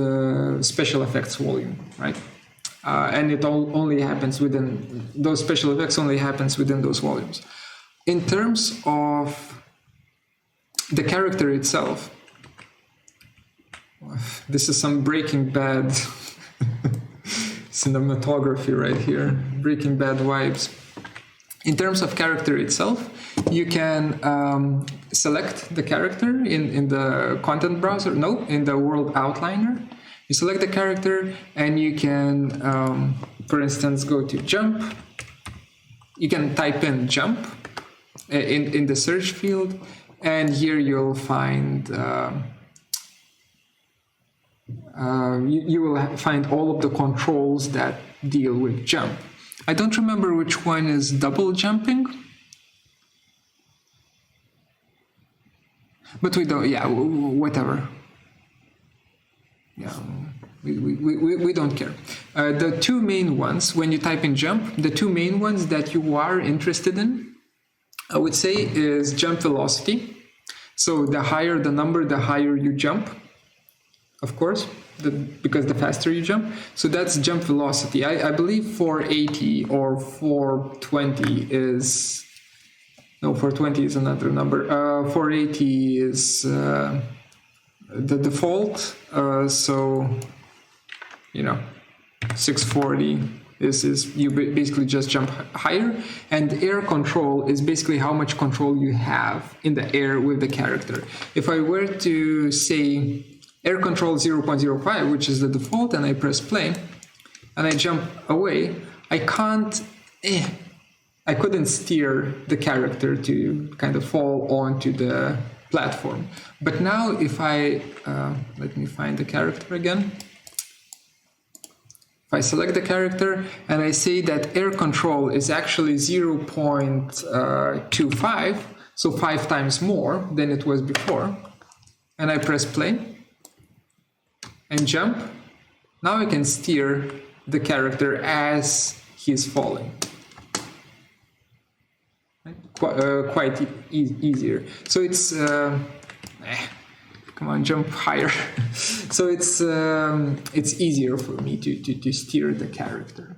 special effects volume, right? And it only happens within those special effects. Only happens within those volumes. In terms of the character itself, this is some Breaking Bad cinematography right here. Breaking Bad vibes. In terms of character itself, you can select the character in the content browser, in the world outliner. You select the character and you can, for instance, go to jump. You can type in jump in the search field, and here you'll find you will find all of the controls that deal with jump. I don't remember which one is double jumping, but we don't, yeah, whatever. Yeah, we don't care. The two main ones, when you type in jump, the two main ones that you are interested in, I would say, is jump velocity. So the higher the number, the higher you jump, of course, because the faster you jump. So that's jump velocity. I believe 480 or 420 is, no, 420 is another number. 480 is the default. So, 640 is you basically just jump higher. And air control is basically how much control you have in the air with the character. If I were to say air control 0.05, which is the default, and I press play, and I jump away, I couldn't steer the character to kind of fall onto the platform. But now if I, let me find the character again. If I select the character and I say that air control is actually 0.25, so 5 times more than it was before, and I press play, and jump, now I can steer the character as he's falling. Quite easier. So it's, come on, jump higher. So it's easier for me to steer the character.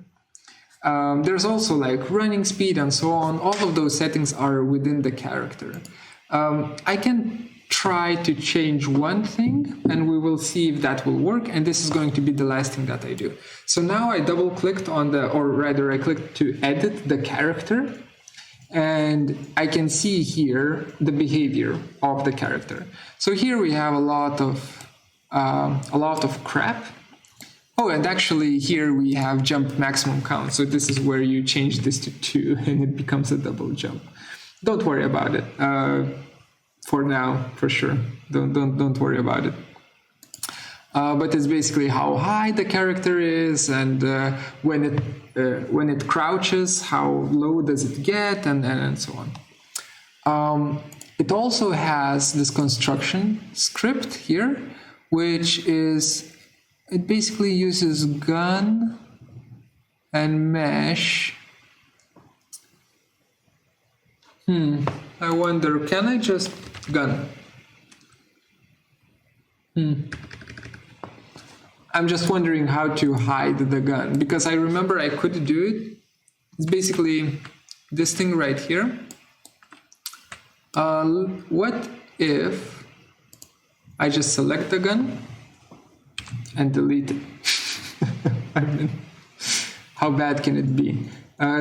There's also like running speed and so on. All of those settings are within the character. I can try to change one thing and we will see if that will work, and this is going to be the last thing that I do. So now I double clicked on I clicked to edit the character, and I can see here the behavior of the character. So here we have a lot of crap. Oh, and actually here we have jump maximum count. So this is where you change this to 2 and it becomes a double jump. Don't worry about it. For now, for sure. Don't worry about it. But it's basically how high the character is, and when it crouches, how low does it get, and so on. It also has this construction script here, which is, it basically uses gun and mesh. I wonder, can I just gun? I'm just wondering how to hide the gun, because I remember I could do it. It's basically this thing right here. What if I just select the gun and delete it? I mean, how bad can it be?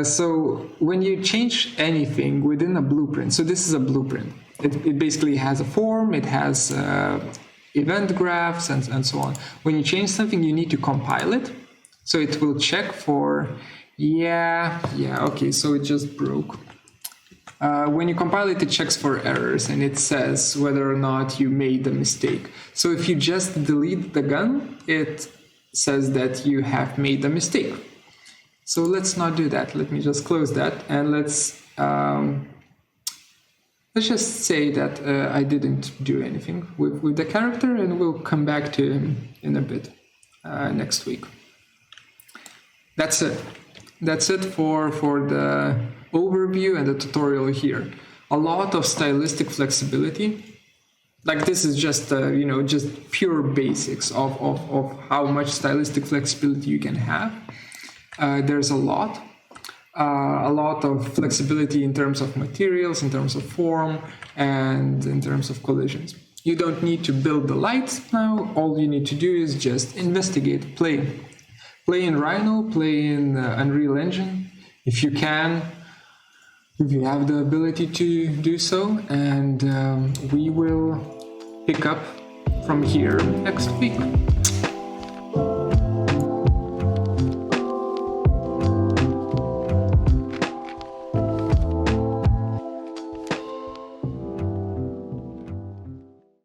So when you change anything within a blueprint, so this is a blueprint. It basically has a form, it has event graphs and so on. When you change something, you need to compile it. So it will check for, okay, so it just broke. When you compile it, it checks for errors and it says whether or not you made a mistake. So if you just delete the gun, it says that you have made a mistake. So let's not do that. Let me just close that, and let's just say that I didn't do anything with the character, and we'll come back to him in a bit next week. That's it. That's it for the overview and the tutorial here. A lot of stylistic flexibility. Like this is just just pure basics of how much stylistic flexibility you can have. There's a lot of flexibility in terms of materials, in terms of form, and in terms of collisions. You don't need to build the lights now. All you need to do is just investigate, play. Play in Rhino, play in Unreal Engine. If you can, if you have the ability to do so, and we will pick up from here next week.